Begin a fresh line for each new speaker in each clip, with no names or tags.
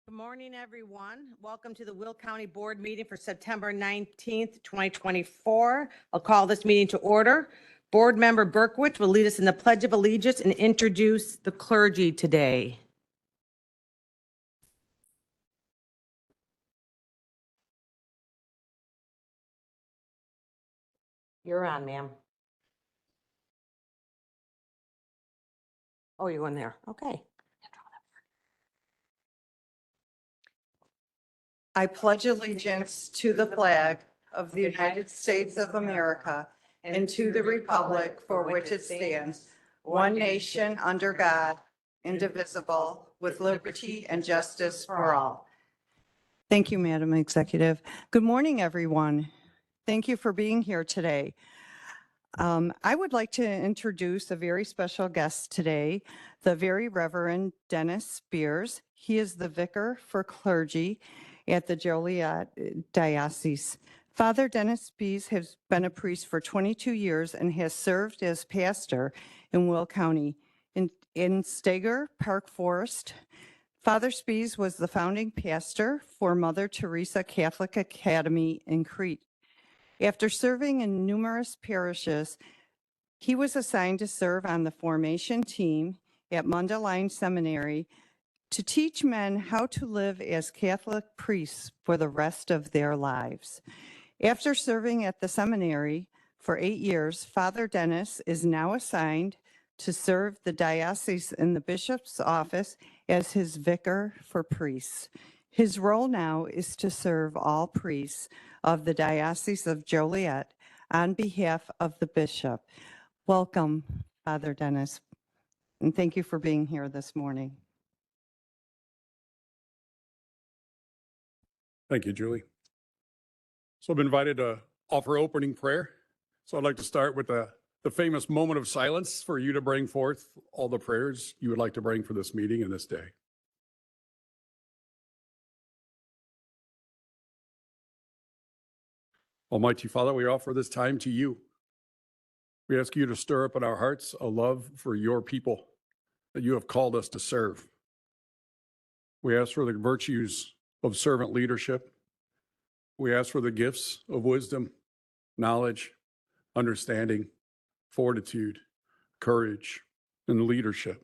Good morning, everyone. Welcome to the Will County Board meeting for September 19th, 2024. I'll call this meeting to order. Board Member Berkowitz will lead us in the Pledge of Allegiance and introduce the clergy today. You're on, ma'am. Oh, you're going there. Okay.
I pledge allegiance to the flag of the United States of America and to the republic for which it stands, one nation under God, indivisible, with liberty and justice for all. Thank you, Madam Executive. Good morning, everyone. Thank you for being here today. I would like to introduce a very special guest today, the Very Reverend Dennis Spears. He is the Vicar for Clergy at the Joliet Diocese. Father Dennis Spears has been a priest for 22 years and has served as pastor in Will County. In Steger Park Forest, Father Spears was the founding pastor for Mother Teresa Catholic Academy in Crete. After serving in numerous parishes, he was assigned to serve on the formation team at Mundelein Seminary to teach men how to live as Catholic priests for the rest of their lives. After serving at the seminary for 8 years, Father Dennis is now assigned to serve the diocese in the bishop's office as his vicar for priests. His role now is to serve all priests of the Diocese of Joliet on behalf of the bishop. Welcome, Father Dennis, and thank you for being here this morning.
Thank you, Julie. So I've been invited to offer opening prayer. So I'd like to start with the famous moment of silence for you to bring forth all the prayers you would like to bring for this meeting and this day. Almighty Father, we offer this time to you. We ask you to stir up in our hearts a love for your people that you have called us to serve. We ask for the virtues of servant leadership. We ask for the gifts of wisdom, knowledge, understanding, fortitude, courage, and leadership.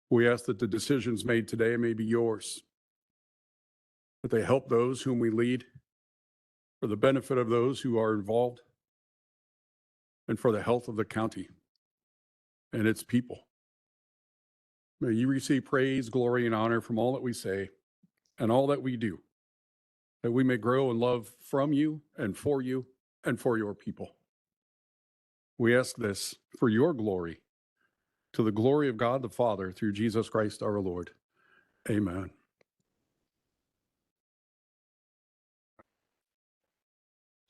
We ask that the decisions made today may be yours, that they help those whom we lead, for the benefit of those who are involved, and for the health of the county and its people. May you receive praise, glory, and honor from all that we say and all that we do, that we may grow in love from you and for your people. We ask this for your glory, to the glory of God the Father, through Jesus Christ our Lord. Amen.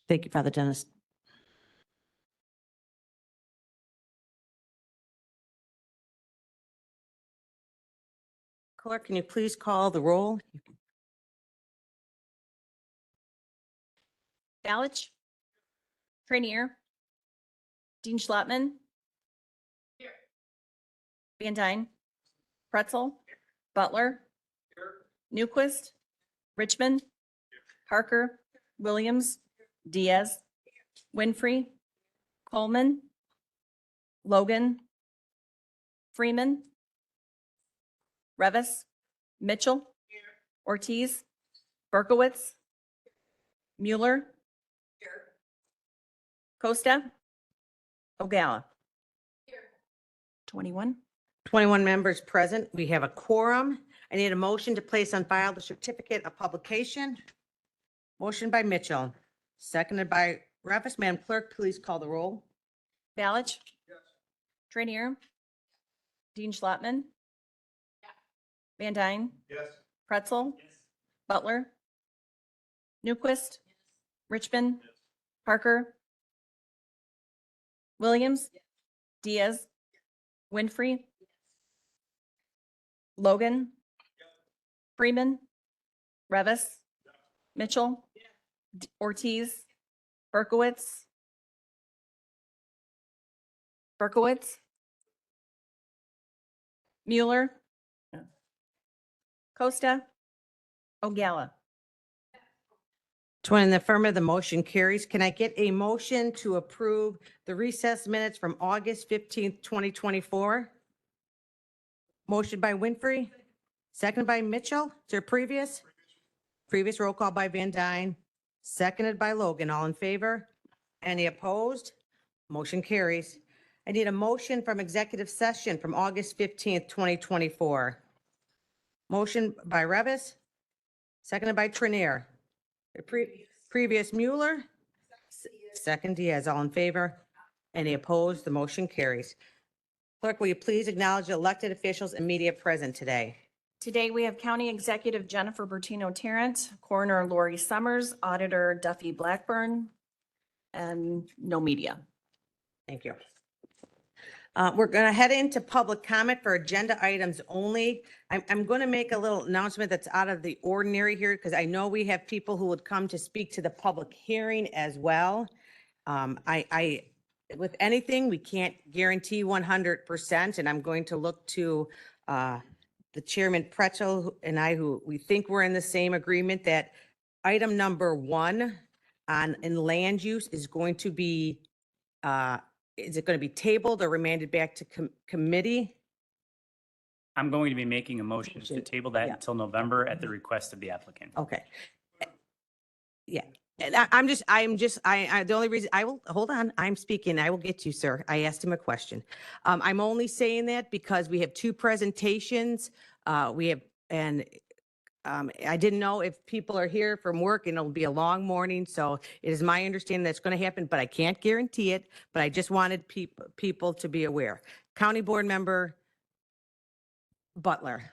Thank you, Father Dennis. Clerk, can you please call the roll?
Balich. Trainier. Dean Schlattman. Van Dyne. Pretzel. Butler. Newquist. Richmond. Parker. Williams. Diaz. Winfrey. Coleman. Logan. Freeman. Revis. Mitchell. Ortiz. Berkowitz. Mueller. Costa. Ogala. 21.
21 members present. We have a quorum. I need a motion to place on file the certificate of publication. Motion by Mitchell, seconded by Revis. Madam Clerk, please call the roll.
Balich. Trainier. Dean Schlattman. Van Dyne.
Yes.
Pretzel. Butler. Newquist. Richmond. Parker. Williams. Diaz. Winfrey. Logan. Freeman. Revis. Mitchell. Ortiz. Berkowitz. Mueller. Costa, Ogalla.
20 in the affirmative, the motion carries. Can I get a motion to approve the recess minutes from August 15th, 2024? Motion by Winfrey, seconded by Mitchell. Is there previous? Previous roll call by Van Dyne, seconded by Logan. All in favor? Any opposed? Motion carries. I need a motion from executive session from August 15th, 2024. Motion by Revis, seconded by Trinier. Previous Mueller, second Diaz. All in favor? Any opposed? The motion carries. Clerk, will you please acknowledge the elected officials and media present today?
Today, we have County Executive Jennifer Bertino Tarrant, Coroner Lori Summers, Auditor Duffy Blackburn, and no media.
Thank you. We're going to head into public comment for agenda items only. I'm going to make a little announcement that's out of the ordinary here because I know we have people who would come to speak to the public hearing as well. With anything, we can't guarantee 100%, and I'm going to look to the Chairman Pretzel and I, who we think we're in the same agreement that item number 1 in land use is going to be, is it going to be tabled or remanded back to committee?
I'm going to be making a motion to table that
Yeah.
until November at the request of the applicant.
Okay. Yeah, and the only reason, hold on, I'm speaking, I will get to you, sir. I asked him a question. I'm only saying that because we have 2 presentations. I didn't know if people are here from work and it'll be a long morning. So it is my understanding that's going to happen, but I can't guarantee it. But I just wanted people to be aware. County Board Member Butler.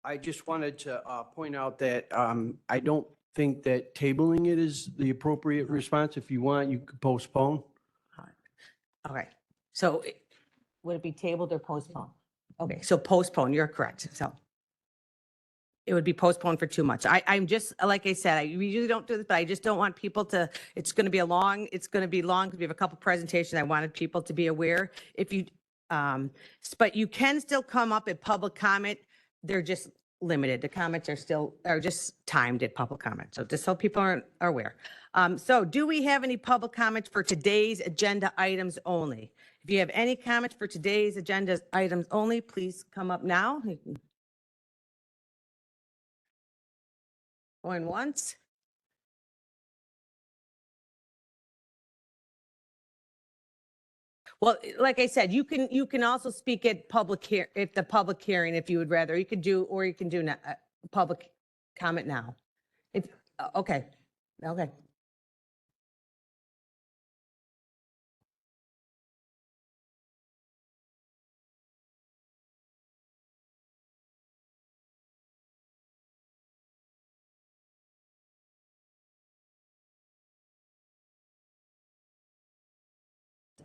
I just wanted to point out that I don't think that tabling it is the appropriate response. If you want, you could postpone.
Okay, so would it be tabled or postponed? Okay, so postpone, you're correct. So it would be postponed for 2 months. I'm just, like I said, we usually don't do this, but I just don't want people to, it's going to be long because we have a couple presentations. I wanted people to be aware. If you, but you can still come up at public comment. They're just limited. The comments are just timed at public comment. So just so people are aware. So do we have any public comments for today's agenda items only? If you have any comments for today's agenda items only, please come up now. Going once. Well, like I said, you can also speak at the public hearing if you would rather. You could do, or you can do public comment now. It's okay. Okay.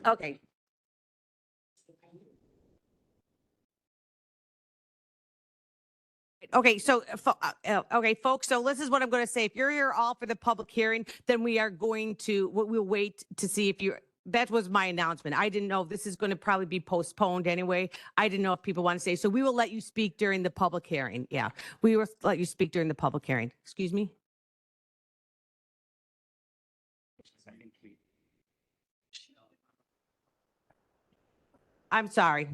Okay. Okay, so, okay, folks, so this is what I'm going to say. If you're here all for the public hearing, then we'll wait to see if that was my announcement. I didn't know if this is going to probably be postponed anyway. I didn't know if people want to say, so we will let you speak during the public hearing. Yeah, we will let you speak during the public hearing. Excuse me? I'm sorry.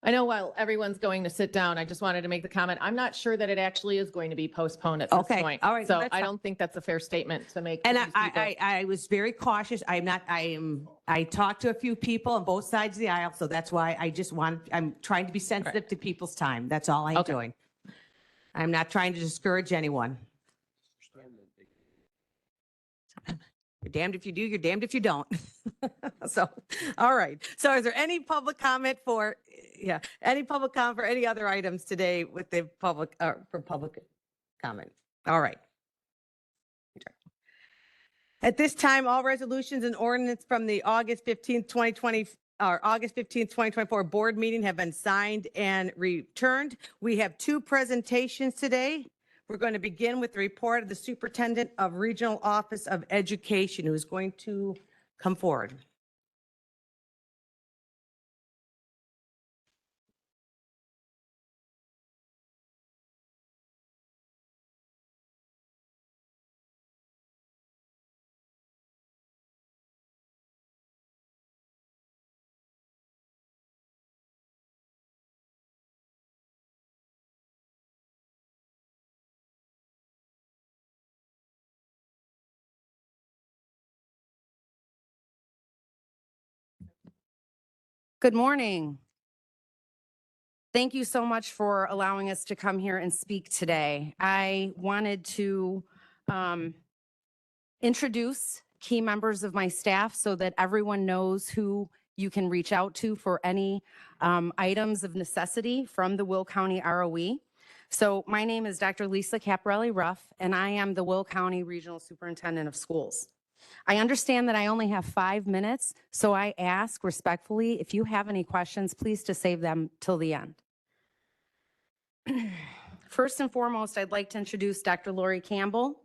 I know while everyone's going to sit down, I just wanted to make the comment. I'm not sure that it actually is going to be postponed at this
Okay,
point.
all right,
So
that's
I
fine.
don't think that's a fair statement to make. to
And
these people.
I was very cautious. I talked to a few people on both sides of the aisle, so that's why I'm trying to be sensitive to people's time. That's all I'm
Okay.
doing. I'm not trying to discourage anyone. You're damned if you do, you're damned if you don't. So, all right. So is there any public comment for any other items today with the public, for public comment? All right. At this time, all resolutions and ordinance from the August 15th, 2024 board meeting have been signed and returned. We have 2 presentations today. We're going to begin with the report of the Superintendent of Regional Office of Education, who is going to come forward.
Good morning. Thank you so much for allowing us to come here and speak today. I wanted to introduce key members of my staff so that everyone knows who you can reach out to for any items of necessity from the Will County ROE. So my name is Dr. Lisa Caparelli-Ruff, and I am the Will County Regional Superintendent of Schools. I understand that I only have 5 minutes, so I ask respectfully, if you have any questions, please to save them till the end. First and foremost, I'd like to introduce Dr. Lori Campbell.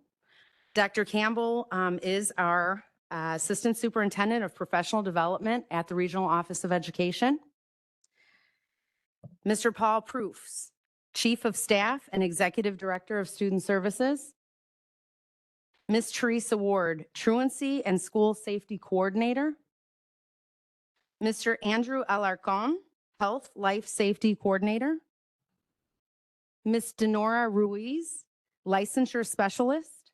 Dr. Campbell is our Assistant Superintendent of Professional Development at the Regional Office of Education. Mr. Paul Proofs, Chief of Staff and Executive Director of Student Services. Ms. Teresa Ward, Truancy and School Safety Coordinator. Mr. Andrew Alarcon, Health Life Safety Coordinator. Ms. Denora Ruiz, Licensure Specialist.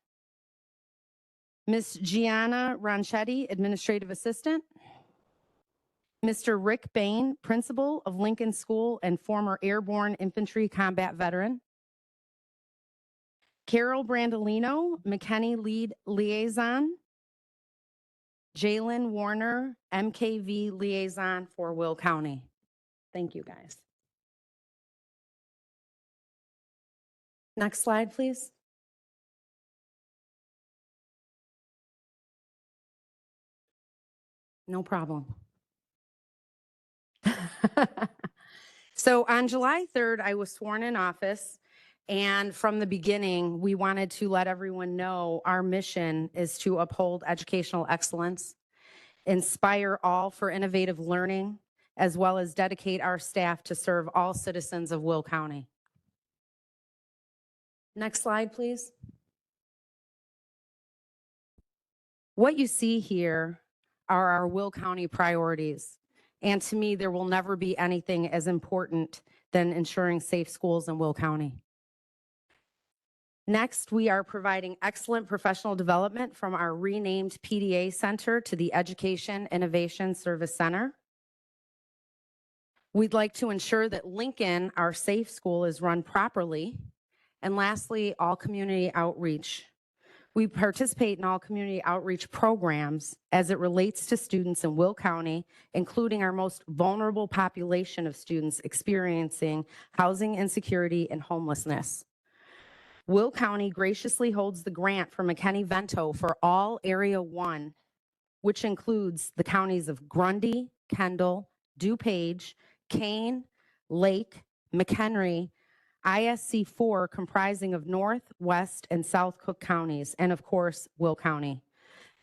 Ms. Gianna Ronchetti, Administrative Assistant. Mr. Rick Bain, Principal of Lincoln School and former Airborne Infantry Combat Veteran. Carol Brandolino, McKinney Lead Liaison. Jalen Warner, MKV Liaison for Will County. Thank you, guys. Next slide, please. No problem. So on July 3rd, I was sworn in office. And from the beginning, we wanted to let everyone know our mission is to uphold educational excellence, inspire all for innovative learning, as well as dedicate our staff to serve all citizens of Will County. Next slide, please. What you see here are our Will County priorities. And to me, there will never be anything as important than ensuring safe schools in Will County. Next, we are providing excellent professional development from our renamed PDA Center to the Education Innovation Service Center. We'd like to ensure that Lincoln, our safe school, is run properly. And lastly, all community outreach. We participate in all community outreach programs as it relates to students in Will County, including our most vulnerable population of students experiencing housing insecurity and homelessness. Will County graciously holds the grant for McKinney-Vento for all Area 1, which includes the counties of Grundy, Kendall, DuPage, Kane, Lake, McHenry, ISC 4 comprising of North, West, and South Cook counties, and of course, Will County.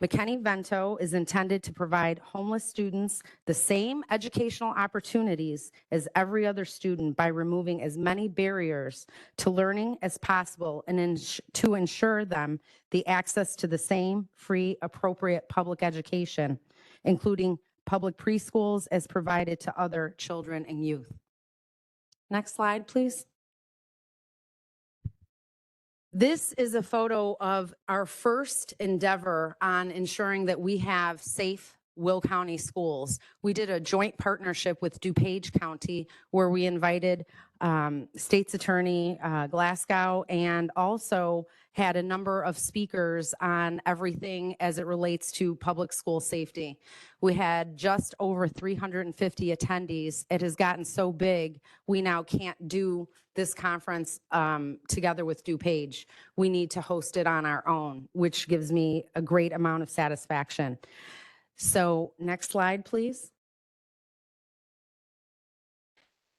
McKinney-Vento is intended to provide homeless students the same educational opportunities as every other student by removing as many barriers to learning as possible and to ensure them the access to the same free, appropriate public education, including public preschools as provided to other children and youth. Next slide, please. This is a photo of our first endeavor on ensuring that we have safe Will County schools. We did a joint partnership with DuPage County where we invited State's Attorney Glasgow and also had a number of speakers on everything as it relates to public school safety. We had just over 350 attendees. It has gotten so big, we now can't do this conference together with DuPage. We need to host it on our own, which gives me a great amount of satisfaction. So next slide, please.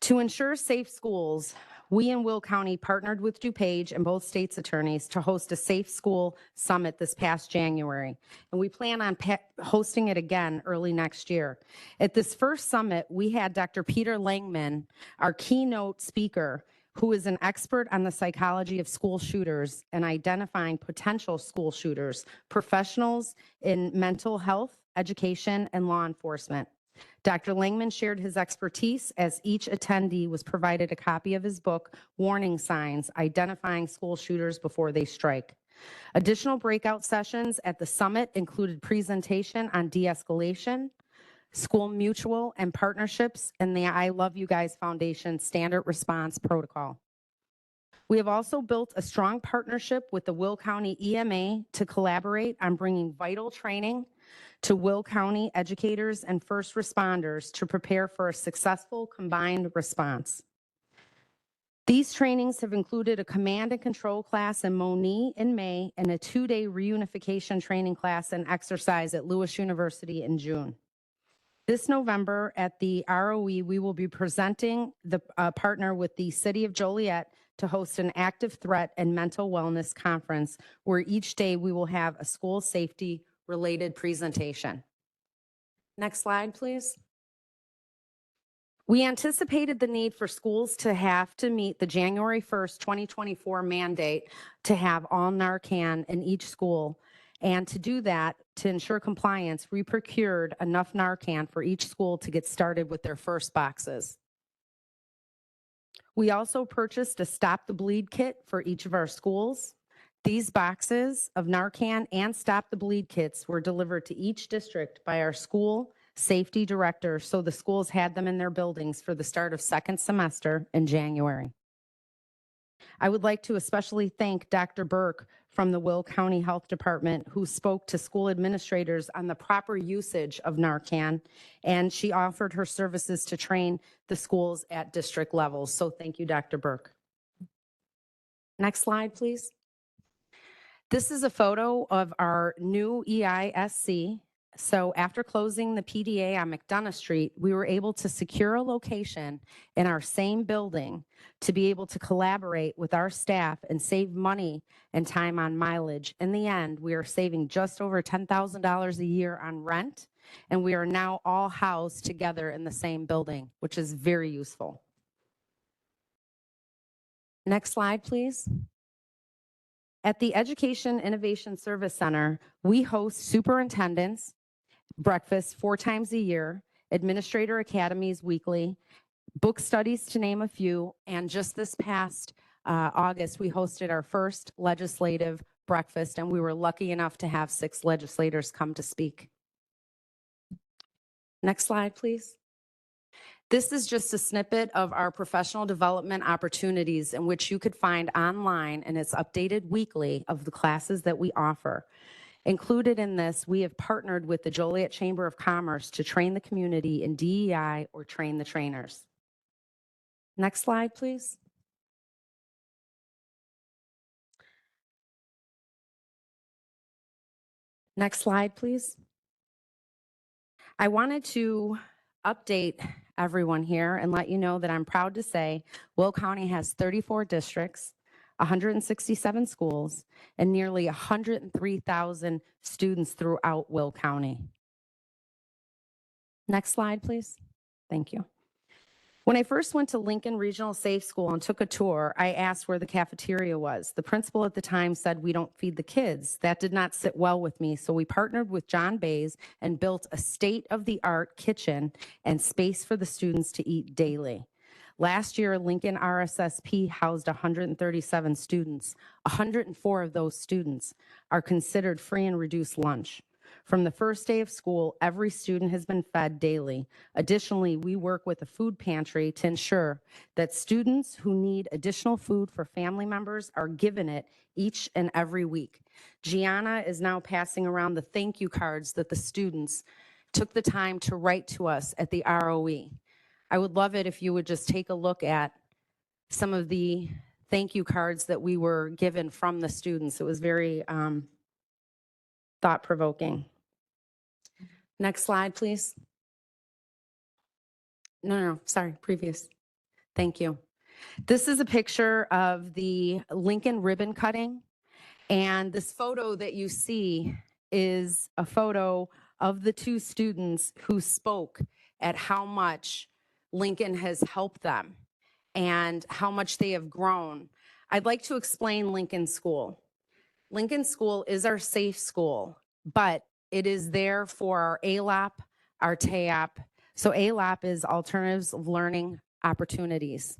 To ensure safe schools, we in Will County partnered with DuPage and both states' attorneys to host a Safe School Summit this past January. And we plan on hosting it again early next year. At this first summit, we had Dr. Peter Langman, our keynote speaker, who is an expert on the psychology of school shooters and identifying potential school shooters, professionals in mental health, education, and law enforcement. Dr. Langman shared his expertise as each attendee was provided a copy of his book, Warning Signs, Identifying School Shooters Before They Strike. Additional breakout sessions at the summit included presentation on de-escalation, School Mutual, and partnerships, and the I Love You Guys Foundation Standard Response Protocol. We have also built a strong partnership with the Will County EMA to collaborate on bringing vital training to Will County educators and first responders to prepare for a successful combined response. These trainings have included a command and control class in Moni in May and a 2-day reunification training class and exercise at Lewis University in June. This November at the ROE, we will be presenting the partner with the City of Joliet to host an active threat and mental wellness conference where each day we will have a school safety related presentation. Next slide, please. We anticipated the need for schools to have to meet the January 1st, 2024 mandate to have all Narcan in each school. And to do that, to ensure compliance, we procured enough Narcan for each school to get started with their first boxes. We also purchased a Stop the Bleed kit for each of our schools. These boxes of Narcan and Stop the Bleed kits were delivered to each district by our school safety director, so the schools had them in their buildings for the start of second semester in January. I would like to especially thank Dr. Burke from the Will County Health Department, who spoke to school administrators on the proper usage of Narcan, and she offered her services to train the schools at district levels. So thank you, Dr. Burke. Next slide, please. This is a photo of our new EISC. So after closing the PDA on McDonough Street, we were able to secure a location in our same building to be able to collaborate with our staff and save money and time on mileage. In the end, we are saving just over $10,000 a year on rent, and we are now all housed together in the same building, which is very useful. Next slide, please. At the Education Innovation Service Center, we host superintendents breakfast 4 times a year, administrator academies weekly, book studies to name a few, and just this past August, we hosted our first legislative breakfast, and we were lucky enough to have 6 legislators come to speak. Next slide, please. This is just a snippet of our professional development opportunities in which you could find online, and it's updated weekly, of the classes that we offer. Included in this, we have partnered with the Joliet Chamber of Commerce to train the community in DEI or train the trainers. Next slide, please. Next slide, please. I wanted to update everyone here and let you know that I'm proud to say Will County has 34 districts, 167 schools, and nearly 103,000 students throughout Will County. Next slide, please. Thank you. When I first went to Lincoln Regional Safe School and took a tour, I asked where the cafeteria was. The principal at the time said, "We don't feed the kids." That did not sit well with me, so we partnered with John Bays and built a state-of-the-art kitchen and space for the students to eat daily. Last year, Lincoln RSSP housed 137 students. 104 of those students are considered free and reduced lunch. From the first day of school, every student has been fed daily. Additionally, we work with a food pantry to ensure that students who need additional food for family members are given it each and every week. Gianna is now passing around the thank you cards that the students took the time to write to us at the ROE. I would love it if you would just take a look at some of the thank you cards that we were given from the students. It was very thought-provoking. Next slide, please. No, sorry, previous. Thank you. This is a picture of the Lincoln ribbon cutting. And this photo that you see is a photo of the 2 students who spoke at how much Lincoln has helped them and how much they have grown. I'd like to explain Lincoln School. Lincoln School is our safe school, but it is there for our ALAP, our TAOP. So ALAP is Alternatives of Learning Opportunities.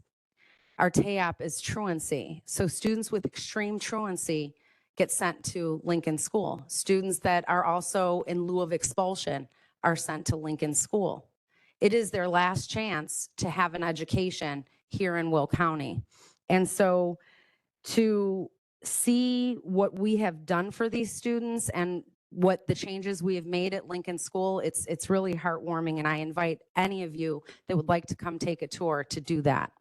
Our TAOP is truancy. So students with extreme truancy get sent to Lincoln School. Students that are also in lieu of expulsion are sent to Lincoln School. It is their last chance to have an education here in Will County. And so to see what we have done for these students and what the changes we have made at Lincoln School, it's really heartwarming, and I invite any of you that would like to come take a tour to do that.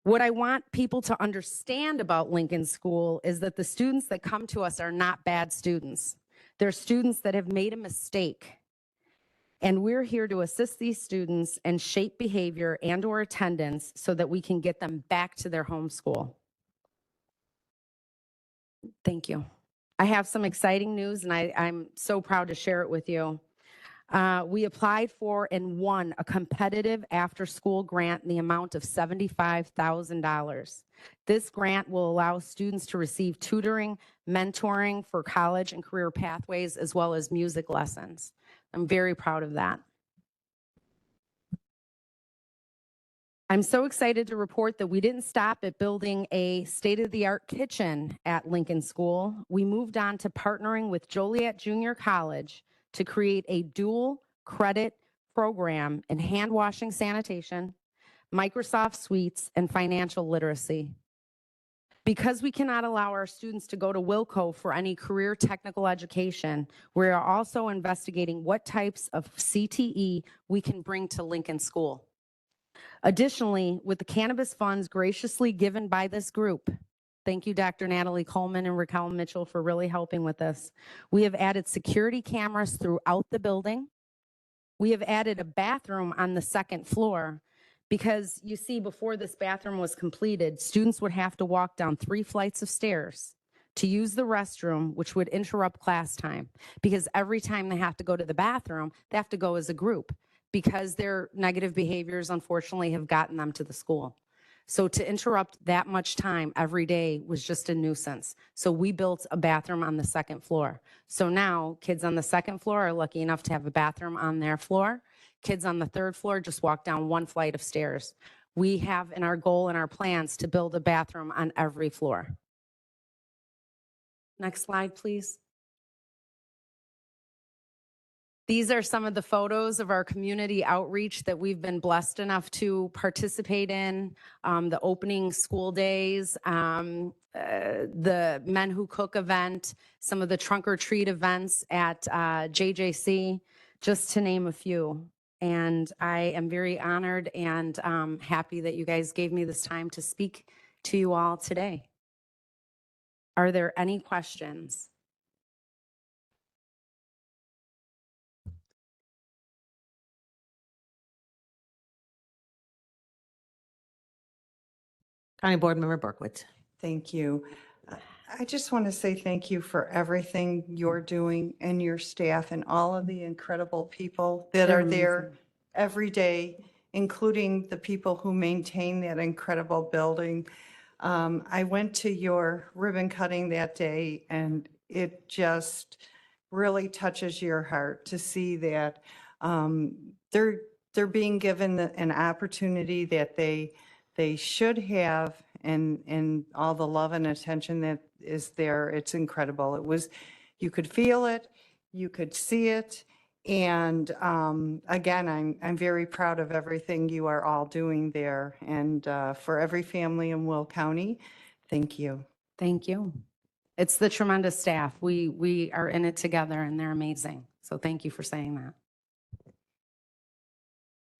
What I want people to understand about Lincoln School is that the students that come to us are not bad students. They're students that have made a mistake. And we're here to assist these students and shape behavior and/or attendance so that we can get them back to their home school. Thank you. I have some exciting news, and I'm so proud to share it with you. We applied for and won a competitive after-school grant in the amount of $75,000. This grant will allow students to receive tutoring, mentoring for college and career pathways, as well as music lessons. I'm very proud of that. I'm so excited to report that we didn't stop at building a state-of-the-art kitchen at Lincoln School. We moved on to partnering with Joliet Junior College to create a dual credit program in hand washing sanitation, Microsoft Suites, and financial literacy. Because we cannot allow our students to go to Wilco for any career technical education, we are also investigating what types of CTE we can bring to Lincoln School. Additionally, with the cannabis funds graciously given by this group, thank you, Dr. Natalie Coleman and Raquel Mitchell, for really helping with this. We have added security cameras throughout the building. We have added a bathroom on the second floor because you see, before this bathroom was completed, students would have to walk down 3 flights of stairs to use the restroom, which would interrupt class time, because every time they have to go to the bathroom, they have to go as a group because their negative behaviors, unfortunately, have gotten them to the school. So to interrupt that much time every day was just a nuisance. So we built a bathroom on the second floor. So now kids on the second floor are lucky enough to have a bathroom on their floor. Kids on the third floor just walk down 1 flight of stairs. We have in our goal and our plans to build a bathroom on every floor. Next slide, please. These are some of the photos of our community outreach that we've been blessed enough to participate in. The opening school days, the Men Who Cook event, some of the trunk or treat events at JJC, just to name a few. And I am very honored and happy that you guys gave me this time to speak to you all today. Are there any questions?
County Board Member Berkowitz.
Thank you. I just want to say thank you for everything you're doing and your staff and all of the incredible people that
They're
are there
amazing.
every day, including the people who maintain that incredible building. I went to your ribbon cutting that day, and it just really touches your heart to see that they're being given an opportunity that they should have, and all the love and attention that is there. It's incredible. It was, you could feel it, you could see it. And again, I'm very proud of everything you are all doing there. And for every family in Will County, thank you.
Thank you. It's the tremendous staff. We are in it together, and they're amazing. So thank you for saying that.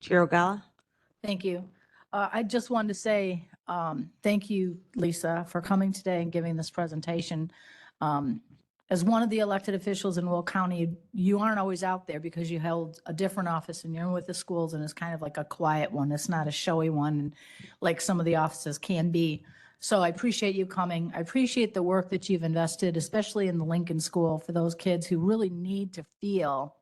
Chair Ogala.
Thank you. I just wanted to say thank you, Lisa, for coming today and giving this presentation. As one of the elected officials in Will County, you aren't always out there because you held a different office and you're with the schools, and it's kind of like a quiet one. It's not a showy one like some of the offices can be. So I appreciate you coming. I appreciate the work that you've invested, especially in the Lincoln School, for those kids who really need to feel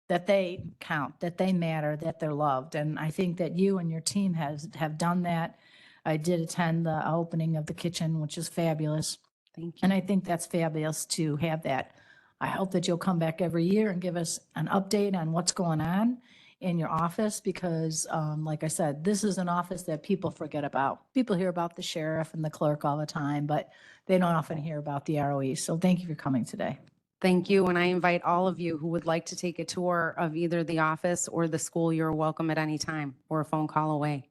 that they count, that they matter, that they're loved. And I think that you and your team have done that. I did attend the opening of the kitchen, which is fabulous.
Thank you.
And I think that's fabulous to have that. I hope that you'll come back every year and give us an update on what's going on in your office, because like I said, this is an office that people forget about. People hear about the sheriff and the clerk all the time, but they don't often hear about the ROE. So thank you for coming today.
Thank you. And I invite all of you who would like to take a tour of either the office or the school, you're welcome at any time or a phone call away.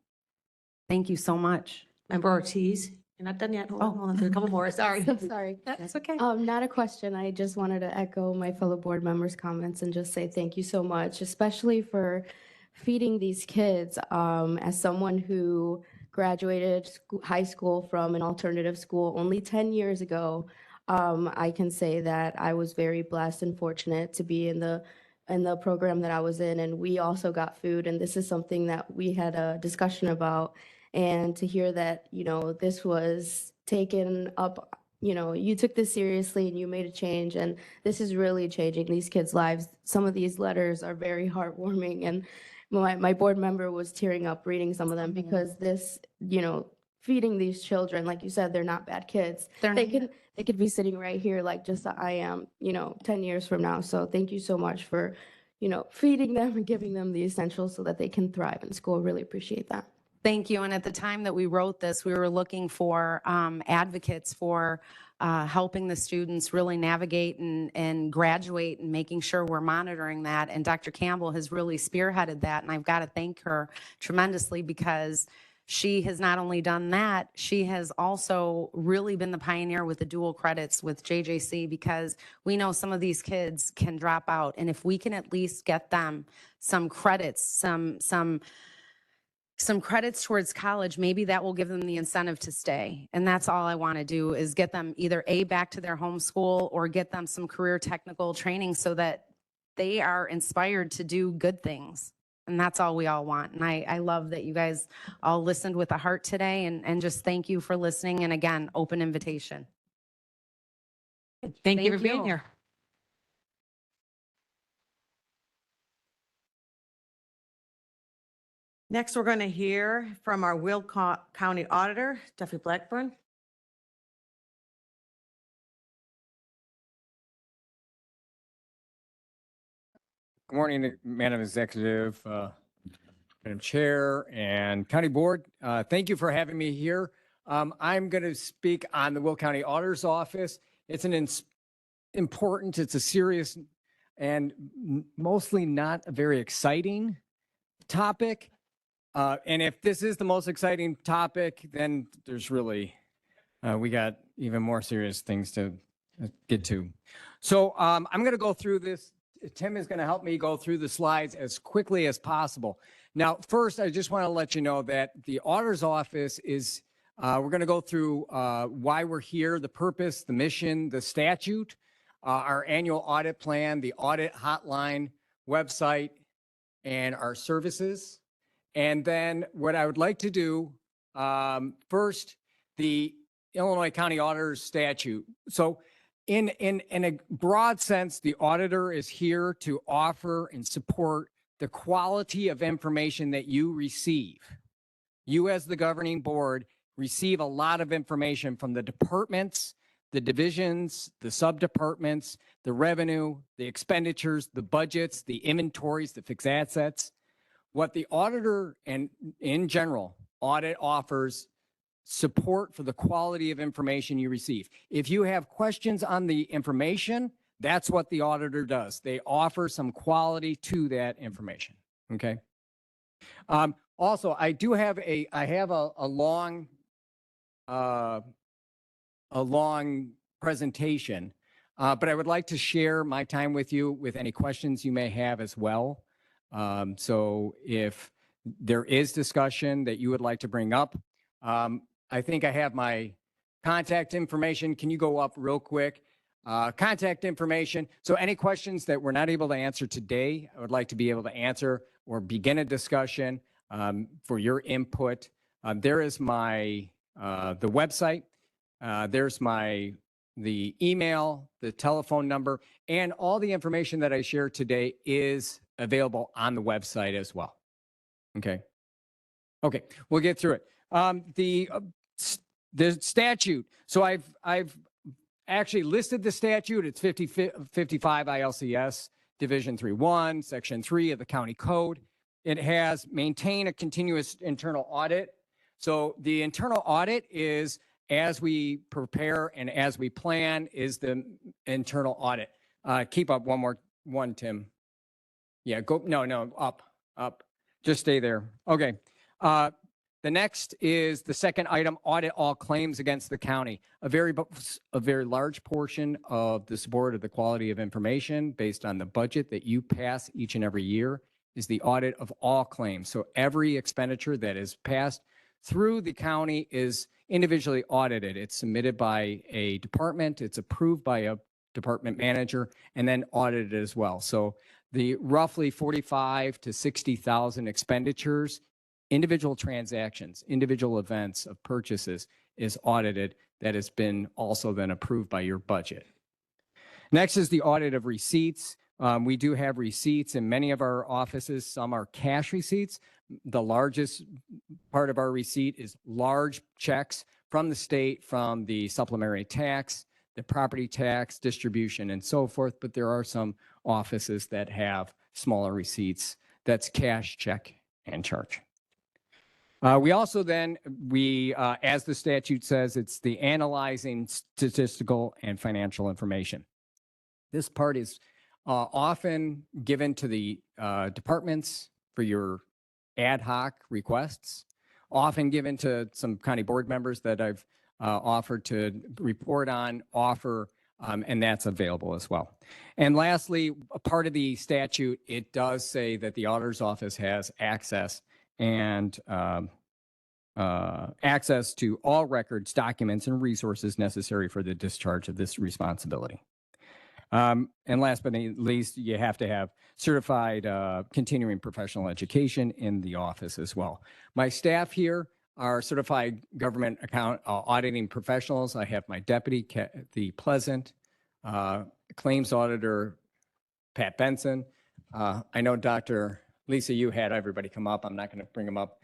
Thank you so much.
Member Ortiz, you're not done yet. Hold on, hold on. There's a couple more. Sorry.
I'm sorry.
That's okay.
Not a question. I just wanted to echo my fellow board members' comments and just say thank you so much, especially for feeding these kids. As someone who graduated high school from an alternative school only 10 years ago, I can say that I was very blessed and fortunate to be in the program that I was in, and we also got food, and this is something that we had a discussion about. And to hear that, this was taken up, you took this seriously and you made a change, and this is really changing these kids' lives. Some of these letters are very heartwarming, and my board member was tearing up reading some of them because this, feeding these children, like you said, they're not bad kids. They could be sitting right here like just I am, 10 years from now. So thank you so much for, feeding them and giving them the essentials so that they can thrive in school. Really appreciate that.
Thank you. And at the time that we wrote this, we were looking for advocates for helping the students really navigate and graduate and making sure we're monitoring that. And Dr. Campbell has really spearheaded that. And I've got to thank her tremendously because she has not only done that, she has also really been the pioneer with the dual credits with JJC, because we know some of these kids can drop out. And if we can at least get them some credits, some credits towards college, maybe that will give them the incentive to stay. And that's all I want to do is get them either back to their home school or get them some career technical training so that they are inspired to do good things. And that's all we all want. And I love that you guys all listened with a heart today, and just thank you for listening. And again, open invitation.
Thank you for
Thank
being
you.
here. Next, we're going to hear from our Will County Auditor, Duffy Blackburn.
Good morning, Madam Executive, Madam Chair, and County Board. Thank you for having me here. I'm going to speak on the Will County Auditor's Office. It's it's a serious and mostly not a very exciting topic. And if this is the most exciting topic, then there's really, we got even more serious things to get to. So I'm going to go through this. Tim is going to help me go through the slides as quickly as possible. Now, first, I just want to let you know that the Auditor's Office is, we're going to go through why we're here, the purpose, the mission, the statute, our annual audit plan, the audit hotline website, and our services. And then what I would like to do, first, the Illinois County Auditor's Statute. So in a broad sense, the auditor is here to offer and support the quality of information that you receive. You as the governing board receive a lot of information from the departments, the divisions, the sub-departments, the revenue, the expenditures, the budgets, the inventories, the fixed assets. What the auditor and in general, audit offers support for the quality of information you receive. If you have questions on the information, that's what the auditor does. They offer some quality to that information. Okay. Also, I have a long presentation, but I would like to share my time with you with any questions you may have as well. So if there is discussion that you would like to bring up, I think I have my contact information. Can you go up real quick? Contact information. So any questions that we're not able to answer today, I would like to be able to answer or begin a discussion for your input. There is my, the website. There's the email, the telephone number, and all the information that I shared today is available on the website as well. Okay. Okay, we'll get through it. The statute. So I've actually listed the statute. It's 55 ILCS Division 3.1, Section 3 of the County Code. It has maintain a continuous internal audit. So the internal audit is as we prepare and as we plan is the internal audit. Keep up one, Tim. Yeah, go, no, up. Just stay there. Okay. The next is the second item, audit all claims against the county. A very large portion of the support of the quality of information based on the budget that you pass each and every year is the audit of all claims. So every expenditure that is passed through the county is individually audited. It's submitted by a department, it's approved by a department manager, and then audited as well. So the roughly 45 to 60,000 expenditures, individual transactions, individual events of purchases is audited. That has been also then approved by your budget. Next is the audit of receipts. We do have receipts in many of our offices. Some are cash receipts. The largest part of our receipt is large checks from the state, from the supplementary tax, the property tax, distribution, and so forth. But there are some offices that have smaller receipts. That's cash, check, and charge. We also then, as the statute says, it's the analyzing statistical and financial information. This part is often given to the departments for your ad hoc requests, often given to some county board members that I've offered to report on, and that's available as well. And lastly, a part of the statute, it does say that the auditor's office has access and access to all records, documents, and resources necessary for the discharge of this responsibility. And last but not least, you have to have certified continuing professional education in the office as well. My staff here are certified government auditing professionals. I have my deputy, Kathy Pleasant, claims auditor, Pat Benson. I know Dr. Lisa, you had everybody come up. I'm not going to bring them up.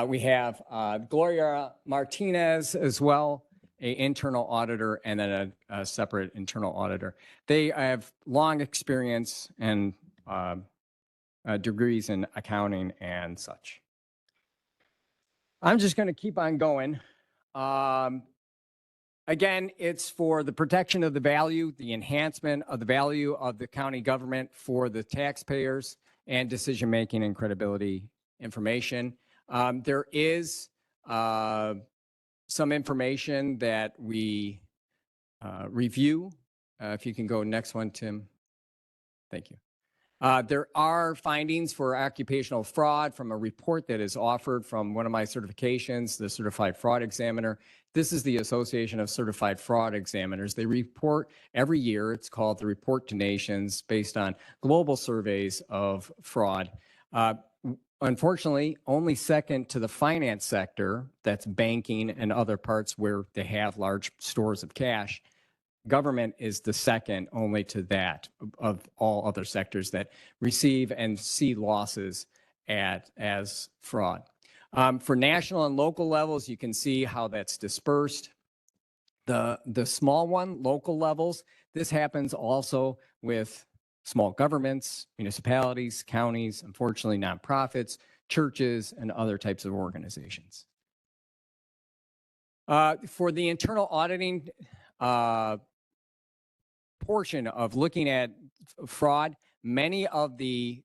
We have Gloria Martinez as well, an internal auditor, and then a separate internal auditor. They have long experience and degrees in accounting and such. I'm just going to keep on going. Again, it's for the protection of the value, the enhancement of the value of the county government for the taxpayers, and decision-making and credibility information. There is some information that we review. If you can go next one, Tim. Thank you. There are findings for occupational fraud from a report that is offered from one of my certifications, the Certified Fraud Examiner. This is the Association of Certified Fraud Examiners. They report every year. It's called the Report to Nations, based on global surveys of fraud. Unfortunately, only second to the finance sector, that's banking and other parts where they have large stores of cash. Government is the second only to that of all other sectors that receive and see losses as fraud. For national and local levels, you can see how that's dispersed. The small one, local levels, this happens also with small governments, municipalities, counties, unfortunately nonprofits, churches, and other types of organizations. For the internal auditing portion of looking at fraud, many of the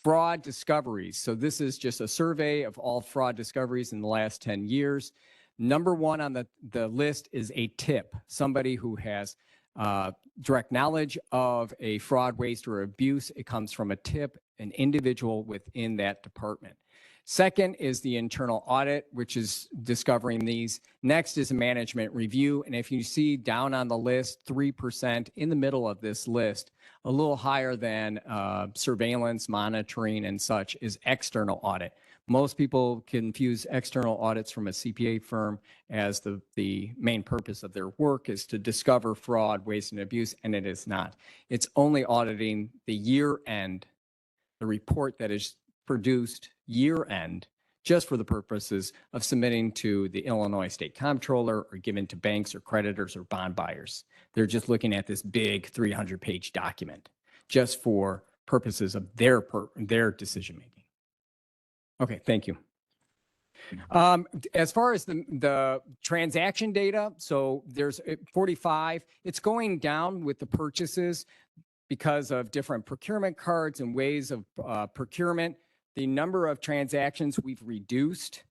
fraud discoveries, so this is just a survey of all fraud discoveries in the last 10 years. Number one on the list is a tip, somebody who has direct knowledge of a fraud, waste, or abuse. It comes from a tip, an individual within that department. Second is the internal audit, which is discovering these. Next is a management review. And if you see down on the list, 3% in the middle of this list, a little higher than surveillance, monitoring, and such, is external audit. Most people confuse external audits from a CPA firm as the main purpose of their work is to discover fraud, waste, and abuse, and it is not. It's only auditing the year end, the report that is produced year end, just for the purposes of submitting to the Illinois State Comptroller or given to banks or creditors or bond buyers. They're just looking at this big 300-page document just for purposes of their decision making. Okay, thank you. As far as the transaction data, so there's 45, it's going down with the purchases because of different procurement cards and ways of procurement. The number of transactions we've reduced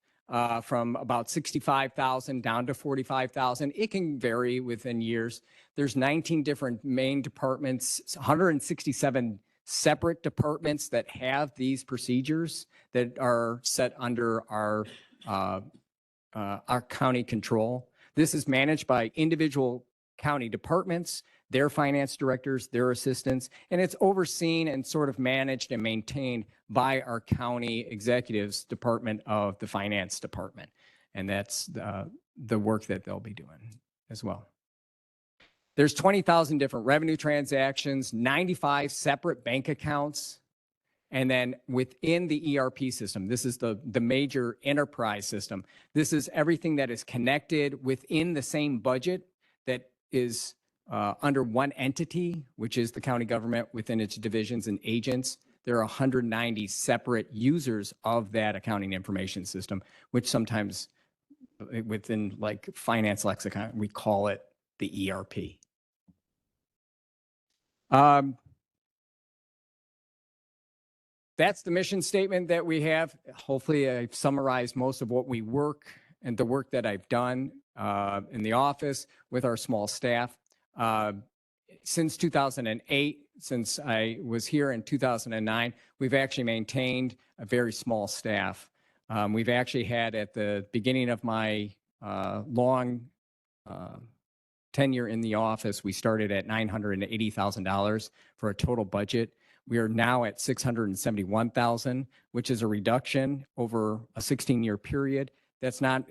from about 65,000 down to 45,000. It can vary within years. There's 19 different main departments, 167 separate departments that have these procedures that are set under our county control. This is managed by individual county departments, their finance directors, their assistants, and it's overseen and sort of managed and maintained by our county executives department of the finance department. And that's the work that they'll be doing as well. There's 20,000 different revenue transactions, 95 separate bank accounts, and then within the ERP system, this is the major enterprise system. This is everything that is connected within the same budget that is under one entity, which is the county government within its divisions and agents. There are 190 separate users of that accounting information system, which sometimes within like finance lexicon, we call it the ERP. That's the mission statement that we have. Hopefully I've summarized most of what we work and the work that I've done in the office with our small staff. Since 2008, since I was here in 2009, we've actually maintained a very small staff. We've actually had at the beginning of my long tenure in the office, we started at $980,000 for a total budget. We are now at $671,000, which is a reduction over a 16-year period. That's not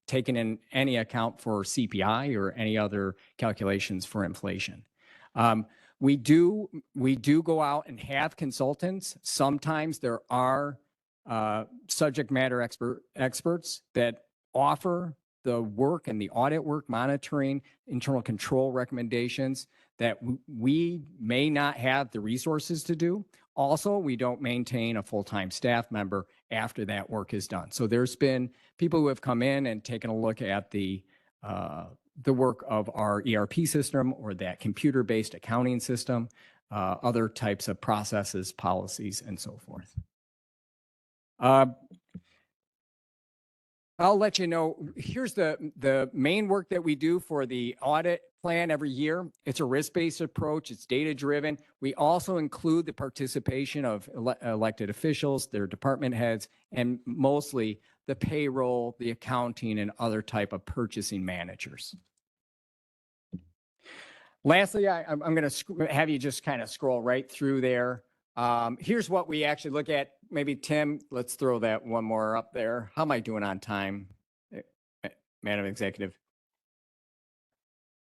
taken in any account for CPI or any other calculations for inflation. We do go out and have consultants. Sometimes there are subject matter experts that offer the work and the audit work, monitoring, internal control recommendations that we may not have the resources to do. Also, we don't maintain a full-time staff member after that work is done. So there's been people who have come in and taken a look at the work of our ERP system or that computer-based accounting system, other types of processes, policies, and so forth. I'll let you know, here's the main work that we do for the audit plan every year. It's a risk-based approach. It's data-driven. We also include the participation of elected officials, their department heads, and mostly the payroll, the accounting, and other type of purchasing managers. Lastly, I'm going to have you just kind of scroll right through there. Here's what we actually look at. Maybe Tim, let's throw that one more up there. How am I doing on time, Madam Executive?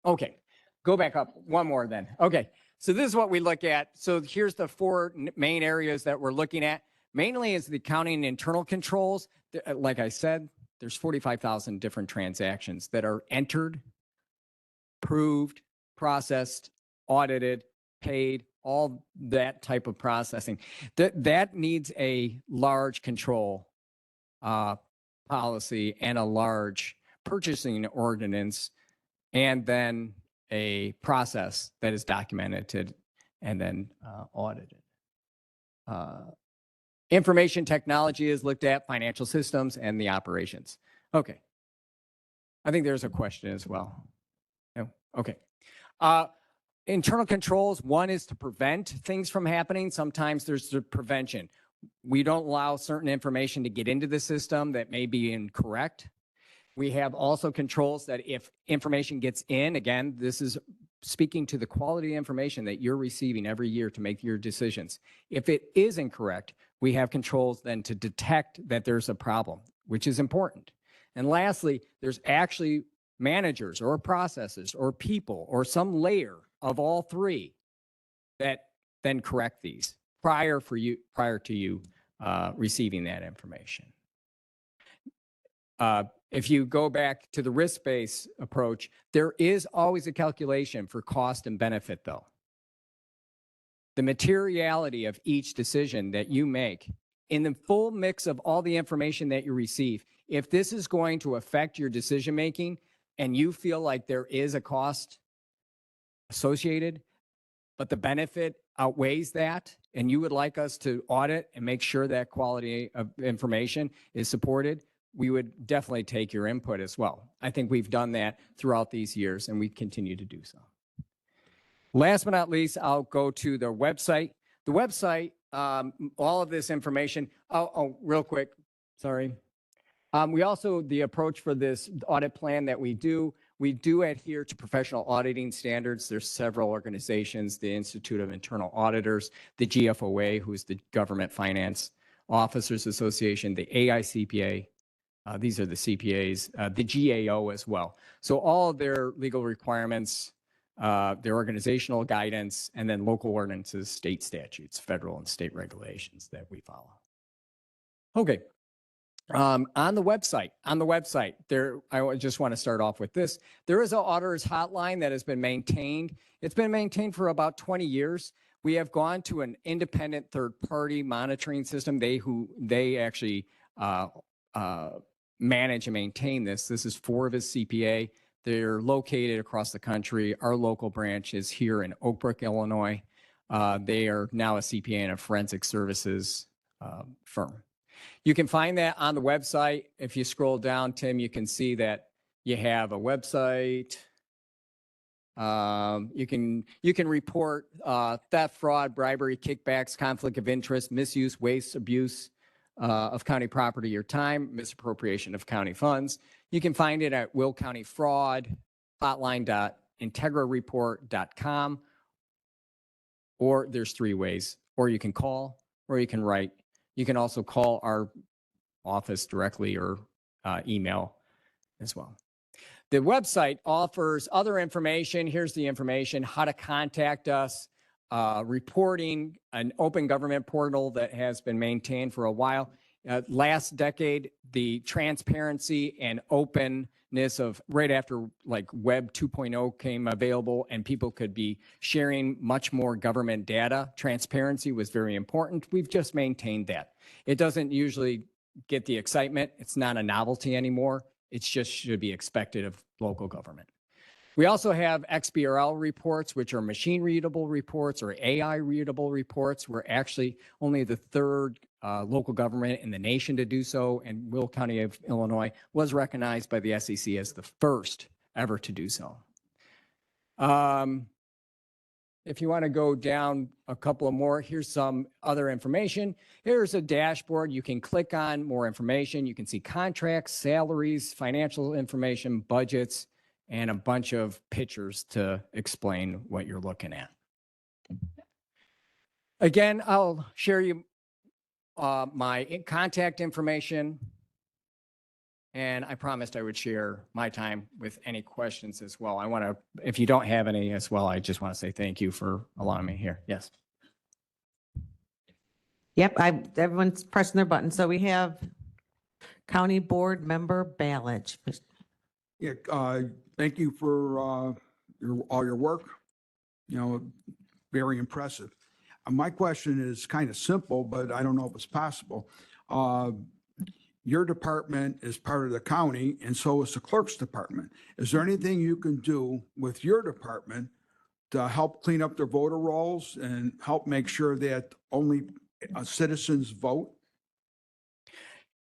Okay, go back up one more then. Okay, so this is what we look at. So here's the four main areas that we're looking at. Mainly is the accounting and internal controls. Like I said, there's 45,000 different transactions that are entered, proved, processed, audited, paid, all that type of processing. That needs a large control policy and a large purchasing ordinance, and then a process that is documented and then audited. Information technology is looked at, financial systems, and the operations. Okay. I think there's a question as well. No? Okay. Internal controls, one is to prevent things from happening. Sometimes there's the prevention. We don't allow certain information to get into the system that may be incorrect. We have also controls that if information gets in, again, this is speaking to the quality of information that you're receiving every year to make your decisions. If it is incorrect, we have controls then to detect that there's a problem, which is important. And lastly, there's actually managers or processes or people or some layer of all three that then correct these prior to you receiving that information. If you go back to the risk-based approach, there is always a calculation for cost and benefit though. The materiality of each decision that you make in the full mix of all the information that you receive, if this is going to affect your decision-making and you feel like there is a cost associated, but the benefit outweighs that, and you would like us to audit and make sure that quality of information is supported, we would definitely take your input as well. I think we've done that throughout these years, and we continue to do so. Last but not least, I'll go to the website. The website, all of this information, real quick, sorry. We also, the approach for this audit plan that we do adhere to professional auditing standards. There's several organizations, the Institute of Internal Auditors, the GFOA, who's the Government Finance Officers Association, the AICPA, these are the CPAs, the GAO as well. So all of their legal requirements, their organizational guidance, and then local ordinances, state statutes, federal and state regulations that we follow. Okay. On the website, there, I just want to start off with this. There is an auditor's hotline that has been maintained. It's been maintained for about 20 years. We have gone to an independent third-party monitoring system. They actually manage and maintain this. This is Forvis CPA. They're located across the country. Our local branch is here in Oak Brook, Illinois. They are now a CPA and a forensic services firm. You can find that on the website. If you scroll down, Tim, you can see that you have a website. You can report theft, fraud, bribery, kickbacks, conflict of interest, misuse, waste, abuse of county property or time, misappropriation of county funds. You can find it at Will County Fraud hotline.integrareport.com, or there's 3 ways, or you can call, or you can write. You can also call our office directly or email as well. The website offers other information. Here's the information, how to contact us, reporting, an open government portal that has been maintained for a while. Last decade, the transparency and openness of right after like Web 2.0 came available and people could be sharing much more government data, transparency was very important. We've just maintained that. It doesn't usually get the excitement. It's not a novelty anymore. It's just should be expected of local government. We also have XBRL reports, which are machine readable reports or AI readable reports. We're actually only the 3rd local government in the nation to do so, and Will County of Illinois was recognized by the SEC as the first ever to do so. If you want to go down a couple of more, here's some other information. Here's a dashboard. You can click on more information. You can see contracts, salaries, financial information, budgets, and a bunch of pictures to explain what you're looking at. Again, I'll share you my contact information, and I promised I would share my time with any questions as well. I want to, if you don't have any as well, I just want to say thank you for allowing me here. Yes.
Yep, everyone's pressing their button. So we have County Board Member Ballage.
Yeah, thank you for all your work. You know, very impressive. My question is kind of simple, but I don't know if it's possible. Your department is part of the county, and so is the clerk's department. Is there anything you can do with your department to help clean up their voter rolls and help make sure that only citizens vote?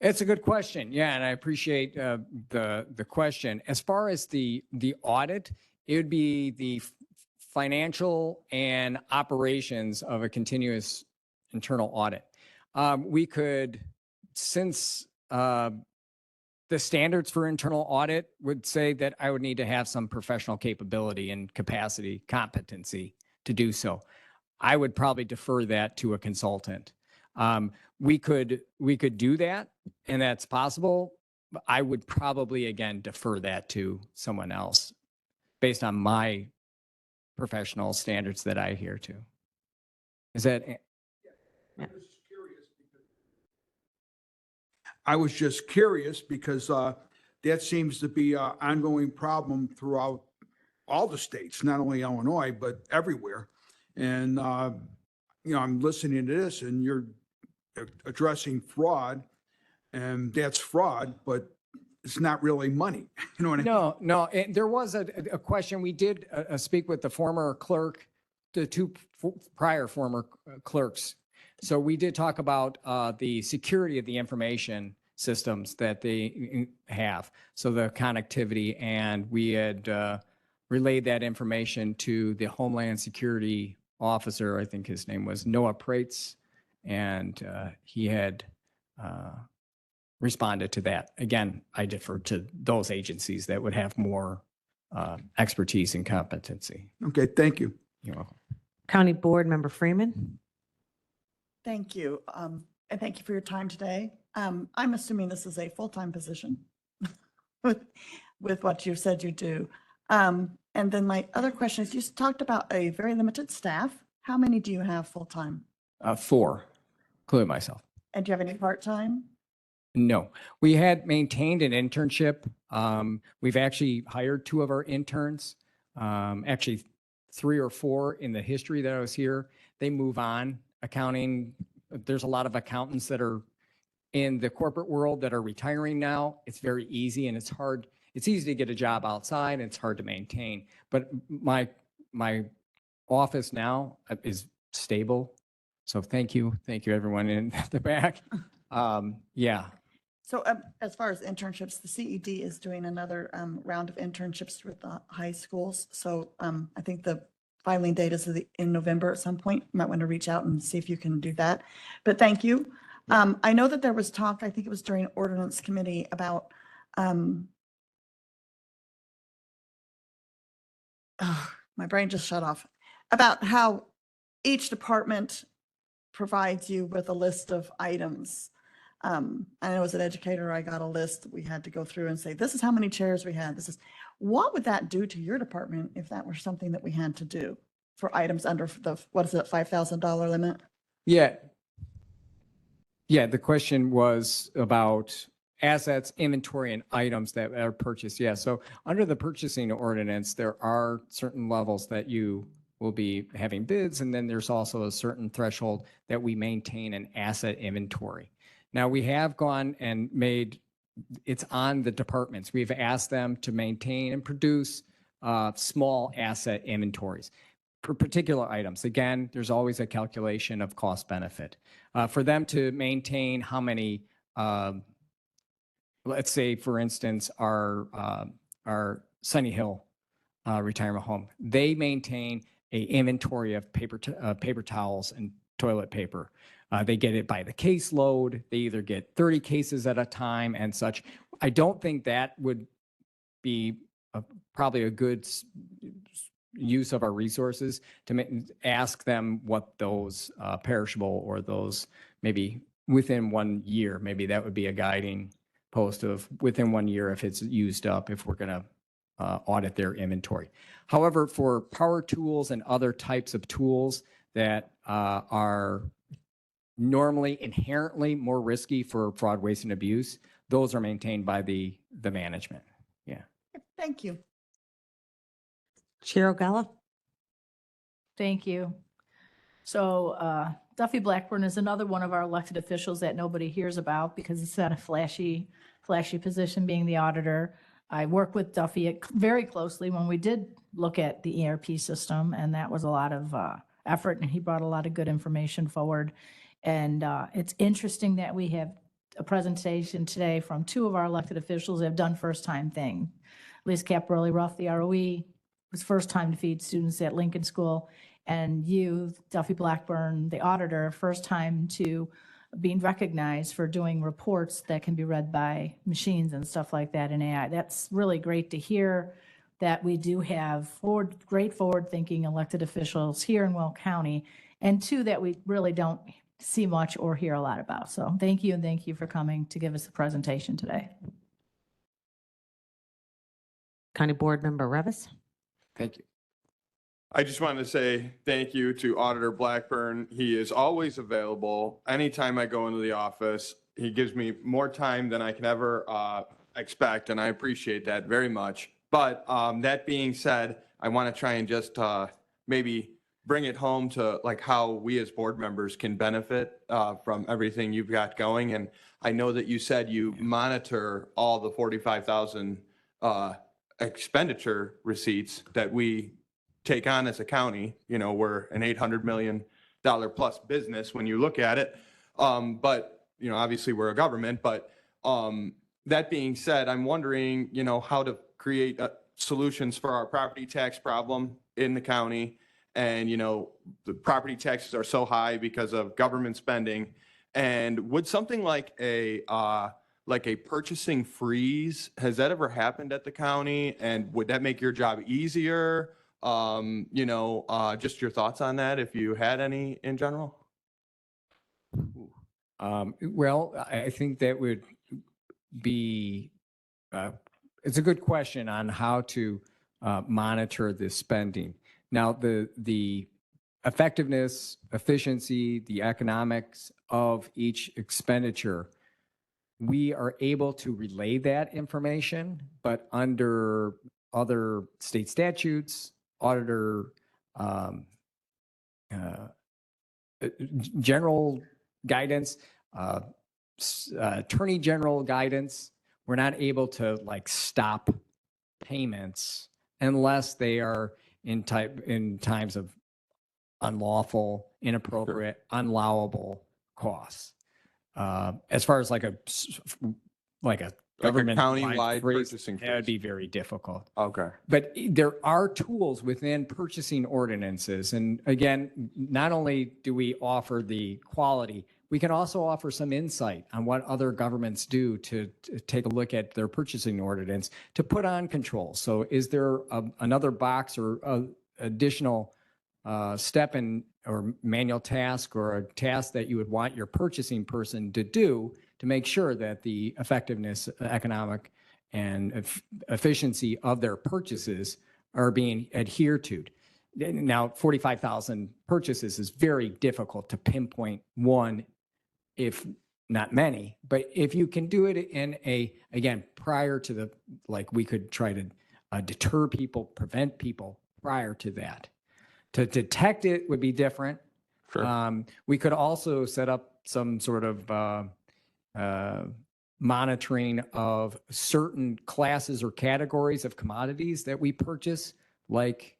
It's a good question. Yeah, and I appreciate the question. As far as the audit, it would be the financial and operations of a continuous internal audit. We could, since the standards for internal audit would say that I would need to have some professional capability and capacity, competency to do so. I would probably defer that to a consultant. We could do that, and that's possible. But I would probably, again, defer that to someone else based on my professional standards that I adhere to. Is that?
I was just curious because that seems to be an ongoing problem throughout all the states, not only Illinois, but everywhere. And, you know, I'm listening to this and you're addressing fraud, and that's fraud, but it's not really money. You know what I mean?
No, and there was a question. We did speak with the former clerk, the two prior former clerks. So we did talk about the security of the information systems that they have. So the connectivity, and we had relayed that information to the Homeland Security officer. I think his name was Noah Prates, and he had responded to that. Again, I defer to those agencies that would have more expertise and competency.
Okay, thank you.
You're welcome.
County Board Member Freeman.
Thank you. And thank you for your time today. I'm assuming this is a full-time position with what you've said you do. And then my other question is, you talked about a very limited staff. How many do you have full-time?
4, including myself.
And do you have any part-time?
No, we had maintained an internship. We've actually hired 2 of our interns, actually 3 or 4 in the history that I was here. They move on. Accounting, there's a lot of accountants that are in the corporate world that are retiring now. It's very easy, and it's hard. It's easy to get a job outside, and it's hard to maintain. But my office now is stable. So thank you everyone in the back. Yeah.
So as far as internships, the CED is doing another round of internships with the high schools. So I think the filing date is in November at some point. You might want to reach out and see if you can do that. But thank you. I know that there was talk, I think it was during ordinance committee, about my brain just shut off, about how each department provides you with a list of items. I know as an educator, I got a list. We had to go through and say, this is how many chairs we had. What would that do to your department if that were something that we had to do for items under the, what is it, $5,000 limit?
Yeah. Yeah, the question was about assets, inventory, and items that are purchased. Yeah, so under the purchasing ordinance, there are certain levels that you will be having bids, and then there's also a certain threshold that we maintain an asset inventory. Now, we have gone and made, it's on the departments. We've asked them to maintain and produce small asset inventories for particular items. Again, there's always a calculation of cost benefit. For them to maintain how many, let's say, for instance, our Sunny Hill retirement home, they maintain a inventory of paper towels and toilet paper. They get it by the caseload. They either get 30 cases at a time and such. I don't think that would be probably a good use of our resources to ask them what those perishable or those maybe within 1 year, maybe that would be a guiding post of within 1 year if it's used up, if we're going to audit their inventory. However, for power tools and other types of tools that are normally inherently more risky for fraud, waste, and abuse, those are maintained by the management. Yeah.
Thank you.
Chair O'Gala.
Thank you. So Duffy Blackburn is another one of our elected officials that nobody hears about because it's not a flashy position, being the auditor. I work with Duffy very closely when we did look at the ERP system, and that was a lot of effort, and he brought a lot of good information forward. And it's interesting that we have a presentation today from 2 of our elected officials that have done first-time thing. Lisa Caporelli Ruff, the ROE, was first time to feed students at Lincoln School, and you, Duffy Blackburn, the auditor, first time to being recognized for doing reports that can be read by machines and stuff like that in AI. That's really great to hear that we do have great forward-thinking elected officials here in Will County, and 2 that we really don't see much or hear a lot about. So thank you, and thank you for coming to give us a presentation today.
County Board Member Revis.
Thank you.
I just wanted to say thank you to Auditor Blackburn. He is always available. Anytime I go into the office, he gives me more time than I can ever expect, and I appreciate that very much. But that being said, I want to try and just maybe bring it home to like how we as board members can benefit from everything you've got going. And I know that you said you monitor all the 45,000 expenditure receipts that we take on as a county. You know, we're an $800 million plus business when you look at it. But, you know, obviously we're a government, but that being said, I'm wondering, you know, how to create solutions for our property tax problem in the county. And, you know, the property taxes are so high because of government spending. And would something like a purchasing freeze, has that ever happened at the county? And would that make your job easier? You know, just your thoughts on that, if you had any in general?
Well, I think that would be, it's a good question on how to monitor the spending. Now, the effectiveness, efficiency, the economics of each expenditure, we are able to relay that information, but under other state statutes, auditor general guidance, attorney general guidance, we're not able to like stop payments unless they are in times of unlawful, inappropriate, unallowable costs. As far as like a government
countywide purchasing
that would
freeze.
be very difficult.
Okay.
But there are tools within purchasing ordinances. And again, not only do we offer the quality, we can also offer some insight on what other governments do to take a look at their purchasing ordinance to put on controls. So is there another box or additional step in or manual task or a task that you would want your purchasing person to do to make sure that the effectiveness, economic, and efficiency of their purchases are being adhered to? Now, 45,000 purchases is very difficult to pinpoint one, if not many. But if you can do it in again, prior to the, like we could try to deter people, prevent people prior to that. To detect it would be different.
Sure.
We could also set up some sort of monitoring of certain classes or categories of commodities that we purchase, like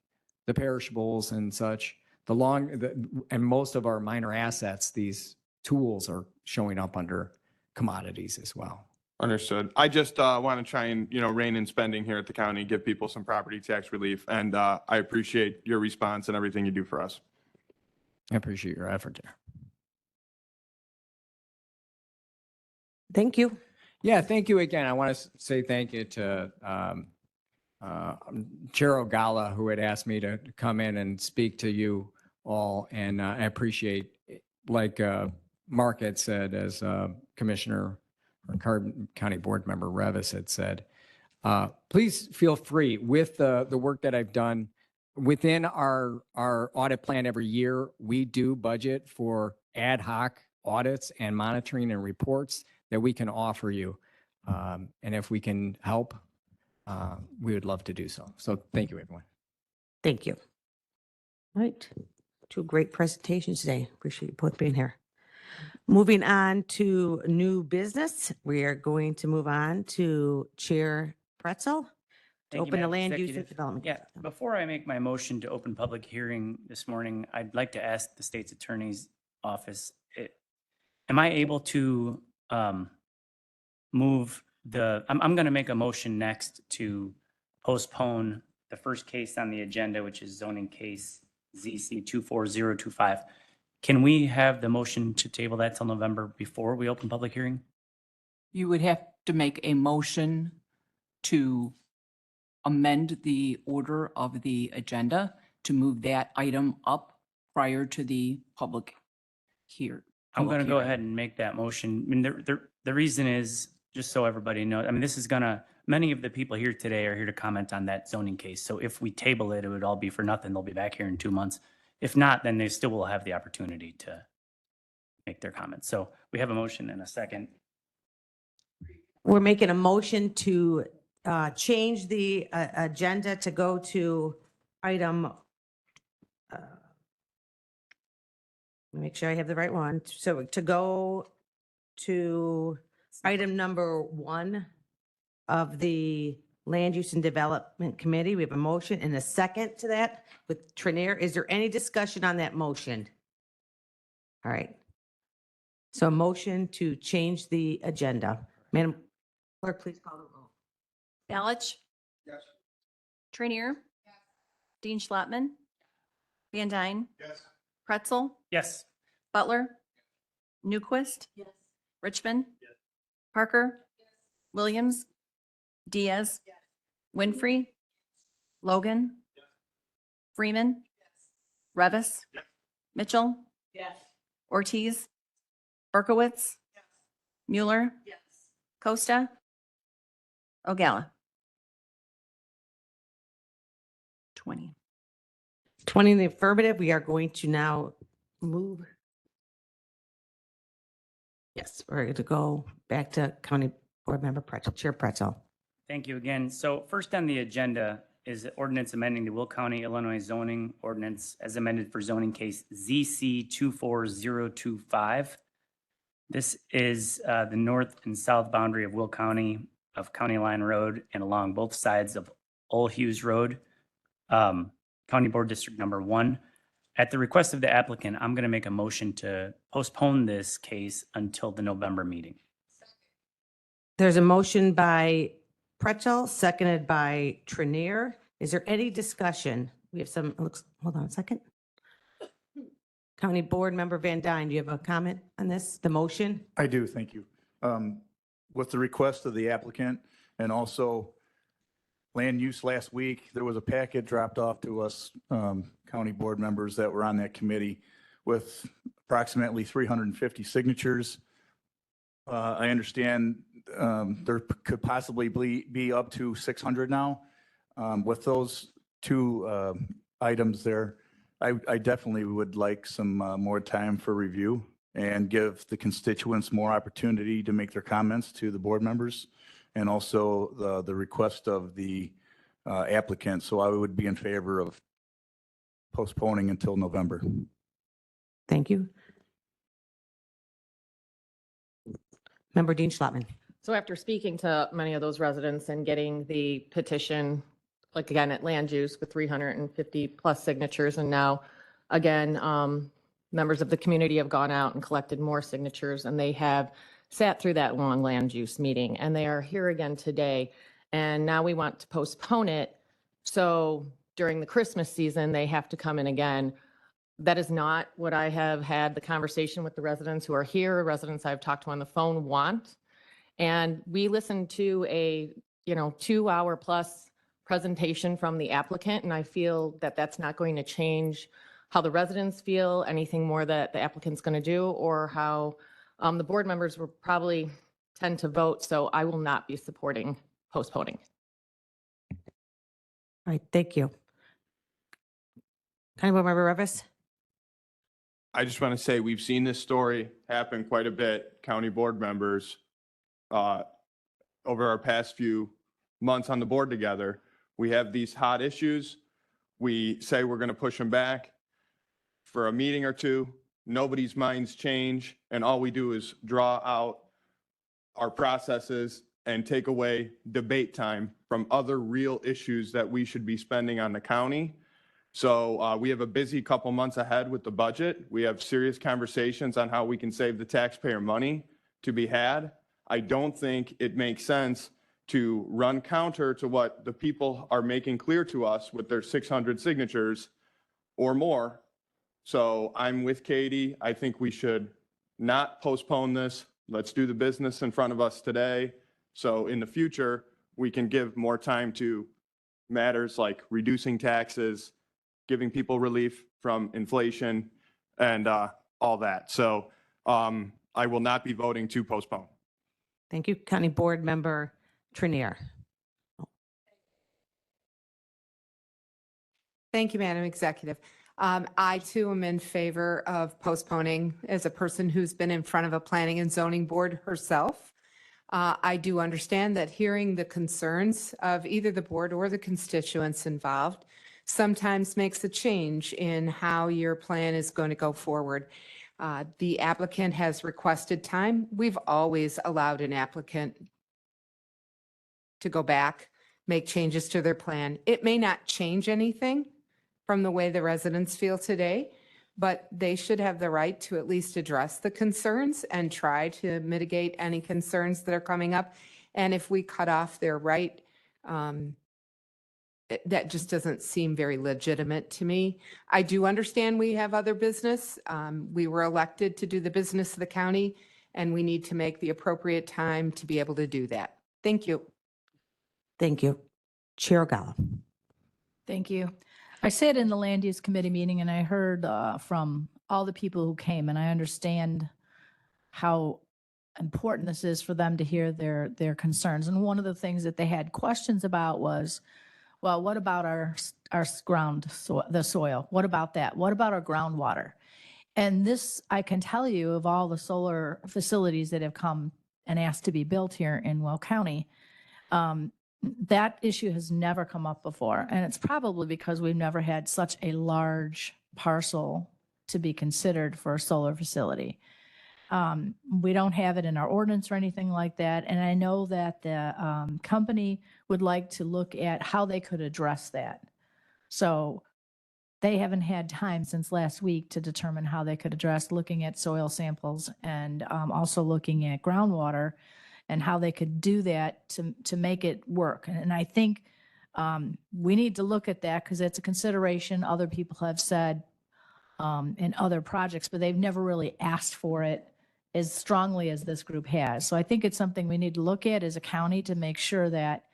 the perishables and such. And most of our minor assets, these tools are showing up under commodities as well.
Understood. I just want to try and, you know, rein in spending here at the county, give people some property tax relief. And I appreciate your response and everything you do for us.
I appreciate your effort there.
Thank you.
Yeah, thank you again. I want to say thank you to Chair Ogala, who had asked me to come in and speak to you all. And I appreciate, like Mark had said, as Commissioner or Carbon County Board Member Revis had said, please feel free with the work that I've done within our audit plan every year. We do budget for ad hoc audits and monitoring and reports that we can offer you. And if we can help, we would love to do so. So thank you, everyone.
Thank you. All right. Two great presentations today. Appreciate you both being here. Moving on to new business, we are going to move on to Chair Pretzel to
Thank you,
open the
Madam
land use and
Executive.
development.
Yeah, before I make my motion to open public hearing this morning, I'd like to ask the state's attorney's office, am I able to move I'm going to make a motion next to postpone the first case on the agenda, which is zoning case ZC 24025. Can we have the motion to table that till November before we open public hearing?
You would have to make a motion to amend the order of the agenda to move that item up prior to the public hearing.
I'm going to go ahead and make that motion. I mean, the reason is, just so everybody knows, I mean, this is many of the people here today are here to comment on that zoning case. So if we table it, it would all be for nothing. They'll be back here in 2 months. If not, then they still will have the opportunity to make their comments. So we have a motion and a second.
We're making a motion to change the agenda to go to item Make sure I have the right one. So to go to item number 1 of the Land Use and Development Committee, we have a motion and a second to that with Trinier. Is there any discussion on that motion? All right. So a motion to change the agenda. Madam Clerk, please call the roll.
Balich?
Yes.
Trainier? Dean Schlottman? Van Dyne?
Yes.
Pretzel?
Yes.
Butler? Newquist? Richmond? Parker? Williams? Diaz? Winfrey? Logan? Freeman? Revis? Mitchell? Ortiz? Berkowitz? Mueller? Costa? O'Gala? 20.
20 in the affirmative. We are going to now move. Yes, we're going to go back to County Board Member Pretzel, Chair Pretzel.
Thank you again. So first on the agenda is ordinance amending the Will County, Illinois zoning ordinance as amended for zoning case ZC 24025. This is the north and south boundary of Will County, of County Line Road, and along both sides of Old Hughes Road, County Board District Number 1. At the request of the applicant, I'm going to make a motion to postpone this case until the November meeting.
There's a motion by Pretzel, seconded by Trinier. Is there any discussion? We have some, hold on a second. County Board Member Van Dyne, do you have a comment on this, the motion?
I do, thank you. With the request of the applicant and also land use last week, there was a packet dropped off to us, county board members that were on that committee with approximately 350 signatures. I understand there could possibly be up to 600 now. With those two items there, I definitely would like some more time for review and give the constituents more opportunity to make their comments to the board members and also the request of the applicant. So I would be in favor of postponing until November.
Thank you. Member Dean Schlottman.
So after speaking to many of those residents and getting the petition, like again at land use with 350 plus signatures, and now again, members of the community have gone out and collected more signatures, and they have sat through that long land use meeting, and they are here again today. And now we want to postpone it. So during the Christmas season, they have to come in again. That is not what I have had the conversation with the residents who are here, residents I've talked to on the phone want. And we listened to a, 2-hour plus presentation from the applicant, and I feel that that's not going to change how the residents feel, anything more that the applicant's going to do, or how the board members will probably tend to vote. So I will not be supporting postponing.
All right, thank you. County Board Member Revis.
I just want to say, we've seen this story happen quite a bit, county board members, over our past few months on the board together. We have these hot issues. We say we're going to push them back for a meeting or two. Nobody's minds change, and all we do is draw out our processes and take away debate time from other real issues that we should be spending on the county. So we have a busy couple months ahead with the budget. We have serious conversations on how we can save the taxpayer money to be had. I don't think it makes sense to run counter to what the people are making clear to us with their 600 signatures or more. So I'm with Katie. I think we should not postpone this. Let's do the business in front of us today. So in the future, we can give more time to matters like reducing taxes, giving people relief from inflation, and all that. So I will not be voting to postpone.
Thank you. County Board Member Trinier.
Thank you, Madam Executive. I too am in favor of postponing as a person who's been in front of a planning and zoning board herself. I do understand that hearing the concerns of either the board or the constituents involved sometimes makes a change in how your plan is going to go forward. The applicant has requested time. We've always allowed an applicant to go back, make changes to their plan. It may not change anything from the way the residents feel today, but they should have the right to at least address the concerns and try to mitigate any concerns that are coming up. And if we cut off their right, that just doesn't seem very legitimate to me. I do understand we have other business. We were elected to do the business of the county, and we need to make the appropriate time to be able to do that. Thank you.
Thank you. Chair Gallo.
Thank you. I sat in the Land Use Committee meeting and I heard from all the people who came, and I understand how important this is for them to hear their concerns. And one of the things that they had questions about was, well, what about our ground, the soil? What about that? What about our groundwater? And this, I can tell you, of all the solar facilities that have come and asked to be built here in Will County, that issue has never come up before. And it's probably because we've never had such a large parcel to be considered for a solar facility. We don't have it in our ordinance or anything like that. And I know that the company would like to look at how they could address that. So they haven't had time since last week to determine how they could address looking at soil samples and also looking at groundwater and how they could do that to make it work. And I think we need to look at that because it's a consideration other people have said in other projects, but they've never really asked for it as strongly as this group has. So I think it's something we need to look at as a county to make sure that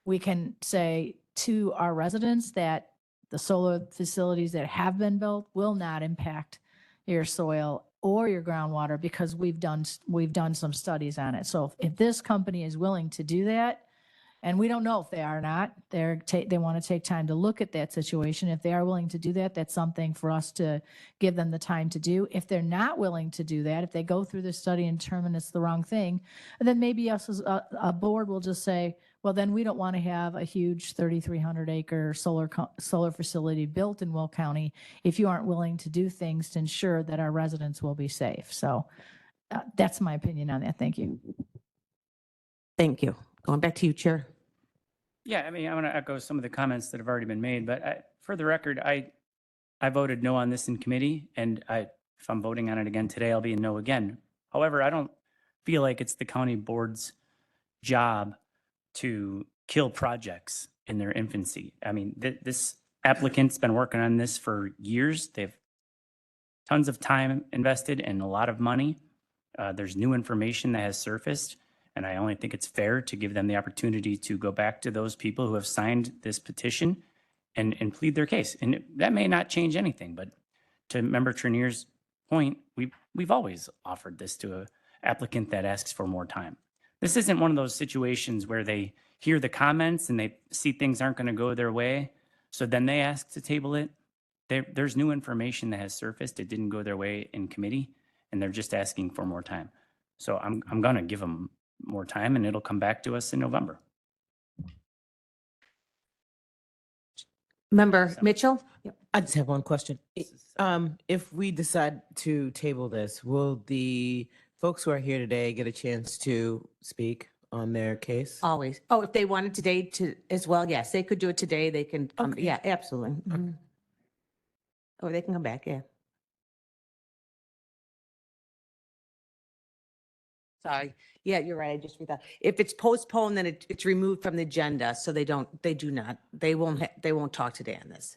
we can say to our residents that the solar facilities that have been built will not impact your soil or your groundwater because we've done some studies on it. So if this company is willing to do that, and we don't know if they are or not, they want to take time to look at that situation. If they are willing to do that, that's something for us to give them the time to do. If they're not willing to do that, if they go through the study and determine it's the wrong thing, then maybe us as a board will just say, well, then we don't want to have a huge 3,300 acre solar facility built in Will County if you aren't willing to do things to ensure that our residents will be safe. So that's my opinion on that. Thank you.
Thank you. Going back to you, Chair.
Yeah, I mean, I want to echo some of the comments that have already been made, but for the record, I voted no on this in committee, and if I'm voting on it again today, I'll be a no again. However, I don't feel like it's the county board's job to kill projects in their infancy. I mean, this applicant's been working on this for years. They've tons of time invested and a lot of money. There's new information that has surfaced. And I only think it's fair to give them the opportunity to go back to those people who have signed this petition and plead their case. And that may not change anything, but to Member Trinier's point, we've always offered this to an applicant that asks for more time. This isn't one of those situations where they hear the comments and they see things aren't going to go their way, so then they ask to table it. There's new information that has surfaced. It didn't go their way in committee, and they're just asking for more time. So I'm going to give them more time, and it'll come back to us in November.
Member Mitchell?
I just have one question. If we decide to table this, will the folks who are here today get a chance to speak on their case?
Always. Oh, if they wanted today as well, yes, they could do it today. They can,
Okay.
yeah, absolutely. Mhm. Or they can come back, yeah. Sorry. Yeah, you're right. I just forgot. If it's postponed, then it's removed from the agenda. So they won't talk today on this.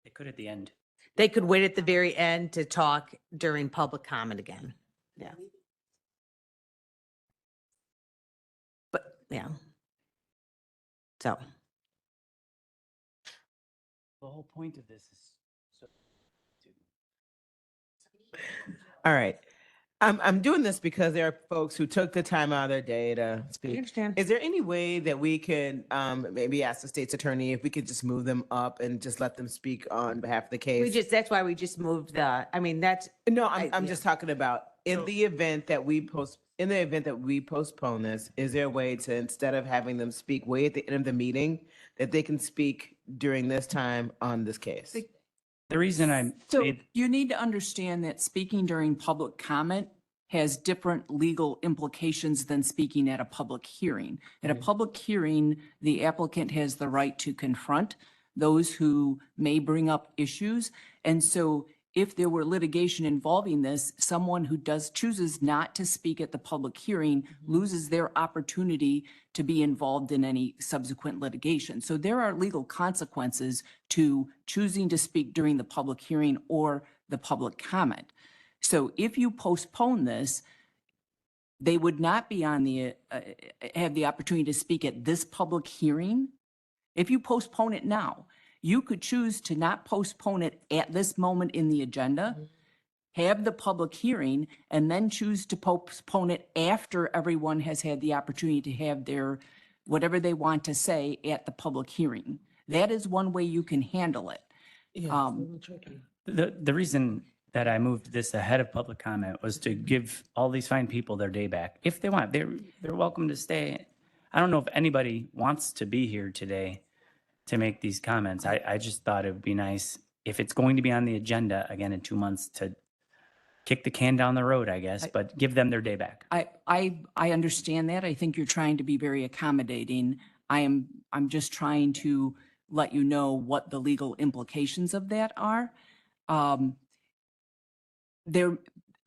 They could at the end.
They could wait at the very end to talk during public comment again. Yeah. But, yeah. So.
The whole point of this is
All right. I'm doing this because there are folks who took the time out of their day to speak.
I understand.
Is there any way that we could maybe ask the state's attorney if we could just move them up and just let them speak on behalf of the case?
That's why we just moved
No, I'm just talking about in the event that we postpone this, is there a way to, instead of having them speak way at the end of the meeting, that they can speak during this time on this case?
The reason I
So
made,
you need to understand that speaking during public comment has different legal implications than speaking at a public hearing. At a public hearing, the applicant has the right to confront those who may bring up issues. And so if there were litigation involving this, someone who chooses not to speak at the public hearing loses their opportunity to be involved in any subsequent litigation. So there are legal consequences to choosing to speak during the public hearing or the public comment. So if you postpone this, they would not be on the, have the opportunity to speak at this public hearing. If you postpone it now, you could choose to not postpone it at this moment in the agenda, have the public hearing, and then choose to postpone it after everyone has had the opportunity to have their, whatever they want to say at the public hearing. That is one way you can handle it.
the reason that I moved this ahead of public comment was to give all these fine people their day back. If they want, they're welcome to stay. I don't know if anybody wants to be here today to make these comments. I just thought it would be nice if it's going to be on the agenda again in 2 months to kick the can down the road, I guess, but give them their day back.
I understand that. I think you're trying to be very accommodating. I'm just trying to let you know what the legal implications of that are. I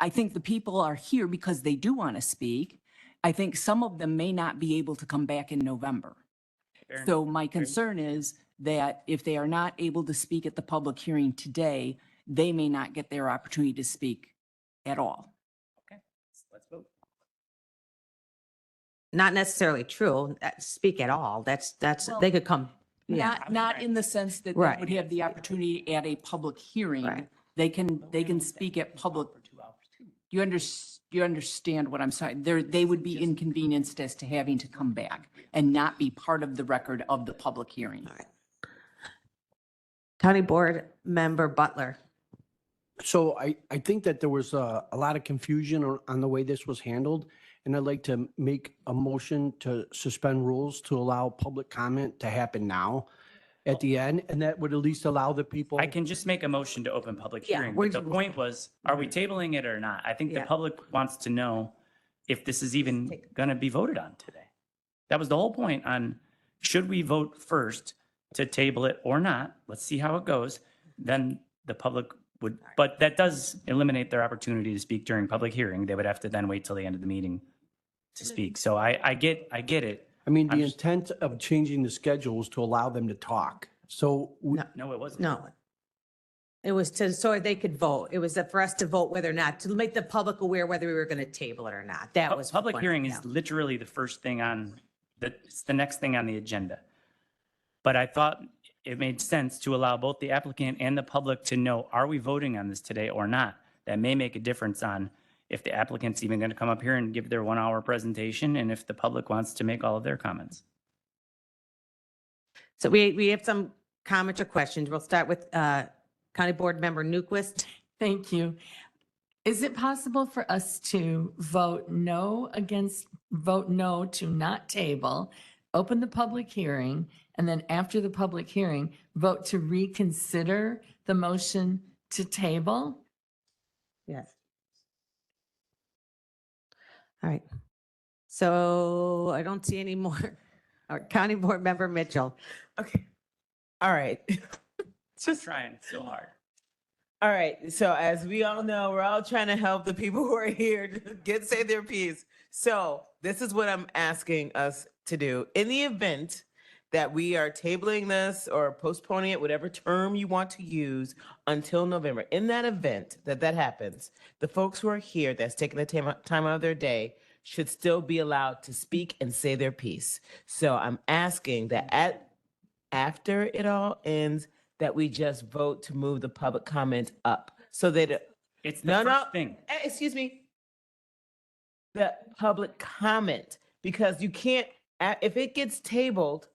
think the people are here because they do want to speak. I think some of them may not be able to come back in November. So my concern is that if they are not able to speak at the public hearing today, they may not get their opportunity to speak at all.
Okay, let's vote.
Not necessarily true, speak at all. That's, they could come. Yeah.
Not in the sense that they
Right.
would have the opportunity at a public hearing.
Right.
They can speak at public. You understand what I'm saying? They would be inconvenienced as to having to come back and not be part of the record of the public hearing.
County Board Member Butler.
So I think that there was a lot of confusion on the way this was handled. And I'd like to make a motion to suspend rules to allow public comment to happen now at the end. And that would at least allow the people.
I can just make a motion to open public
Yeah,
hearing.
we're
But the point was, are we tabling it or not? I think the
Yeah.
public wants to know if this is even going to be voted on today. That was the whole point on, should we vote first to table it or not? Let's see how it goes. Then the public would, but that does eliminate their opportunity to speak during public hearing. They would have to then wait till the end of the meeting to speak. So I get it.
I mean,
I'm
the
just-
intent of changing the schedule was to allow them to talk. So
No, it wasn't.
No. It was so they could vote. It was for us to vote whether or not, to make the public aware whether we were going to table it or not. That was. the
Public
point.
hearing
Yeah.
is literally the first thing on, it's the next thing on the agenda. But I thought it made sense to allow both the applicant and the public to know, are we voting on this today or not? That may make a difference on if the applicant's even going to come up here and give their 1 hour presentation and if the public wants to make all of their comments.
So we have some comments or questions. We'll start with County Board Member Newquist.
Thank you. Is it possible for us to vote no to not table, open the public hearing, and then after the public hearing, vote to reconsider the motion to table?
Yes. All right. So I don't see any more. All right, County Board Member Mitchell.
Okay. All right.
Just trying so hard.
All right. So as we all know, we're all trying to help the people who are here to say their piece. So this is what I'm asking us to do. In the event that we are tabling this or postponing it, whatever term you want to use, until November, in that event that happens, the folks who are here that's taking the time out of their day should still be allowed to speak and say their piece. So I'm asking that after it all ends, that we just vote to move the public comment up so that
It's the first thing.
excuse me, the public comment, because you can't, if it gets tabled,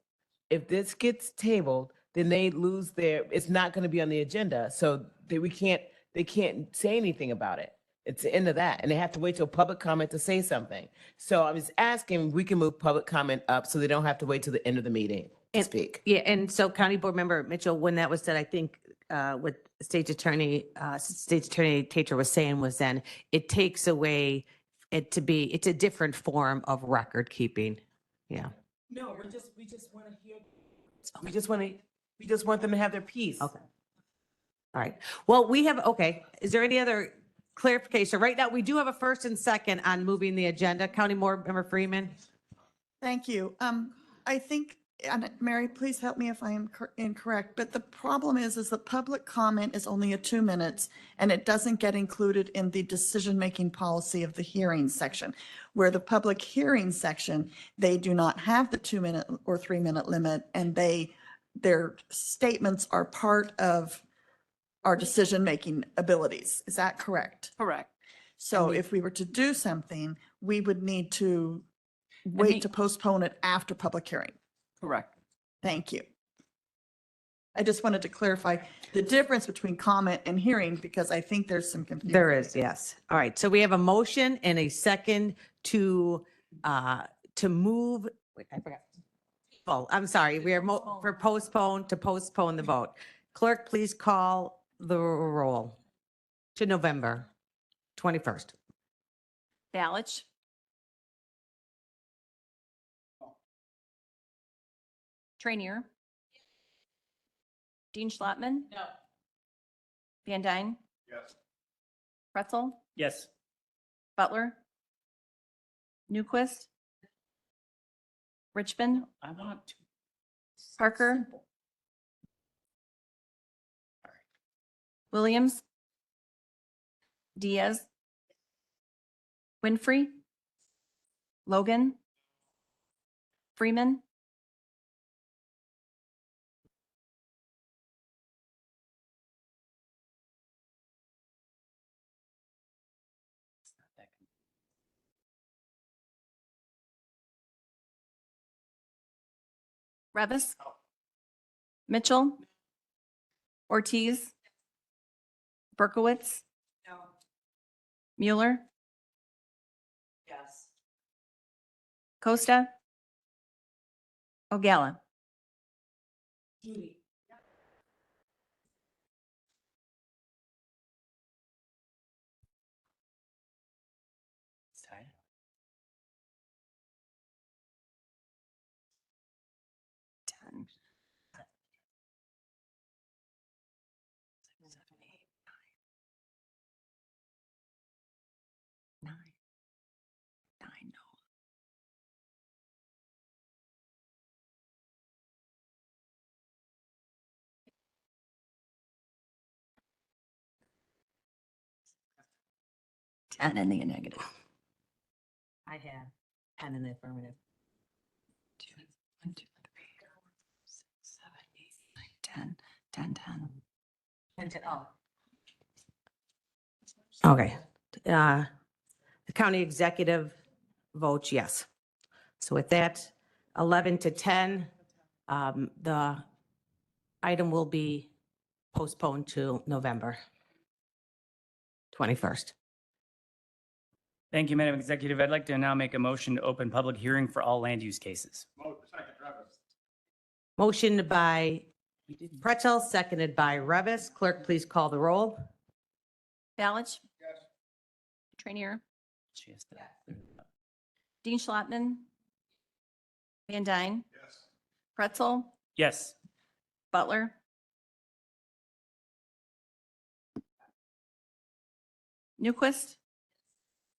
if this gets tabled, then they lose it's not going to be on the agenda. So they can't say anything about it. It's the end of that. And they have to wait till public comment to say something. So I was asking, if we can move public comment up so they don't have to wait till the end of the meeting to speak.
Yeah, and so County Board Member Mitchell, when that was said, I think what State Attorney Tatro was saying was then it takes away it's a different form of record keeping. Yeah.
No, we just want to hear, we just want them to have their piece.
Okay. All right. Well, okay. Is there any other clarification? Right now, we do have a first and second on moving the agenda. County Board Member Freeman?
Thank you. I think, and Mary, please help me if I am incorrect, but the problem is the public comment is only a 2 minutes and it doesn't get included in the decision-making policy of the hearing section. Where the public hearing section, they do not have the 2 minute or 3 minute limit and their statements are part of our decision-making abilities. Is that correct?
Correct.
So if we were to do something, we would need to wait to postpone it after public hearing.
Correct.
Thank you. I just wanted to clarify the difference between comment and hearing because I think there's some confusion.
There is, yes. All right. So we have a motion and a second to move, wait, I forgot. Oh, I'm sorry. We are to postpone the vote. Clerk, please call the roll to November 21st.
Balich. Trainier. Dean Schlottman. No. Van Dyne.
Yes.
Pretzel.
Yes.
Butler. Newquist. Richmond.
I want to.
Parker. Williams. Diaz. Winfrey. Logan. Freeman. Revis. Mitchell. Ortiz. Berkowitz.
No.
Mueller.
Yes.
Costa. Ogala.
Sorry.
10. 6, 7, 8, 9. 9, no. Ten in the negative.
I have 10 in the affirmative.
2, 1, 2, 3, 4, 6, 7, 8, 9, 10, 10, 10.
Okay. The county executive votes yes. So with that, 11 to 10, the item will be postponed to November 21st.
Thank you, Madam Executive. I'd like to now make a motion to open public hearing for all land use cases.
Motion by Pretzel, seconded by Revis. Clerk, please call the roll.
Balich. Yes. Trainier.
She has to clear it up.
Dean Schlottman. Van Dyne.
Yes.
Pretzel.
Yes.
Butler. Newquist.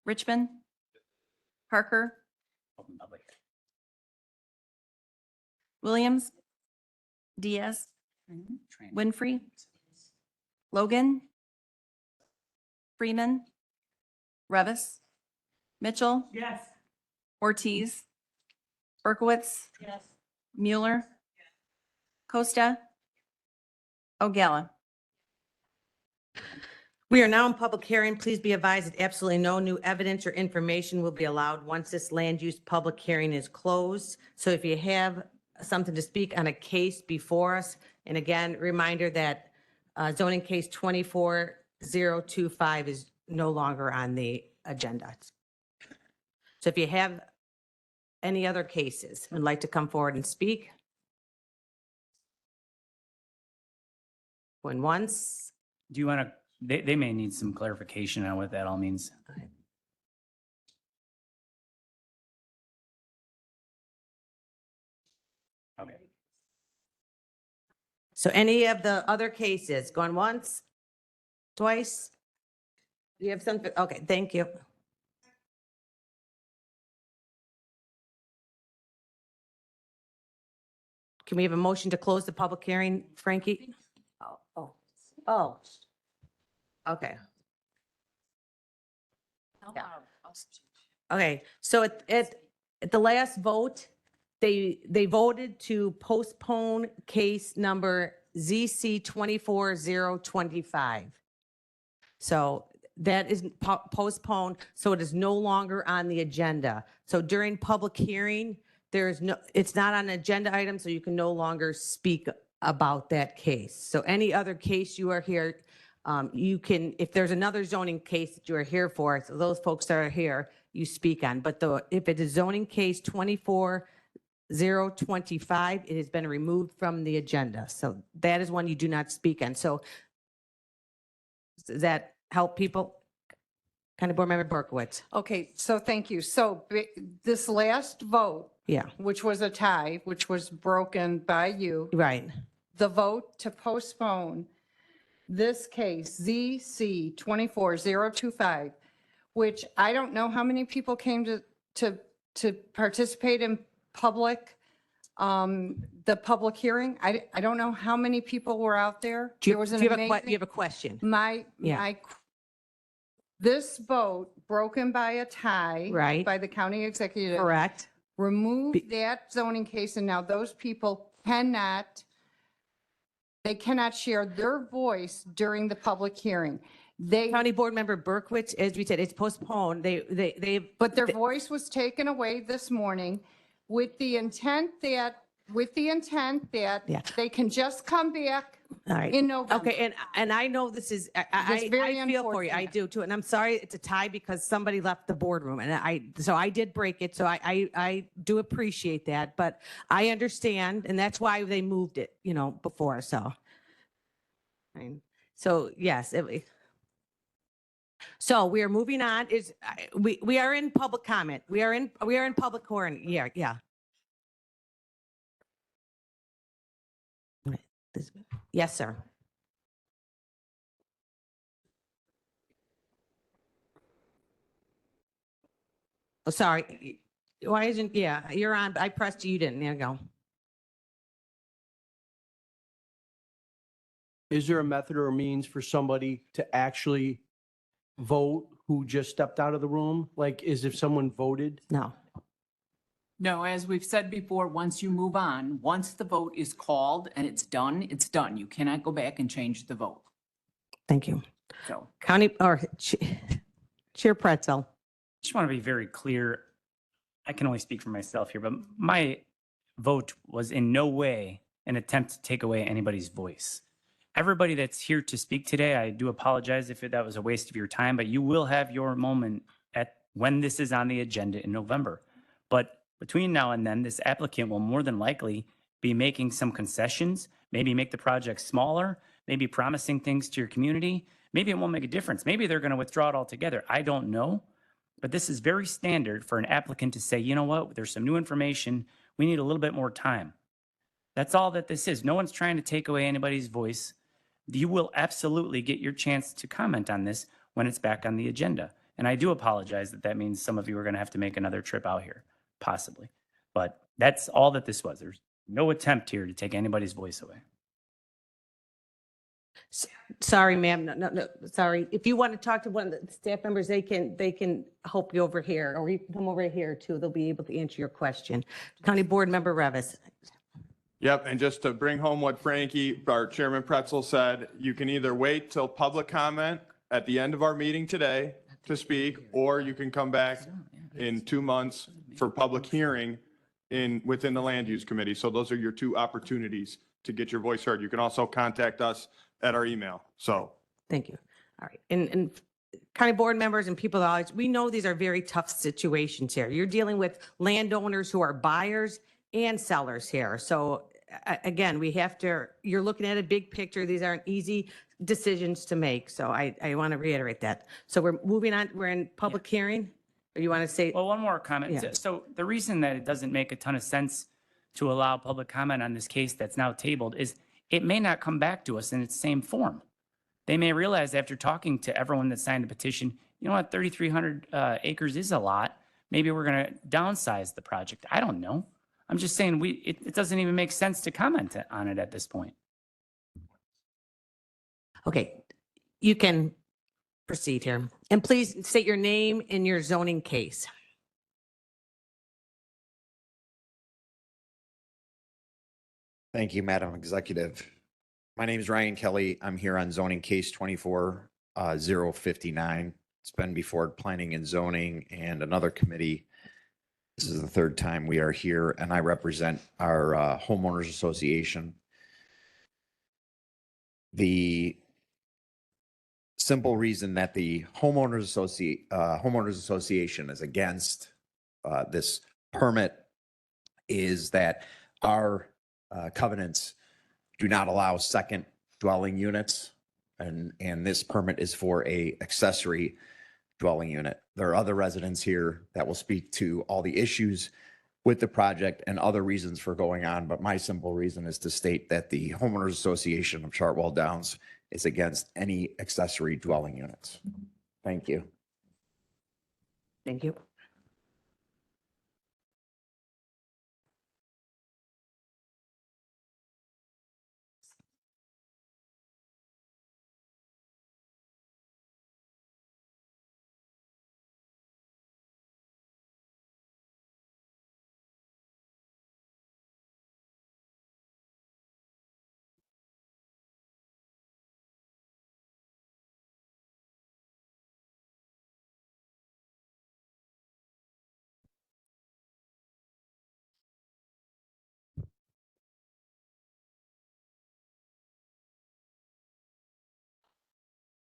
Richmond. Parker.
Open public.
Williams. Diaz.
Training.
Winfrey. Logan. Freeman. Revis. Mitchell.
Yes.
Ortiz. Berkowitz.
Yes.
Mueller. Costa. Ogala.
We are now in public hearing. Please be advised that absolutely no new evidence or information will be allowed once this land use public hearing is closed. So if you have something to speak on a case before us, and again, reminder that zoning case 24025 is no longer on the agenda. So if you have any other cases and would like to come forward and speak, Going once.
Do you want to, they may need some clarification on what that all means. Okay.
So any of the other cases, going once, twice? Do you have something? Okay, thank you. Can we have a motion to close the public hearing, Frankie? Oh. Okay. Okay, so at the last vote, they voted to postpone case number ZC 24025. So that is postponed, so it is no longer on the agenda. So during public hearing, there is no, it's not on agenda item, so you can no longer speak about that case. So any other case you are here, you can, if there's another zoning case that you are here for, so those folks that are here, you speak on. But if it is zoning case 24025, it has been removed from the agenda. So that is one you do not speak on. So does that help people? County Board Member Berkowitz.
Okay, so thank you. So this last vote,
Yeah,
which was a tie, which was broken by you,
right.
the vote to postpone this case, ZC 24025, which I don't know how many people came to participate in public, the public hearing. I don't know how many people were out there.
Do you,
There was
do
an
you have
amazing-
you have a question?
My, this vote broken by a tie.
Right.
By the county executive.
Correct.
Remove that zoning case, and now those people cannot share their voice during the public hearing.
County Board Member Berkowitz, as we said, it's postponed.
But their voice was taken away this morning with the intent that
Yeah.
they can just come back
All right.
in November.
Okay, and I know this is,
It's very
I feel for you. I
unfortunate.
do too. And I'm sorry it's a tie because somebody left the boardroom so I did break it. So I do appreciate that, but I understand. And that's why they moved it, before. So. So yes, so we are moving on we are in public comment. We are in public hearing. Yeah. Yes, sir. Oh, sorry. Why isn't, you're on, I pressed you, didn't, there you go.
Is there a method or a means for somebody to actually vote who just stepped out of the room? Like, is if someone voted?
No.
No, as we've said before, once you move on, once the vote is called and it's done, it's done. You cannot go back and change the vote.
Thank you.
So
Chair Pretzel.
Just want to be very clear. I can only speak for myself here, but my vote was in no way an attempt to take away anybody's voice. Everybody that's here to speak today, I do apologize if that was a waste of your time, but you will have your moment when this is on the agenda in November. But between now and then, this applicant will more than likely be making some concessions, maybe make the project smaller, maybe promising things to your community. Maybe it won't make a difference. Maybe they're going to withdraw it altogether. I don't know. But this is very standard for an applicant to say, you know what, there's some new information. We need a little bit more time. That's all that this is. No one's trying to take away anybody's voice. You will absolutely get your chance to comment on this when it's back on the agenda. And I do apologize that means some of you are going to have to make another trip out here, possibly. But that's all that this was. There's no attempt here to take anybody's voice away.
Sorry, ma'am. No, sorry. If you want to talk to one of the staff members, they can help you over here, or you can come over here too. They'll be able to answer your question. County Board Member Revis.
Yep, and just to bring home what Frankie, our Chairman Pretzel said, you can either wait till public comment at the end of our meeting today to speak, or you can come back in 2 months for public hearing within the Land Use Committee. So those are your two opportunities to get your voice heard. You can also contact us at our email. So.
Thank you. All right. And County Board members and people, we know these are very tough situations here. You're dealing with landowners who are buyers and sellers here. So again, we have to, you're looking at a big picture. These aren't easy decisions to make. So I want to reiterate that. So we're moving on, we're in public hearing. Or you want to say?
Well, one more comment.
Yeah.
So the reason that it doesn't make a ton of sense to allow public comment on this case that's now tabled is it may not come back to us in its same form. They may realize after talking to everyone that signed the petition, you know what, 3,300 acres is a lot. Maybe we're going to downsize the project. I don't know. I'm just saying it doesn't even make sense to comment on it at this point.
Okay, you can proceed here. And please state your name and your zoning case.
Thank you, Madam Executive. My name is Ryan Kelly. I'm here on zoning case 24-059. It's been before Planning and Zoning and another committee. This is the third time we are here, and I represent our homeowners association. The simple reason that the homeowners association is against this permit is that our covenants do not allow second dwelling units, and this permit is for a accessory dwelling unit. There are other residents here that will speak to all the issues with the project and other reasons for going on, but my simple reason is to state that the Homeowners Association of Chartwell Downs is against any accessory dwelling units. Thank you.
Thank you.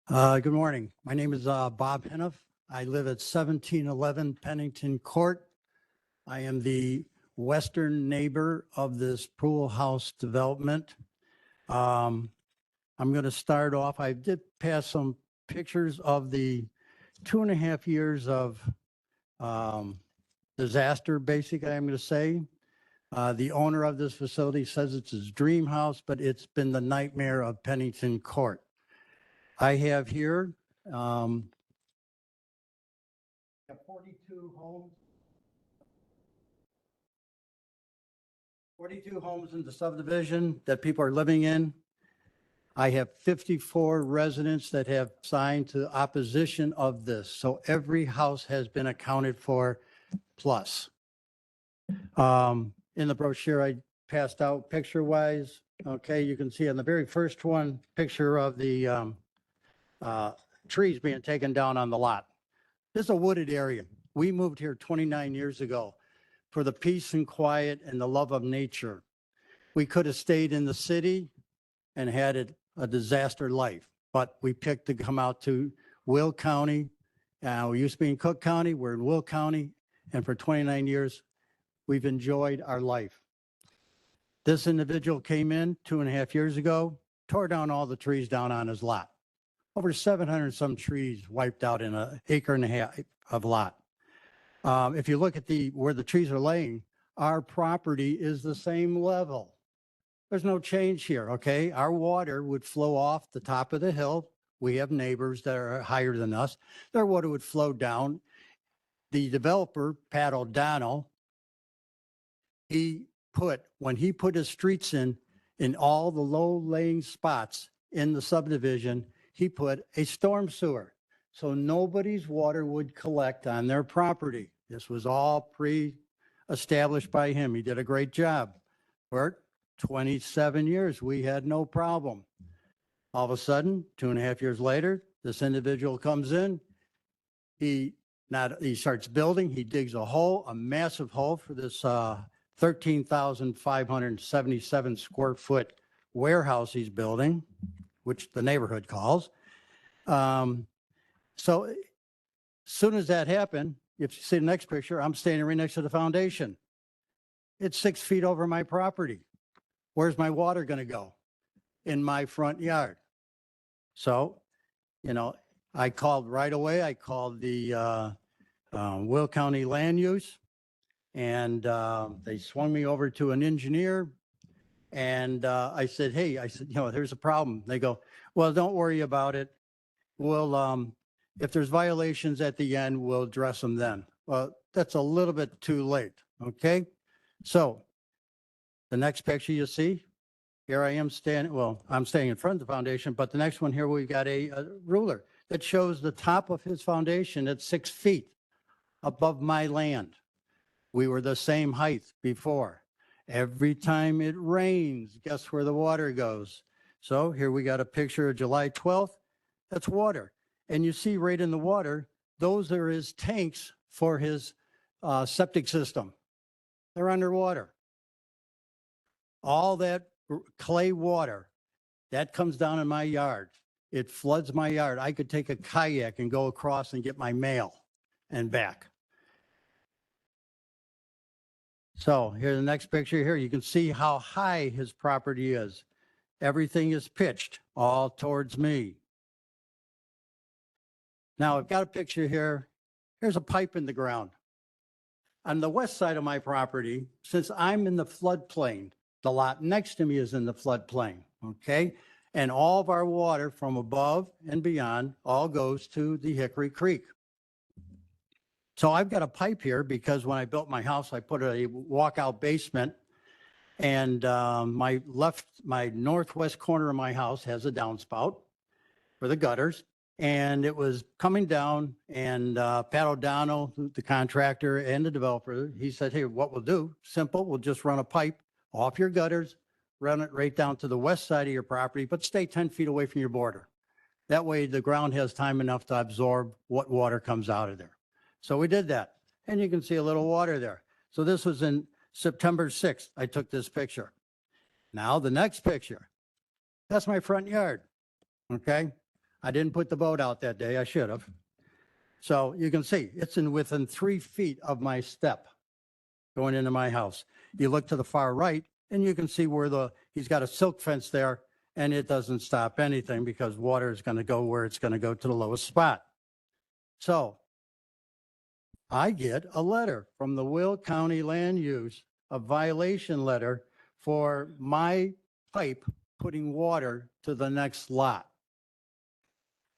Good morning. My name is Bob Hennef. I live at 1711 Pennington Court. I am the western neighbor of this pool house development. I'm going to start off. I did pass some pictures of the 2.5 years of disaster, basically, I'm going to say. The owner of this facility says it's his dream house, but it's been the nightmare of Pennington Court. I have here 42 homes. 42 homes in the subdivision that people are living in. I have 54 residents that have signed to opposition of this. So every house has been accounted for plus. In the brochure I passed out picture-wise, okay, you can see on the very first one, picture of the trees being taken down on the lot. This is a wooded area. We moved here 29 years ago for the peace and quiet and the love of nature. We could have stayed in the city and had a disaster life, but we picked to come out to Will County. We used to be in Cook County. We're in Will County. And for 29 years, we've enjoyed our life. This individual came in 2.5 years ago, tore down all the trees down on his lot. Over 700 some trees wiped out in an 1.5 acre of lot. If you look at where the trees are laying, our property is the same level. There's no change here, okay? Our water would flow off the top of the hill. We have neighbors that are higher than us. Their water would flow down. The developer, Pat O'Donnell, when he put his streets in all the low-laying spots in the subdivision, he put a storm sewer. So nobody's water would collect on their property. This was all pre-established by him. He did a great job. For 27 years, we had no problem. All of a sudden, 2.5 years later, this individual comes in. He starts building. He digs a massive hole for this 13,577 square foot warehouse he's building, which the neighborhood calls. So as soon as that happened, if you see the next picture, I'm standing right next to the foundation. It's 6 feet over my property. Where's my water going to go? In my front yard. So, I called right away. I called the Will County Land Use, and they swung me over to an engineer. And I said, hey, there's a problem. They go, well, don't worry about it. We'll, if there's violations at the end, we'll address them then. Well, that's a little bit too late. Okay. So the next picture you see, here I am standing, well, I'm standing in front of the foundation, but the next one here, we've got a ruler that shows the top of his foundation at 6 feet above my land. We were the same height before. Every time it rains, guess where the water goes? So here we got a picture of July 12th. That's water. And you see right in the water, those are his tanks for his septic system. They're underwater. All that clay water, that comes down in my yard. It floods my yard. I could take a kayak and go across and get my mail and back. So here's the next picture here. You can see how high his property is. Everything is pitched all towards me. Now I've got a picture here. Here's a pipe in the ground. On the west side of my property, since I'm in the floodplain, the lot next to me is in the floodplain, okay? And all of our water from above and beyond all goes to the Hickory Creek. So I've got a pipe here because when I built my house, I put a walkout basement, and my northwest corner of my house has a downspout for the gutters. And it was coming down, and Pat O'Donnell, the contractor and the developer, he said, hey, what we'll do, simple, we'll just run a pipe off your gutters, run it right down to the west side of your property, but stay 10 feet away from your border. That way the ground has time enough to absorb what water comes out of there. So we did that, and you can see a little water there. So this was in September 6th, I took this picture. Now the next picture, that's my front yard, okay? I didn't put the boat out that day, I should have. So you can see it's within 3 feet of my step going into my house. You look to the far right and you can see where he's got a silk fence there, and it doesn't stop anything because water is going to go where it's going to go, to the lowest spot. So I get a letter from the Will County Land Use, a violation letter for my pipe putting water to the next lot.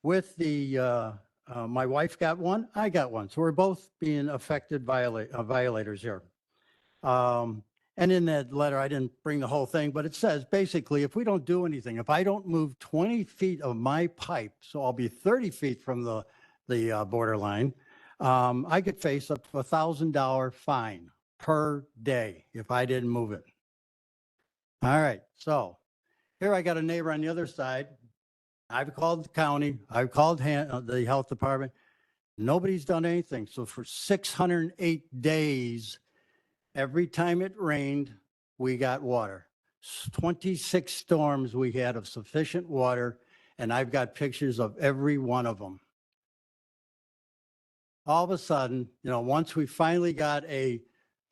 With the, my wife got one, I got one. So we're both being affected violators here. And in that letter, I didn't bring the whole thing, but it says basically, if we don't do anything, if I don't move 20 feet of my pipe, so I'll be 30 feet from the borderline, I could face up to $1,000 fine per day if I didn't move it. All right, so here I got a neighbor on the other side. I've called the county, I've called the health department. Nobody's done anything. So for 608 days, every time it rained, we got water. 26 storms we had of sufficient water, and I've got pictures of every one of them. All of a sudden, once we finally got I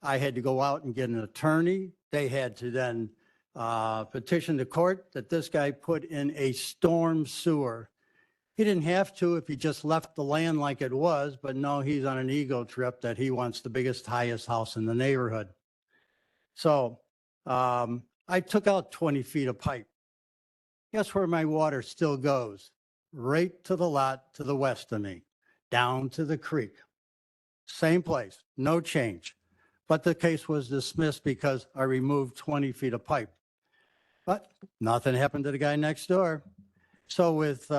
had to go out and get an attorney. They had to then petition the court that this guy put in a storm sewer. He didn't have to if he just left the land like it was, but no, he's on an ego trip that he wants the biggest, highest house in the neighborhood. So I took out 20 feet of pipe. Guess where my water still goes? Right to the lot to the west of me, down to the creek. Same place, no change. But the case was dismissed because I removed 20 feet of pipe. But nothing happened to the guy next door. So with,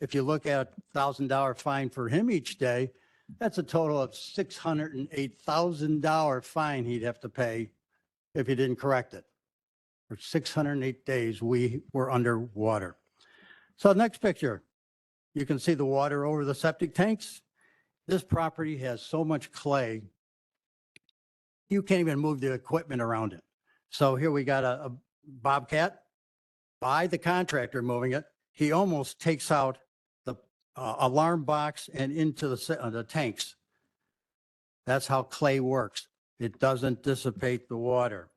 if you look at $1,000 fine for him each day, that's a total of $608,000 fine he'd have to pay if he didn't correct it. For 608 days, we were underwater. So next picture, you can see the water over the septic tanks. This property has so much clay, you can't even move the equipment around it. So here we got a Bobcat by the contractor moving it. He almost takes out the alarm box and into the tanks. That's how clay works. It doesn't dissipate the water.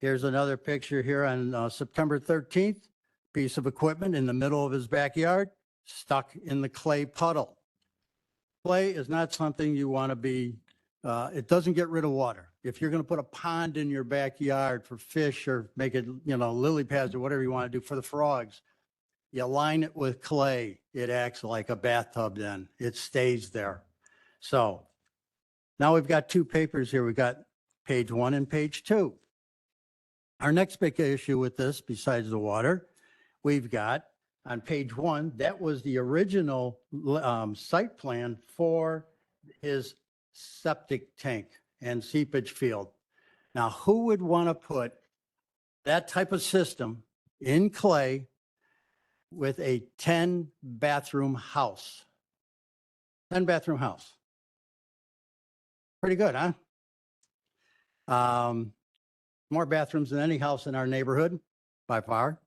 Here's another picture here on September 13th. Piece of equipment in the middle of his backyard, stuck in the clay puddle. Clay is not something you want to be, it doesn't get rid of water. If you're going to put a pond in your backyard for fish or make it, lily pads or whatever you want to do for the frogs, you line it with clay. It acts like a bathtub then. It stays there. So now we've got two papers here. We've got page 1 and page 2. Our next big issue with this, besides the water, we've got on page 1, that was the original site plan for his septic tank and seepage field. Now, who would want to put that type of system in clay with a 10-bathroom house? 10-bathroom house. Pretty good, huh? More bathrooms than any house in our neighborhood, by far.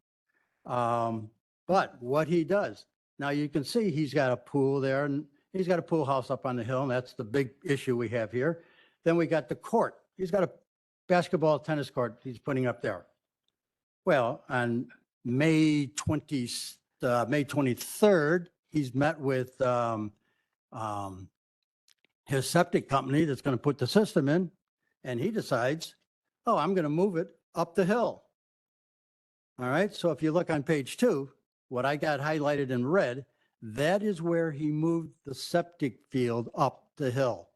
But what he does, now you can see he's got a pool there, and he's got a pool house up on the hill, and that's the big issue we have here. Then we got the court. He's got a basketball tennis court he's putting up there. Well, on May 23rd, he's met with his septic company that's going to put the system in, and he decides, oh, I'm going to move it up the hill. All right, so if you look on page 2, what I got highlighted in red, that is where he moved the septic field up the hill.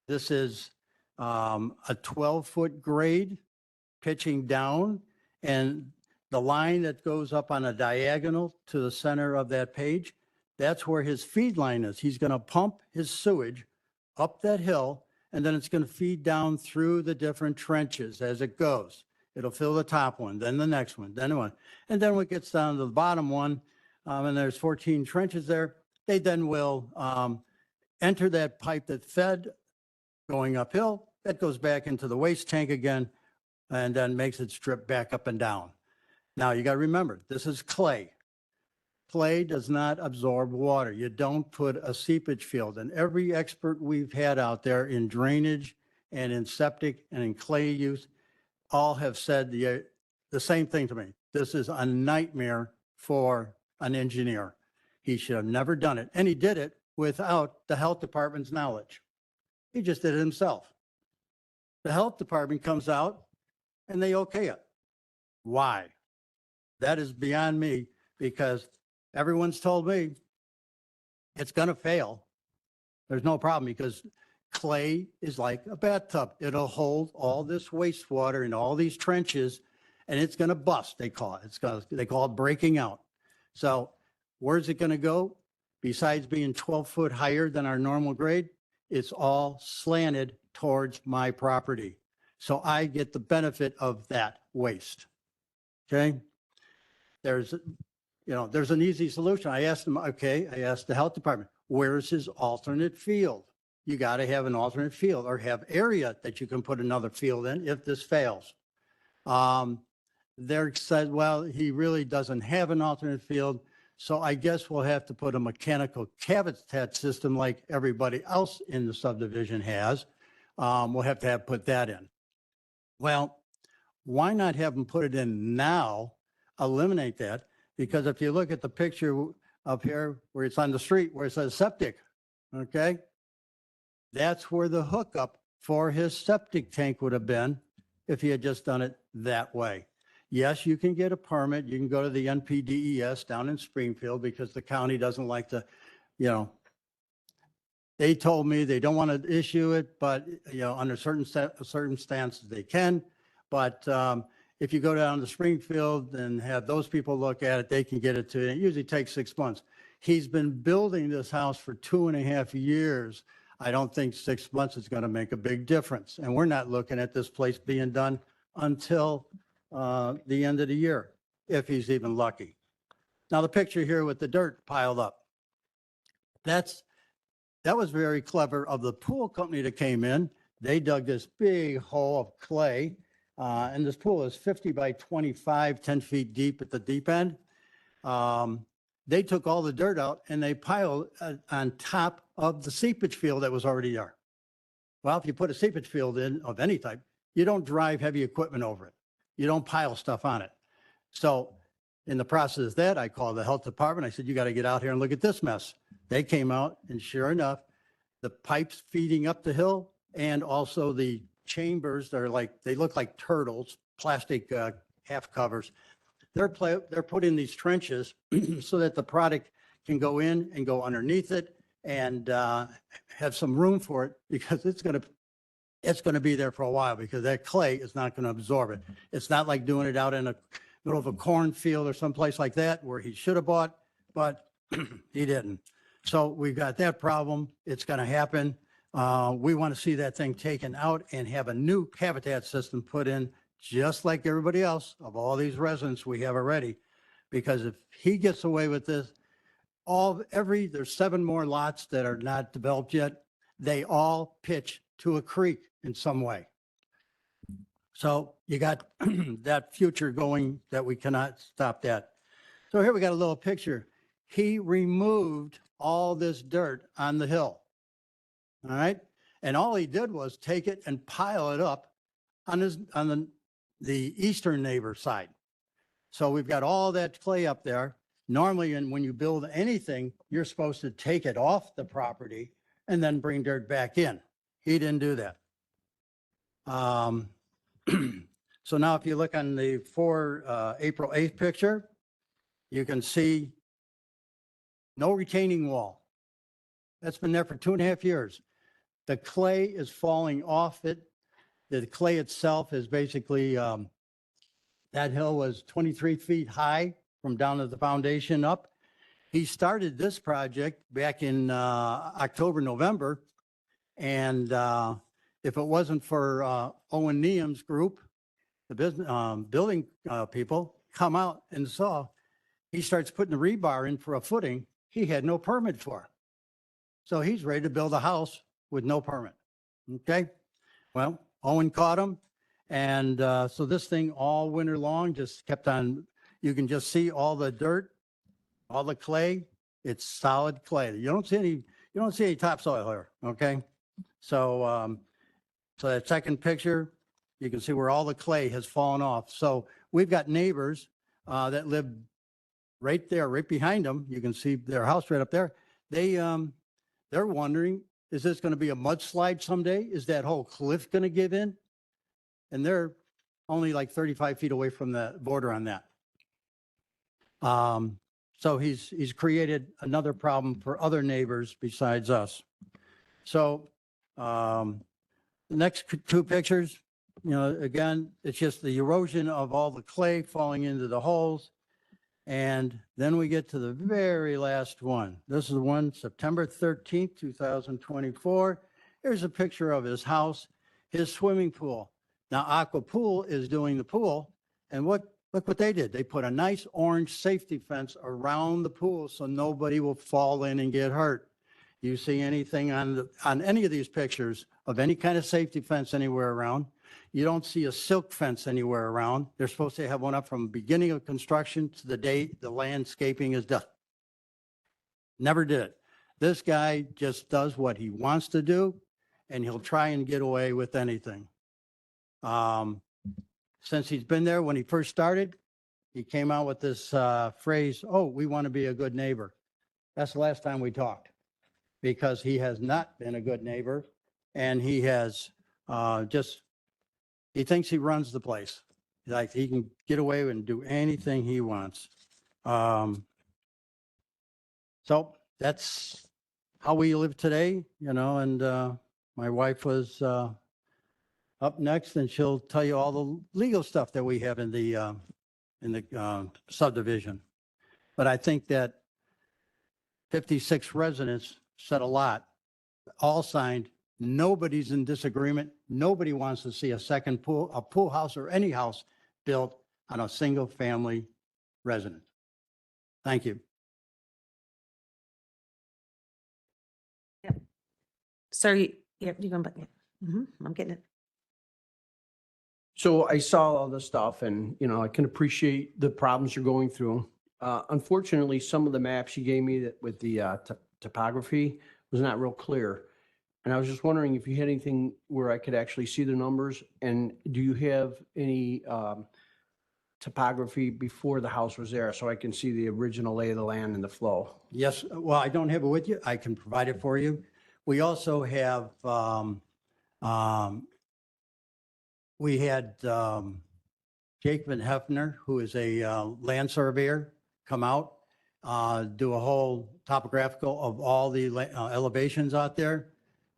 This is a 12-foot grade pitching down, and the line that goes up on a diagonal to the center of that page, that's where his feed line is. He's going to pump his sewage up that hill, and then it's going to feed down through the different trenches as it goes. It'll fill the top one, then the next one, then one. And then when it gets down to the bottom one, and there's 14 trenches there, they then will enter that pipe that fed going uphill. That goes back into the waste tank again, and then makes it strip back up and down. Now, you got to remember, this is clay. Clay does not absorb water. You don't put a seepage field. And every expert we've had out there in drainage and in septic and in clay use all have said the same thing to me. This is a nightmare for an engineer. He should have never done it. And he did it without the health department's knowledge. He just did it himself. The health department comes out and they okay it. Why? That is beyond me, because everyone's told me it's going to fail. There's no problem, because clay is like a bathtub. It'll hold all this wastewater in all these trenches, and it's going to bust, they call it. They call it breaking out. So where's it going to go? Besides being 12 foot higher than our normal grade, it's all slanted towards my property. So I get the benefit of that waste. Okay? There's an easy solution. I asked them, I asked the health department, where's his alternate field? You got to have an alternate field or have area that you can put another field in if this fails. They said, well, he really doesn't have an alternate field. So I guess we'll have to put a mechanical cavitat system like everybody else in the subdivision has. We'll have to put that in. Well, why not have them put it in now, eliminate that? Because if you look at the picture up here where it's on the street, where it says septic, okay? That's where the hookup for his septic tank would have been if he had just done it that way. Yes, you can get a permit. You can go to the NPDES down in Springfield, because the county doesn't like to, they told me they don't want to issue it, but, under certain circumstances they can. But if you go down to Springfield and have those people look at it, they can get it to you. It usually takes 6 months. He's been building this house for 2.5 years. I don't think 6 months is going to make a big difference. And we're not looking at this place being done until the end of the year, if he's even lucky. Now, the picture here with the dirt piled up, that was very clever of the pool company that came in. They dug this big hole of clay, and this pool is 50 by 25, 10 feet deep at the deep end. They took all the dirt out and they piled on top of the seepage field that was already there. Well, if you put a seepage field in of any type, you don't drive heavy equipment over it. you don't pile stuff on it. So in the process of that, I called the health department. I said, you got to get out here and look at this mess. They came out and sure enough, the pipes feeding up the hill and also the chambers, they look like turtles, plastic half covers. They're put in these trenches so that the product can go in and go underneath it and have some room for it because it's going to be there for a while because that clay is not going to absorb it. It's not like doing it out in the middle of a cornfield or someplace like that where he should have bought, but he didn't. So we've got that problem. It's going to happen. We want to see that thing taken out and have a new habitat system put in, just like everybody else of all these residents we have already. Because if he gets away with this, there's 7 more lots that are not developed yet. They all pitch to a creek in some way. So you got that future going that we cannot stop that. So here we got a little picture. He removed all this dirt on the hill. All right. And all he did was take it and pile it up on the eastern neighbor side. So we've got all that clay up there. Normally, when you build anything, you're supposed to take it off the property and then bring dirt back in. He didn't do that. So now if you look on the April 8th picture, you can see no retaining wall. That's been there for 2.5 years. The clay is falling off it. The clay itself is basically, that hill was 23 feet high from down to the foundation up. He started this project back in October, November. And if it wasn't for Owen Neum's group, the business building people come out and saw, he starts putting the rebar in for a footing he had no permit for. So he's ready to build a house with no permit. Okay. Well, Owen caught him. And so this thing all winter long just kept on, you can just see all the dirt, all the clay. It's solid clay. You don't see any topsoil here. Okay. So, so that second picture, you can see where all the clay has fallen off. So we've got neighbors that live right there, right behind them. You can see their house right up there. They're wondering, is this going to be a mudslide someday? Is that whole cliff going to give in? And they're only like 35 feet away from the border on that. So he's created another problem for other neighbors besides us. So the next 2 pictures, again, it's just the erosion of all the clay falling into the holes. And then we get to the very last one. This is the one, September 13th, 2024. Here's a picture of his house, his swimming pool. Now, Aqua Pool is doing the pool. And look what they did. They put a nice orange safety fence around the pool so nobody will fall in and get hurt. You see anything on any of these pictures of any kind of safety fence anywhere around? You don't see a silk fence anywhere around. They're supposed to have one up from beginning of construction to the day the landscaping is done. Never did. This guy just does what he wants to do, and he'll try and get away with anything. Since he's been there, when he first started, he came out with this phrase, "Oh, we want to be a good neighbor." That's the last time we talked, because he has not been a good neighbor, and he has he thinks he runs the place. Like he can get away and do anything he wants. So that's how we live today, and my wife was up next, and she'll tell you all the legal stuff that we have in the subdivision. But I think that 56 residents said a lot, all signed. Nobody's in disagreement. Nobody wants to see a second pool, a pool house or any house built on a single family residence. Thank you.
Sir, you going, but I'm getting it.
So I saw all this stuff and, I can appreciate the problems you're going through. Unfortunately, some of the maps you gave me with the topography was not real clear. And I was just wondering if you had anything where I could actually see the numbers? And do you have any topography before the house was there so I can see the original lay of the land and the flow?
Yes, well, I don't have it with you. I can provide it for you. We also have, we had Jake Van Hefner, who is a land surveyor, come out, do a whole topographical of all the elevations out there.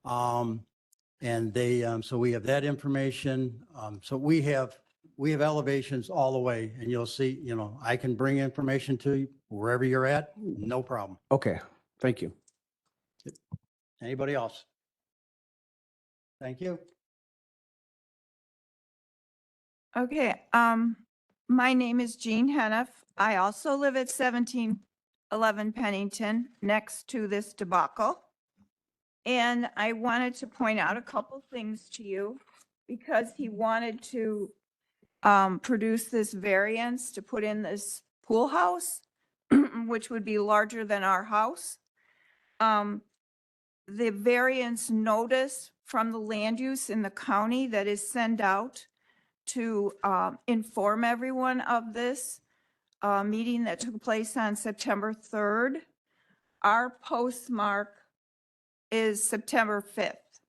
And they, so we have that information. So we have elevations all the way, and you'll see, you know, I can bring information to you wherever you're at, no problem.
Okay, thank you.
Anybody else? Thank you.
Okay, my name is Jean Hennef. I also live at 1711 Pennington, next to this debacle. And I wanted to point out a couple things to you because he wanted to produce this variance to put in this pool house, which would be larger than our house. The variance notice from the land use in the county that is sent out to inform everyone of this meeting that took place on September 3rd. Our postmark is September 5th.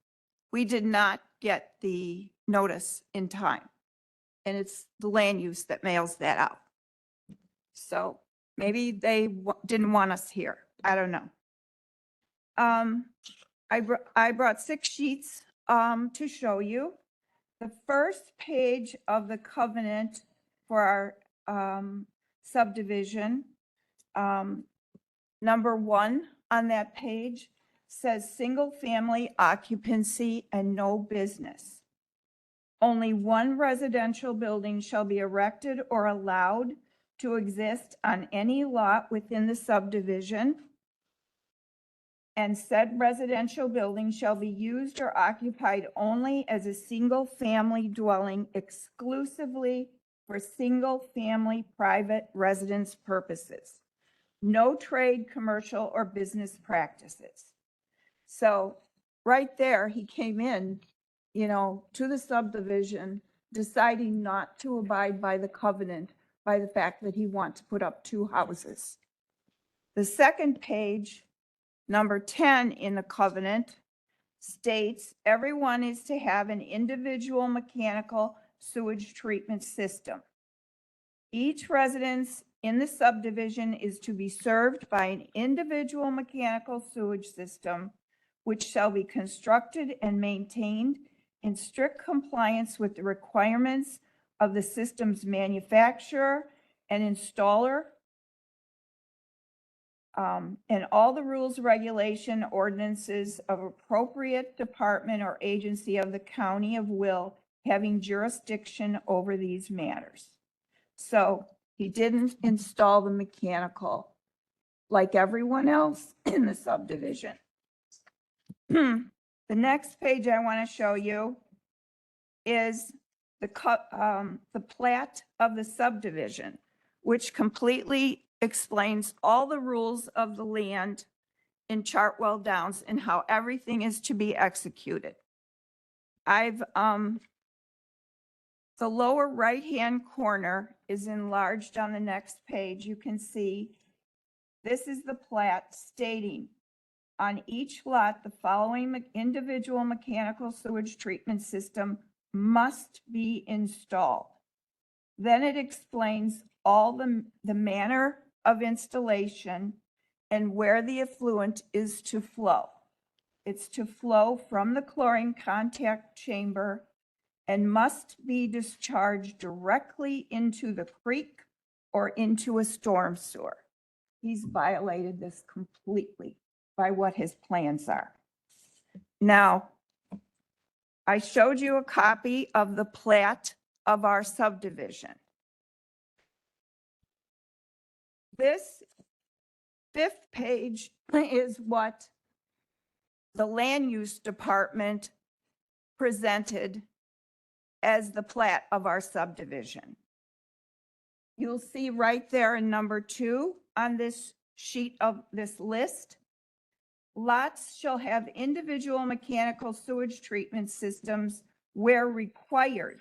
We did not get the notice in time. And it's the land use that mails that out. So maybe they didn't want us here. I don't know. I brought 6 sheets to show you. The first page of the covenant for our subdivision, number 1 on that page says single family occupancy and no business. Only one residential building shall be erected or allowed to exist on any lot within the subdivision. And said residential building shall be used or occupied only as a single family dwelling exclusively for single family private residence purposes. No trade, commercial, or business practices. So right there, he came in, you know, to the subdivision, deciding not to abide by the covenant by the fact that he wants to put up 2 houses. The second page, number 10 in the covenant, states everyone is to have an individual mechanical sewage treatment system. Each residence in the subdivision is to be served by an individual mechanical sewage system, which shall be constructed and maintained in strict compliance with the requirements of the system's manufacturer and installer, and all the rules, regulation, ordinances of appropriate department or agency of the county of Will having jurisdiction over these matters. So he didn't install the mechanical like everyone else in the subdivision. The next page I want to show you is the plat of the subdivision, which completely explains all the rules of the land in Chartwell Downs and how everything is to be executed. The lower right-hand corner is enlarged on the next page. You can see this is the plat stating on each lot, the following individual mechanical sewage treatment system must be installed. Then it explains all the manner of installation and where the effluent is to flow. It's to flow from the chlorine contact chamber and must be discharged directly into the creek or into a storm sewer. He's violated this completely by what his plans are. Now, I showed you a copy of the plat of our subdivision. This 5th page is what the land use department presented as the plat of our subdivision. You'll see right there in number 2 on this sheet of this list, Lots shall have individual mechanical sewage treatment systems where required,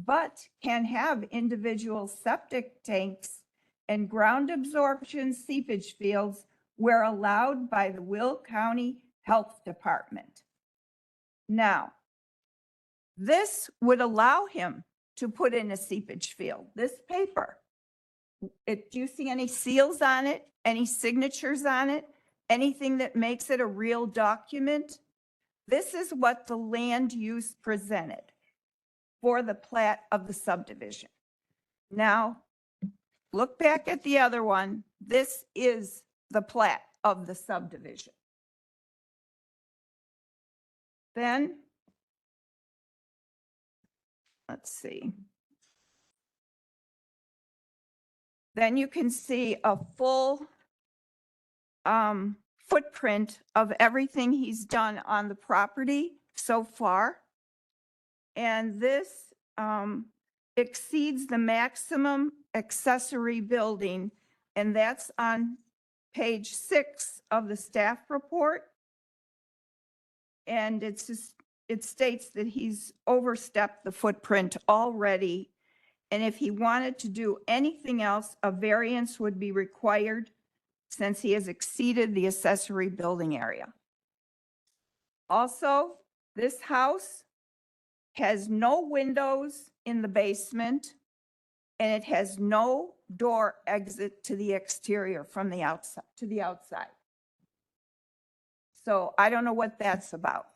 but can have individual septic tanks and ground absorption seepage fields where allowed by the Will County Health Department. Now, this would allow him to put in a seepage field, this paper. Do you see any seals on it, any signatures on it, anything that makes it a real document? This is what the land use presented for the plat of the subdivision. Now, look back at the other one. This is the plat of the subdivision. Then, let's see. Then you can see a full footprint of everything he's done on the property so far. And this exceeds the maximum accessory building, and that's on page 6 of the staff report. And it states that he's overstepped the footprint already. And if he wanted to do anything else, a variance would be required since he has exceeded the accessory building area. Also, this house has no windows in the basement, and it has no door exit to the exterior from the outside to the outside. So I don't know what that's about,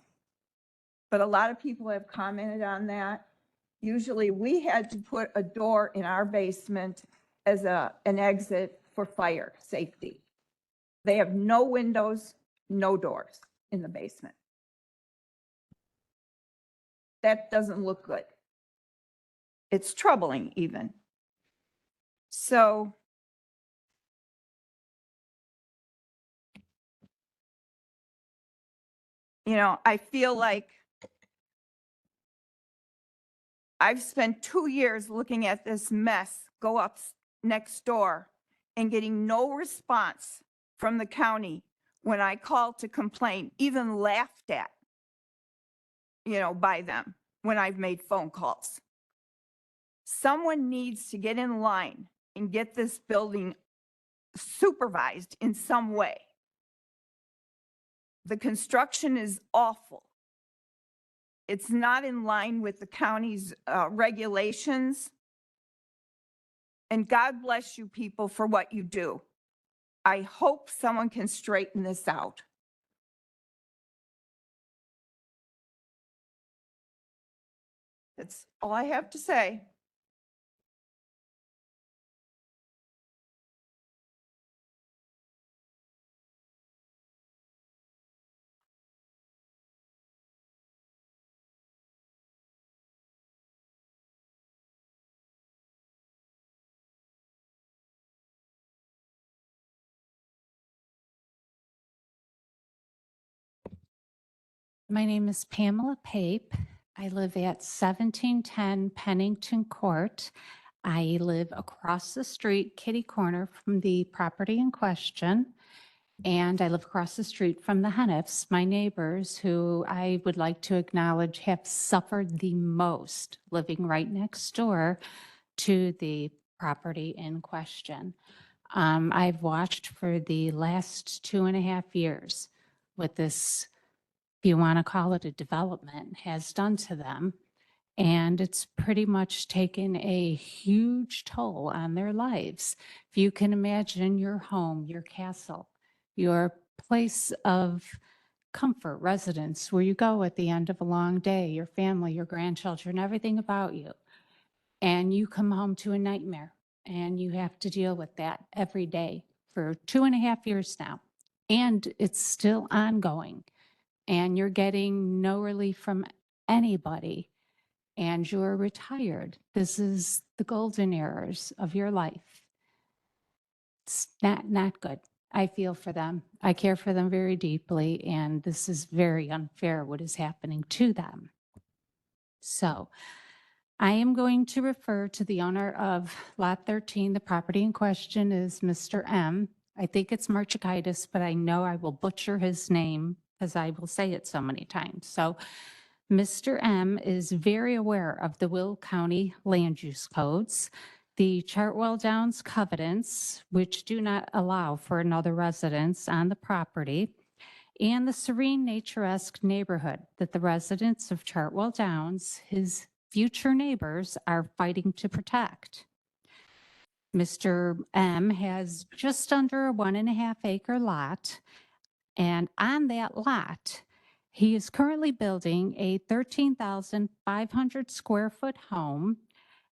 but a lot of people have commented on that. Usually we had to put a door in our basement as an exit for fire safety. They have no windows, no doors in the basement. That doesn't look good. It's troubling even. So I feel like I've spent 2 years looking at this mess go up next door and getting no response from the county when I called to complain, even laughed at, by them when I've made phone calls. Someone needs to get in line and get this building supervised in some way. The construction is awful. It's not in line with the county's regulations. And God bless you people for what you do. I hope someone can straighten this out. That's all I have to say.
My name is Pamela Pape. I live at 1710 Pennington Court. I live across the street, kitty corner from the property in question. And I live across the street from the Henneffs, my neighbors, who I would like to acknowledge have suffered the most living right next door to the property in question. I've watched for the last 2.5 years what this, if you want to call it a development, has done to them. And it's pretty much taken a huge toll on their lives. If you can imagine your home, your castle, your place of comfort, residence, where you go at the end of a long day, your family, your grandchildren, everything about you. And you come home to a nightmare, and you have to deal with that every day for 2.5 years now. And it's still ongoing. And you're getting no relief from anybody, and you're retired. This is the golden years of your life. It's not good. I feel for them. I care for them very deeply, and this is very unfair what is happening to them. So I am going to refer to the owner of Lot 13. The property in question is Mr. M. I think it's Marchikaitis, but I know I will butcher his name because I will say it so many times. So Mr. M is very aware of the Will County land use codes, the Chartwell Downs covenants, which do not allow for another residence on the property, and the serene naturesque neighborhood that the residents of Chartwell Downs, his future neighbors, are fighting to protect. Mr. M has just under a 1.5 acre lot, and on that lot, he is currently building a 13,500 square foot home,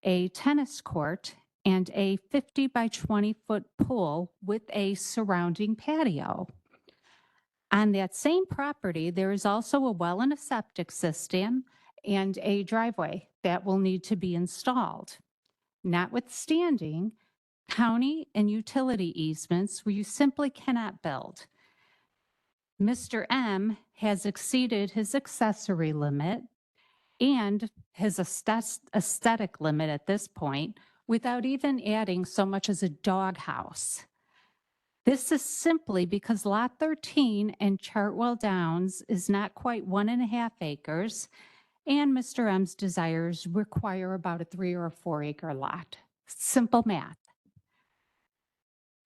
a tennis court, and a 50 by 20 foot pool with a surrounding patio. On that same property, there is also a well and a septic system and a driveway that will need to be installed. Notwithstanding county and utility easements where you simply cannot build. Mr. M has exceeded his accessory limit and his aesthetic limit at this point without even adding so much as a doghouse. This is simply because Lot 13 in Chartwell Downs is not quite 1.5 acres, and Mr. M's desires require about a 3 or a 4 acre lot. Simple math.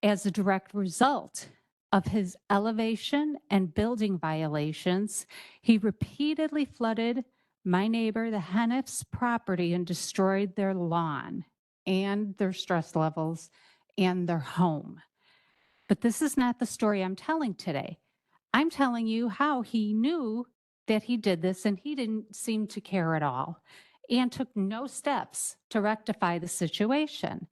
As a direct result of his elevation and building violations, he repeatedly flooded my neighbor, the Henneff's property, and destroyed their lawn and their stress levels and their home. But this is not the story I'm telling today. I'm telling you how he knew that he did this and he didn't seem to care at all and took no steps to rectify the situation.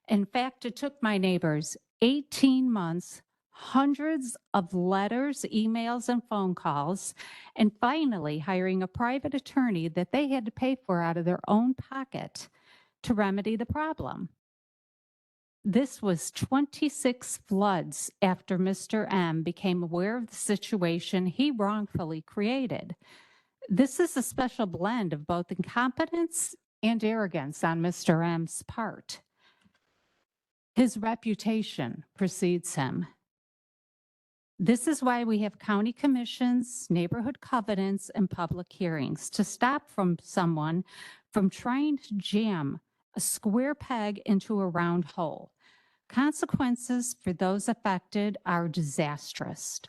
In fact, it took my neighbors 18 months, hundreds of letters, emails, and phone calls, and finally hiring a private attorney that they had to pay for out of their own pocket to remedy the problem. This was 26 floods after Mr. M became aware of the situation he wrongfully created. This is a special blend of both incompetence and arrogance on Mr. M's part. His reputation precedes him. This is why we have county commissions, neighborhood covenants, and public hearings to stop someone from trying to jam a square peg into a round hole. Consequences for those affected are disastrous.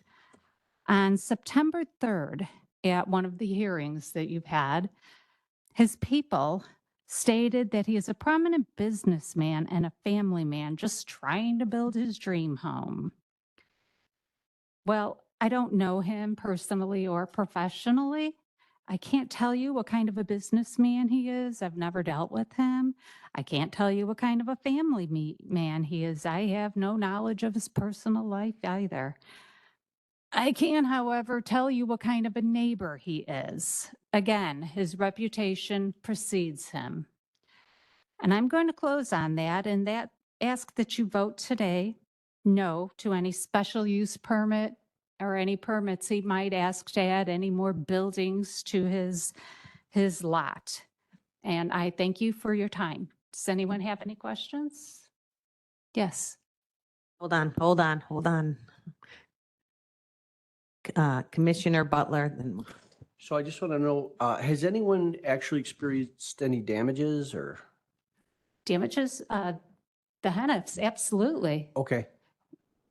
On September 3rd, at one of the hearings that you've had, his people stated that he is a prominent businessman and a family man just trying to build his dream home. Well, I don't know him personally or professionally. I can't tell you what kind of a businessman he is. I've never dealt with him. I can't tell you what kind of a family man he is. I have no knowledge of his personal life either. I can, however, tell you what kind of a neighbor he is. Again, his reputation precedes him. And I'm going to close on that and ask that you vote today no to any special use permit or any permits he might ask to add any more buildings to his lot. And I thank you for your time. Does anyone have any questions? Yes.
Hold on. Commissioner Butler, then.
So I just want to know, has anyone actually experienced any damages or?
Damages? The Henneffs, absolutely.
Okay.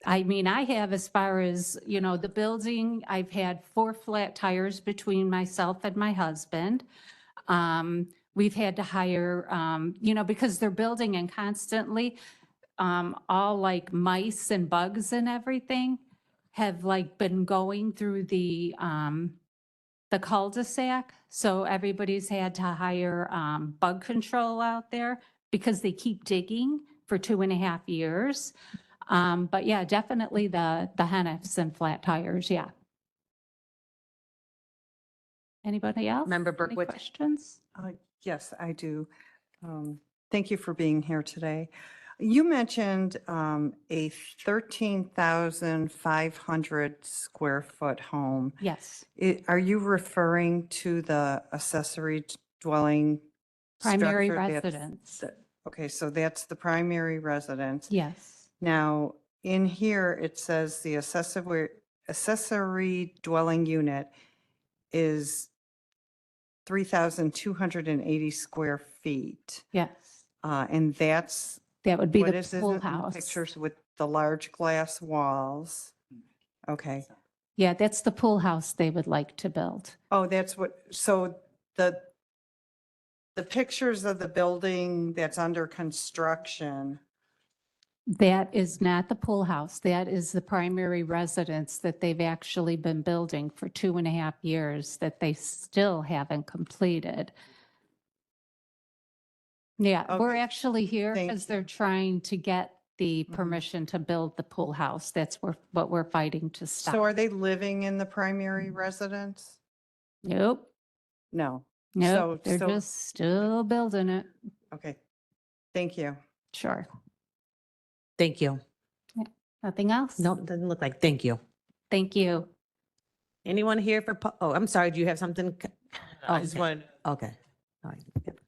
I mean, I have as far as, the building, I've had 4 flat tires between myself and my husband. We've had to hire, because they're building and constantly, all like mice and bugs and everything have like been going through the cul-de-sac. So everybody's had to hire bug control out there because they keep digging for 2.5 years. But yeah, definitely the Henneffs and flat tires, yeah. Anybody else?
Member
Any
Berkowitz.
questions?
Yes, I do. Thank you for being here today. You mentioned a 13,500 square foot home.
Yes.
Are you referring to the accessory dwelling?
Primary
structure
residence.
Okay, so that's the primary residence.
Yes.
Now, in here, it says the accessory dwelling unit is 3,280 square feet.
Yes,
And that's,
that would be
what
the
is it
pool
in the
house.
pictures with the large glass walls? Okay.
Yeah, that's the pool house they would like to build.
Oh, that's what, so the pictures of the building that's under construction,
That is not the pool house. That is the primary residence that they've actually been building for 2.5 years that they still haven't completed. Yeah, we're
Okay.
actually here
Thank
because they're trying to get the permission to build the pool house. That's what we're fighting to
so
stop.
are they living in the primary residence?
Nope,
No.
nope,
So-
they're
so-
just still building it.
Okay. Thank you.
Sure.
Thank you.
Nothing else?
No, doesn't look like, thank you.
Thank you.
Anyone here for, oh, I'm sorry, do you have something?
I just
Okay.
want,
Okay, all right. Yep.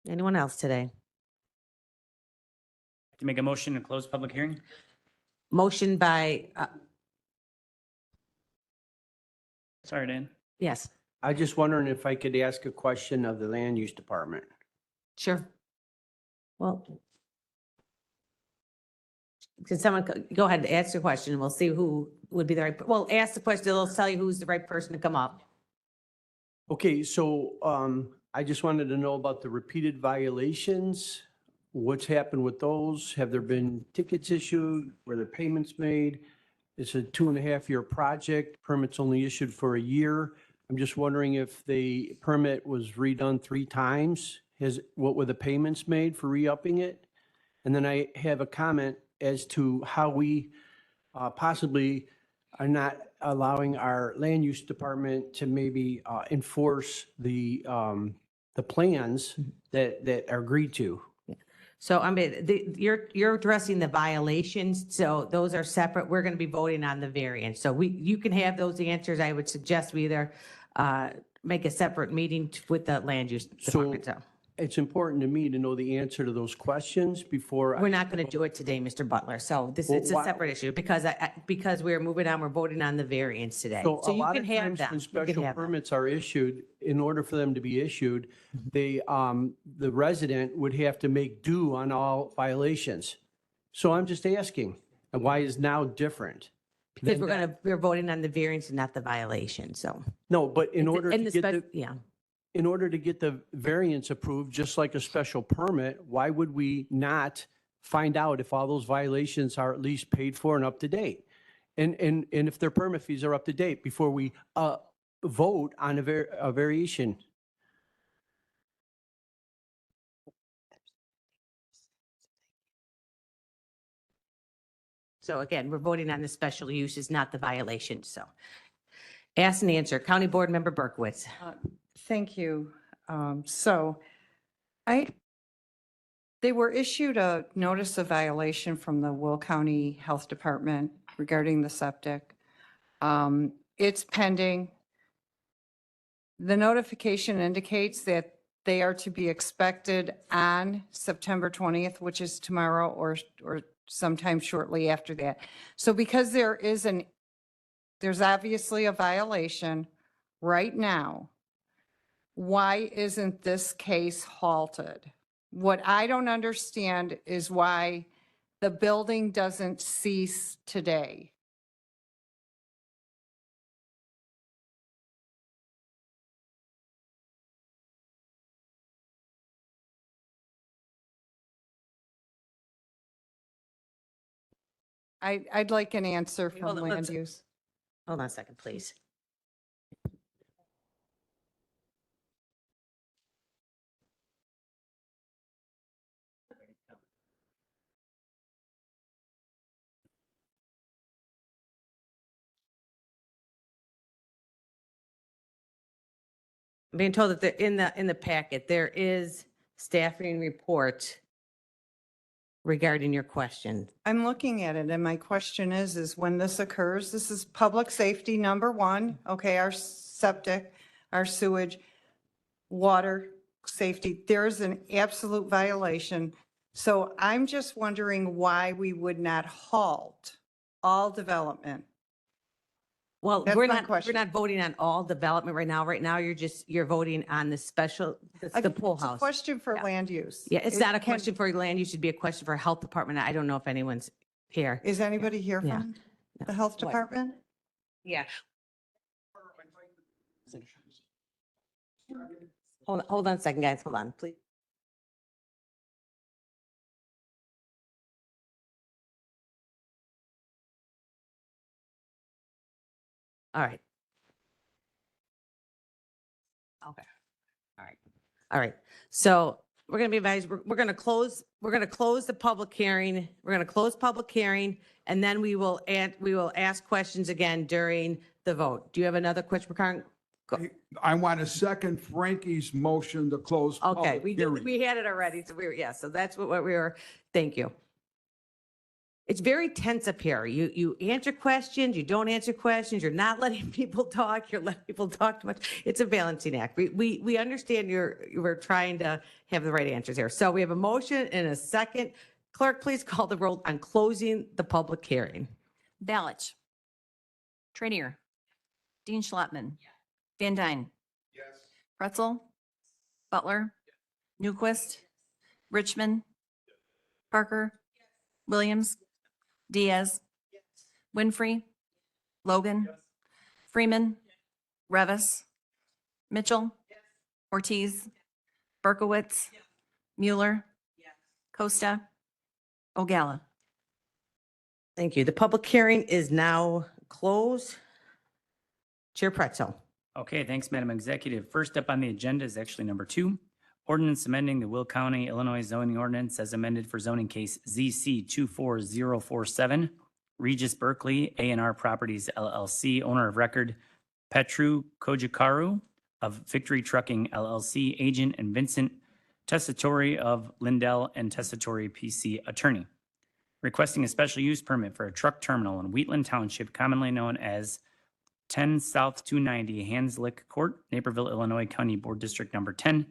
Anyone else today?
To make a motion to close public hearing?
Motion by,
Sorry, Dan.
yes,
I just wondering if I could ask a question of the land use department.
sure. Well, can someone, go ahead and ask your question, and we'll see who would be the right, well, ask the question, they'll tell you who's the right person to come up.
Okay, so I just wanted to know about the repeated violations. What's happened with those? Have there been tickets issued? Were there payments made? It's a 2.5-year project. Permit's only issued for a year. I'm just wondering if the permit was redone 3 times. What were the payments made for re-upping it? And then I have a comment as to how we possibly are not allowing our land use department to maybe enforce the plans that are agreed to.
So I mean, you're addressing the violations, so those are separate. We're going to be voting on the variance. So you can have those answers. I would suggest we either make a separate meeting with the land use department. So
It's important to me to know the answer to those questions before.
we're not going to do it today, Mr. Butler. So
Well,
it's a
why-
separate issue because we're moving on, we're voting on the variance today.
So a
you
lot
can
of
have
times
them.
when
You can
special
have them.
permits are issued, in order for them to be issued, the resident would have to make due on all violations. So I'm just asking, and why is now different?
Because
than
we're voting on the variance and not the violation, so.
No, but in order
And
to
the
get
spec- Yeah.
in order to get the variance approved, just like a special permit, why would we not find out if all those violations are at least paid for and up to date? And if their permit fees are up to date before we vote on a variation?
So again, we're voting on the special uses, not the violations, so. Ask and answer. County Board Member Berkowitz.
Thank you. So they were issued a notice of violation from the Will County Health Department regarding the septic. It's pending. The notification indicates that they are to be expected on September 20th, which is tomorrow or sometime shortly after that. So because there's obviously a violation right now, why isn't this case halted? What I don't understand is why the building doesn't cease today. I'd like an answer
Hold
from
on,
land
let's-
use.
Hold on a second, please. I'm being told that in the packet, there is staffing report regarding your question.
I'm looking at it and my question is when this occurs, this is public safety number 1, okay, our septic, our sewage, water safety, there is an absolute violation. So I'm just wondering why we would not halt all development.
Well,
That's
we're
my
not, we're
question.
not voting on all development right now. Right now, you're voting on the special, the pool
It's a
house.
question for
Yeah.
land use.
Yeah, it's
It
not a
can-
question for land use, it should be a question for health department. I don't know if anyone's here.
Is anybody here
Yeah.
from the health department?
Yeah. Hold on a second, guys. Hold on, please. All right. Okay. All right. All right. So we're going to be advised, we're going to close the public hearing. We're going to close public hearing and then we will ask questions again during the vote. Do you have another question, Karen?
I want to second Frankie's motion to close
Okay,
public hearing.
we had it already. So so that's what we were, thank you. It's very tense up here. You answer questions, you don't answer questions, you're not letting people talk, you're letting people talk too much. It's a balancing act. We understand we're trying to have the right answers here. So we have a motion and a second. Clerk, please call the roll on closing the public hearing.
Balich. Trainier. Dean Schlottman. Van Dyne. Pretzel. Butler. Newquist. Richmond. Parker. Williams. Diaz. Winfrey. Logan. Freeman. Revis. Mitchell. Ortiz. Berkowitz. Mueller. Costa. Ogalla.
Thank you. The public hearing is now closed. Chair Pretzel.
Okay, thanks, Madam Executive. First up on the agenda is actually number 2. Ordinance amending the Will County, Illinois zoning ordinance as amended for zoning case ZC 24047, Regis Berkeley A&R Properties LLC, owner of record Petru Kojikaru of Victory Trucking LLC, agent, and Vincent Tessitore of Lindell and Tessitore PC, attorney, requesting a special use permit for a truck terminal in Wheatland Township, commonly known as 10 South 290 Hanslick Court, Naperville, Illinois, County Board District Number 10.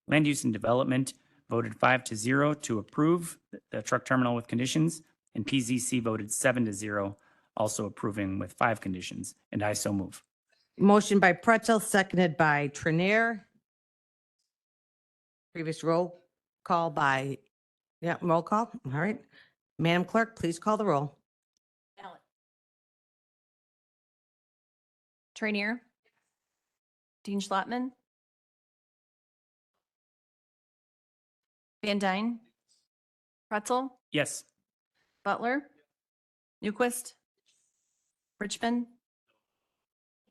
Land Use and Development voted 5-0 to approve the truck terminal with conditions, and PZC voted 7-0, also approving with 5 conditions, and I so move.
Motion by Pretzel, seconded by Trinier. Previous roll call by, roll call. All right. Madam Clerk, please call the roll.
Trainier. Dean Schlottman. Van Dyne. Pretzel.
Yes.
Butler. Newquist. Richmond.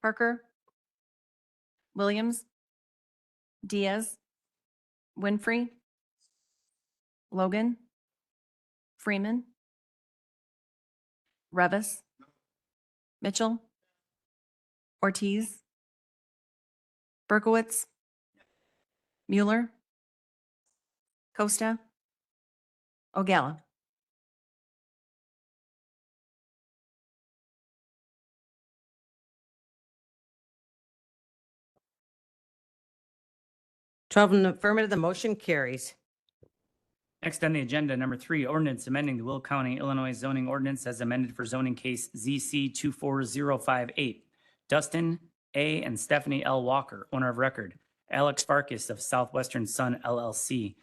Parker. Williams. Diaz. Winfrey. Logan. Freeman. Revis. Mitchell. Ortiz. Berkowitz. Mueller. Costa. Ogalla.
12 in the affirmative, the motion carries.
Next on the agenda, number 3, ordinance amending the Will County, Illinois zoning ordinance as amended for zoning case ZC 24058. Dustin A. and Stephanie L. Walker, owner of record. Alex Farkas of Southwestern Sun LLC,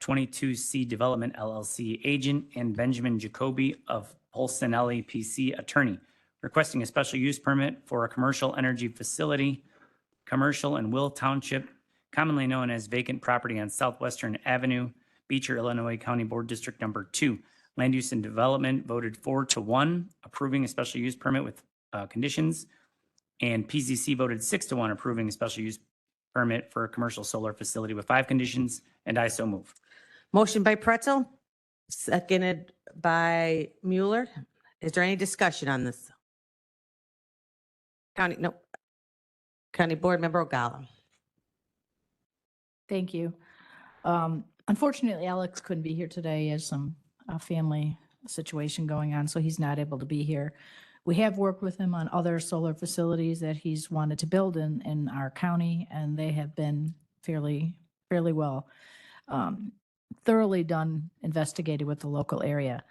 22C Development LLC, agent, and Benjamin Jacoby of Polsonelli PC, attorney, requesting a special use permit for a commercial energy facility, commercial in Will Township, commonly known as vacant property on Southwestern Avenue, Beecher, Illinois, County Board District Number 2. Land Use and Development voted 4-1, approving a special use permit with conditions, and PZC voted 6-1, approving a special use permit for a commercial solar facility with 5 conditions, and I so move.
Motion by Pretzel, seconded by Mueller. Is there any discussion on this? County Board Member Ogalla.
Thank you. Unfortunately, Alex couldn't be here today. He has some family situation going on, so he's not able to be here. We have worked with him on other solar facilities that he's wanted to build in our county, and they have been fairly well. thoroughly done, investigated with the local area.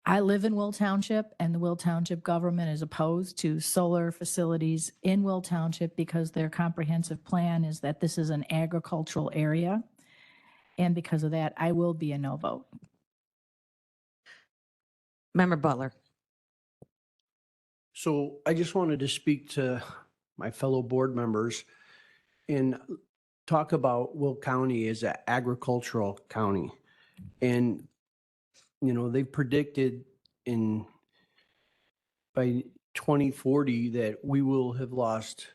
I live in Will Township, and the Will Township government is opposed to solar facilities in Will Township because their comprehensive plan is that this is an agricultural area. And because of that, I will be a no vote.
Member Butler.
So I just wanted to speak to my fellow board members and talk about Will County as an agricultural county. And, you know, they've predicted by 2040 that we will have lost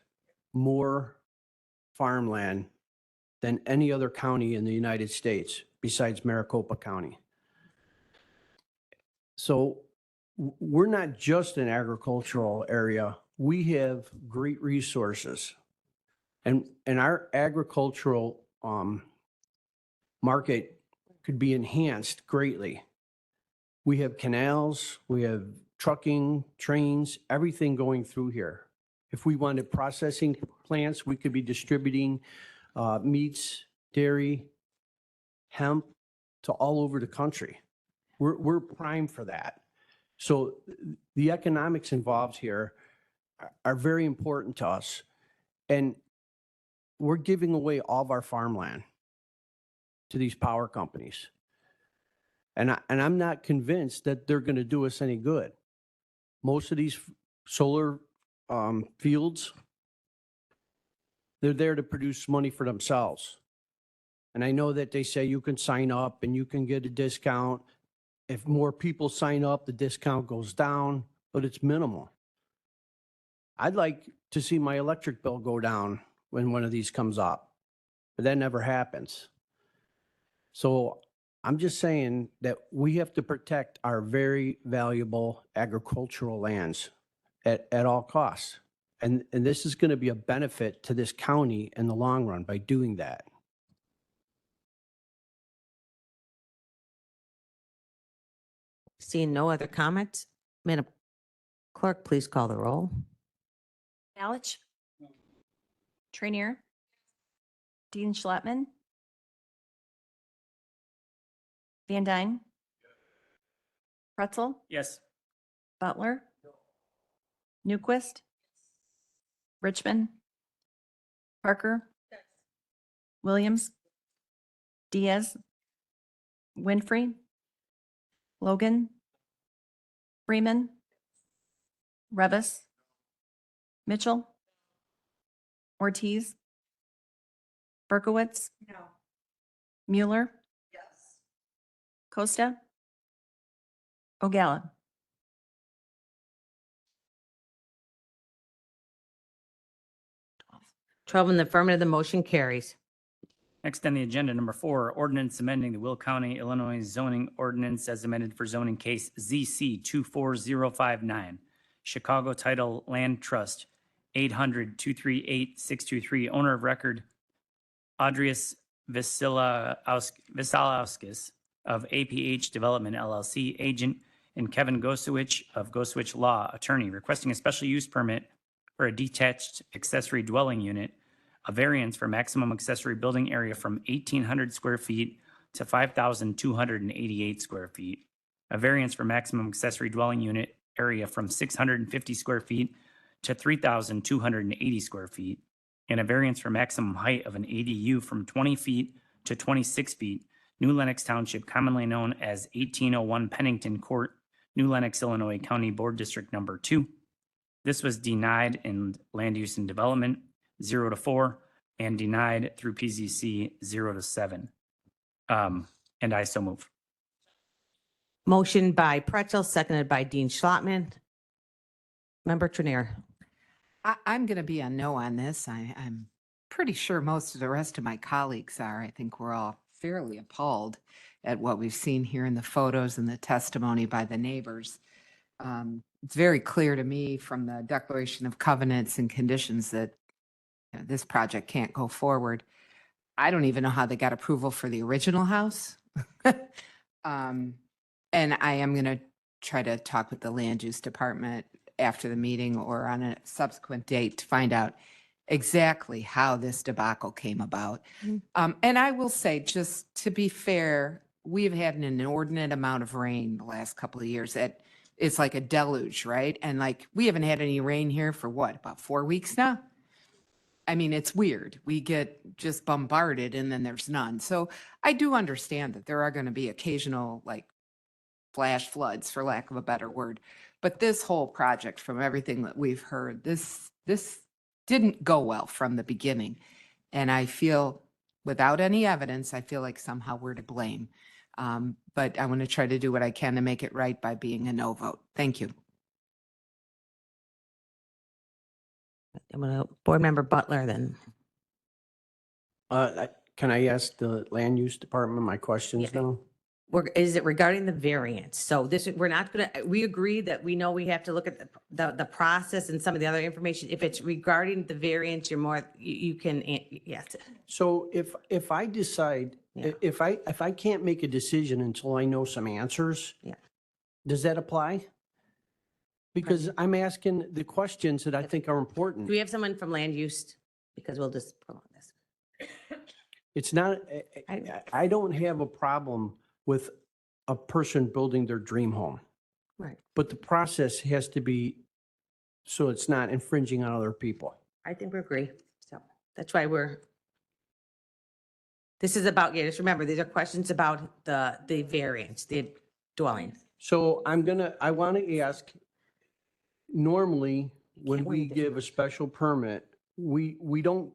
more farmland than any other county in the United States besides Maricopa County. So we're not just an agricultural area. We have great resources. And our agricultural market could be enhanced greatly. We have canals, we have trucking, trains, everything going through here. If we wanted processing plants, we could be distributing meats, dairy, hemp to all over the country. We're primed for that. So the economics involved here are very important to us. And we're giving away all of our farmland to these power companies. And I'm not convinced that they're going to do us any good. Most of these solar fields, they're there to produce money for themselves. And I know that they say you can sign up and you can get a discount. If more people sign up, the discount goes down, but it's minimal. I'd like to see my electric bill go down when one of these comes up, but that never happens. So I'm just saying that we have to protect our very valuable agricultural lands at all costs. And this is going to be a benefit to this county in the long run by doing that.
Seeing no other comments, Madam Clerk, please call the roll.
Malich. Trainier. Dean Schlettman. Van Dyne. Pretzel.
Yes.
Butler. Newquist. Richmond. Parker. Williams. Diaz. Winfrey. Logan. Freeman. Revis. Mitchell. Ortiz. Berkowitz.
No.
Mueller.
Yes.
Costa. O'Gallagher.
12 in the affirmative, the motion carries.
Next on the agenda, number 4, ordinance amending the Will County, Illinois zoning ordinance as amended for zoning case ZC 24059, Chicago Title Land Trust, 800-238-623, owner of record, Andreas Visalauskis of APH Development LLC, agent, and Kevin Gosowich of Gosowich Law, attorney, requesting a special use permit for a detached accessory dwelling unit, a variance for maximum accessory building area from 1,800 square feet to 5,288 square feet, a variance for maximum accessory dwelling unit area from 650 square feet to 3,280 square feet, and a variance for maximum height of an ADU from 20 feet to 26 feet, New Lenox Township, commonly known as 1801 Pennington Court, New Lenox, Illinois, County Board District Number 2. This was denied in Land Use and Development 0-4 and denied through PZC 0-7. And I so move.
Motion by Pretzel, seconded by Dean Schlottman. Member Trenier.
I'm going to be a no on this. I'm pretty sure most of the rest of my colleagues are. I think we're all fairly appalled at what we've seen here in the photos and the testimony by the neighbors. It's very clear to me from the declaration of covenants and conditions that this project can't go forward. I don't even know how they got approval for the original house. And I am going to try to talk with the land use department after the meeting or on a subsequent date to find out exactly how this debacle came about. And I will say, just to be fair, we've had an inordinate amount of rain the last couple of years. It's like a deluge, right? And like, we haven't had any rain here for what, about 4 weeks now? I mean, it's weird. We get just bombarded and then there's none. So I do understand that there are going to be occasional like flash floods, for lack of a better word. But this whole project, from everything that we've heard, this didn't go well from the beginning. And I feel, without any evidence, I feel like somehow we're to blame. But I want to try to do what I can to make it right by being a no vote. Thank you.
I'm gonna, Board Member Butler then.
Can I ask the land use department my questions now?
Is it regarding the variance? So this, we're not gonna, we agree that we know we have to look at the process and some of the other information. If it's regarding the variance, you're more, you can, yes.
So if I decide,
Yeah.
if I can't make a decision until I know some answers,
Yeah.
does that apply? Because I'm asking the questions that I think are important.
Do we have someone from land use? Because we'll just prolong this.
It's not, I don't have a problem with a person building their dream home,
Right.
but the process has to be so it's not infringing on other people.
I think we agree. So that's why this is about, yeah, just remember, these are questions about the variance, the dwelling.
So I want to ask, normally, when we give a special permit, we don't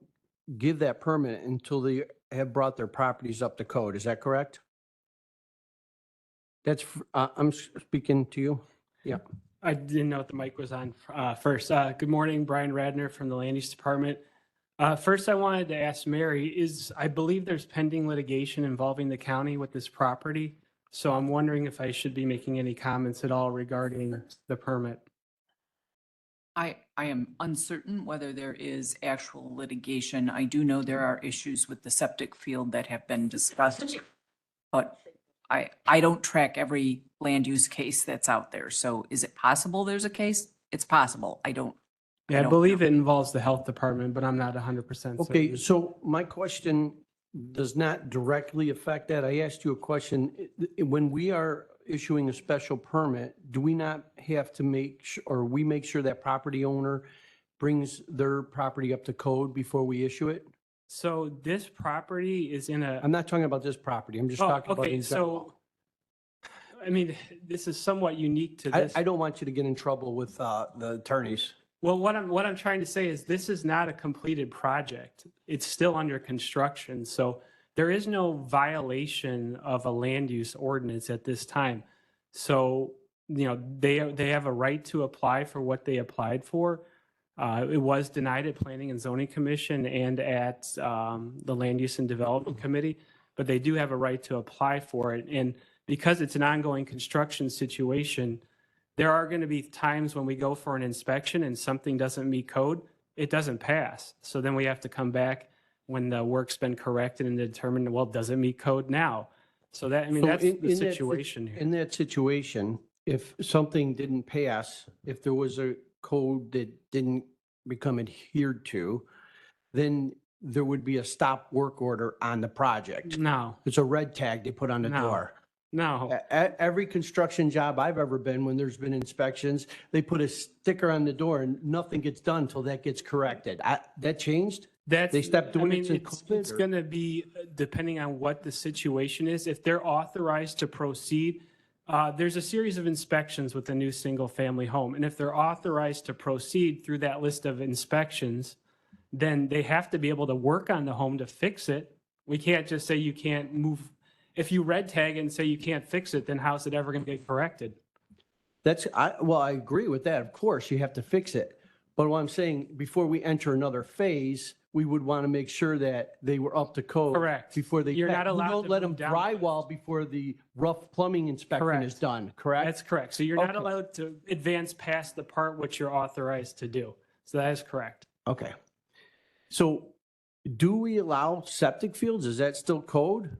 give that permit until they have brought their properties up to code. Is that correct? I'm speaking to you. Yeah.
I didn't know if the mic was on first. Good morning, Brian Radner from the Land Use Department. First, I wanted to ask Mary, I believe there's pending litigation involving the county with this property. So I'm wondering if I should be making any comments at all regarding the permit.
I am uncertain whether there is actual litigation. I do know there are issues with the septic field that have been discussed, but I don't track every land use case that's out there. So is it possible there's a case? It's possible. I don't
Yeah, I
don't
believe
know.
it involves the health department, but I'm not 100% certain.
Okay, so my question does not directly affect that. I asked you a question. When we are issuing a special permit, do we not have to or we make sure that property owner brings their property up to code before we issue it?
So this property is in a.
I'm not talking about this property. I'm just talking about
Okay,
in general.
so, I mean, this is somewhat unique to this.
I don't want you to get in trouble with the attorneys.
Well, what I'm trying to say is this is not a completed project. It's still under construction. So there is no violation of a land use ordinance at this time. So, they have a right to apply for what they applied for. It was denied at Planning and Zoning Commission and at the Land Use and Development Committee, but they do have a right to apply for it. And because it's an ongoing construction situation, there are going to be times when we go for an inspection and something doesn't meet code, it doesn't pass. So then we have to come back when the work's been corrected and determine, well, does it meet code now? So that,
So
that's
in
the
that
situation here.
In that situation, if something didn't pass, if there was a code that didn't become adhered to, then there would be a stop work order on the project.
No,
It's a red tag they put on the
No.
door.
no.
Every construction job I've ever been, when there's been inspections, they put a sticker on the door and nothing gets done until that gets corrected. That changed? They stopped doing it since COVID,
It's
or-
going to be depending on what the situation is. If they're authorized to proceed, there's a series of inspections with a new single-family home. And if they're authorized to proceed through that list of inspections, then they have to be able to work on the home to fix it. We can't just say you can't move. If you red tag it and say you can't fix it, then how's it ever going to get corrected?
Well, I agree with that. Of course, you have to fix it. But what I'm saying, before we enter another phase, we would want to make sure that they were up to code.
Correct.
Before they.
You're not
We
allowed
don't
to
let them
move down.
drywall before the rough plumbing inspection is
Correct.
done, correct?
That's correct. So you're not
Okay.
allowed to advance past the part which you're authorized to do. So that is correct.
Okay. So do we allow septic fields? Is that still code?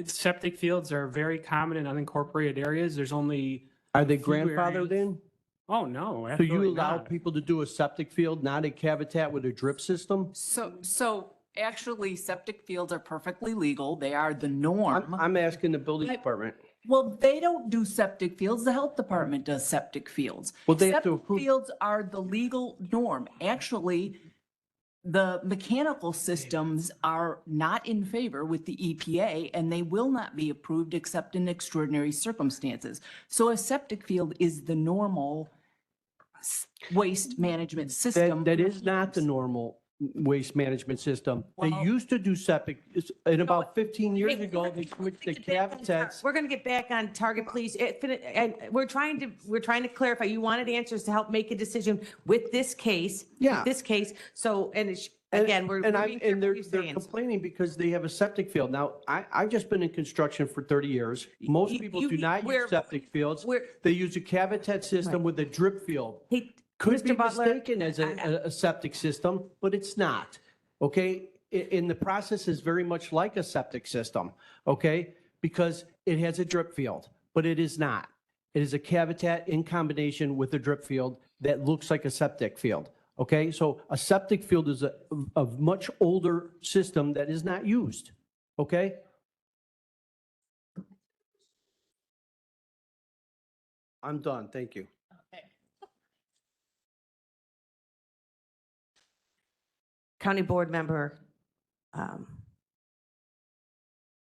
Septic fields are very common in unincorporated areas. There's only.
Are they
few
grandfathered
areas.
in?
Oh, no,
So
absolutely
you allow
not.
people to do a septic field, not a cavitat with a drip system?
So actually, septic fields are perfectly legal. They are the
I'm,
norm.
I'm asking the building department.
Well, they don't do septic fields. The health department does septic fields.
Well, they have to
Septic
approve.
fields are the legal norm. Actually, the mechanical systems are not in favor with the EPA, and they will not be approved except in extraordinary circumstances. So a septic field is the normal waste management system.
That is not the normal waste management system. They
Well-
used to do septic, and about 15 years ago, they switched to cavitats.
We're going to get back on target, please. And we're trying to clarify. You wanted answers to help make a decision with this case.
Yeah.
With this case. So, and it's, again, we're.
And
we're
I,
being careful
and they're,
what you're
they're
saying.
complaining because they have a septic field. Now, I've just been in construction for 30 years. Most people do not
we're-
use septic fields.
we're-
They use a cavitat system with a drip field.
Hey,
Could be
Mr. Butler,
mistaken as a septic system, but it's not, okay? And the process is very much like a septic system, okay? Because it has a drip field, but it is not. It is a cavitat in combination with a drip field that looks like a septic field, okay? So a septic field is a much older system that is not used, okay? I'm done, thank you.
County Board Member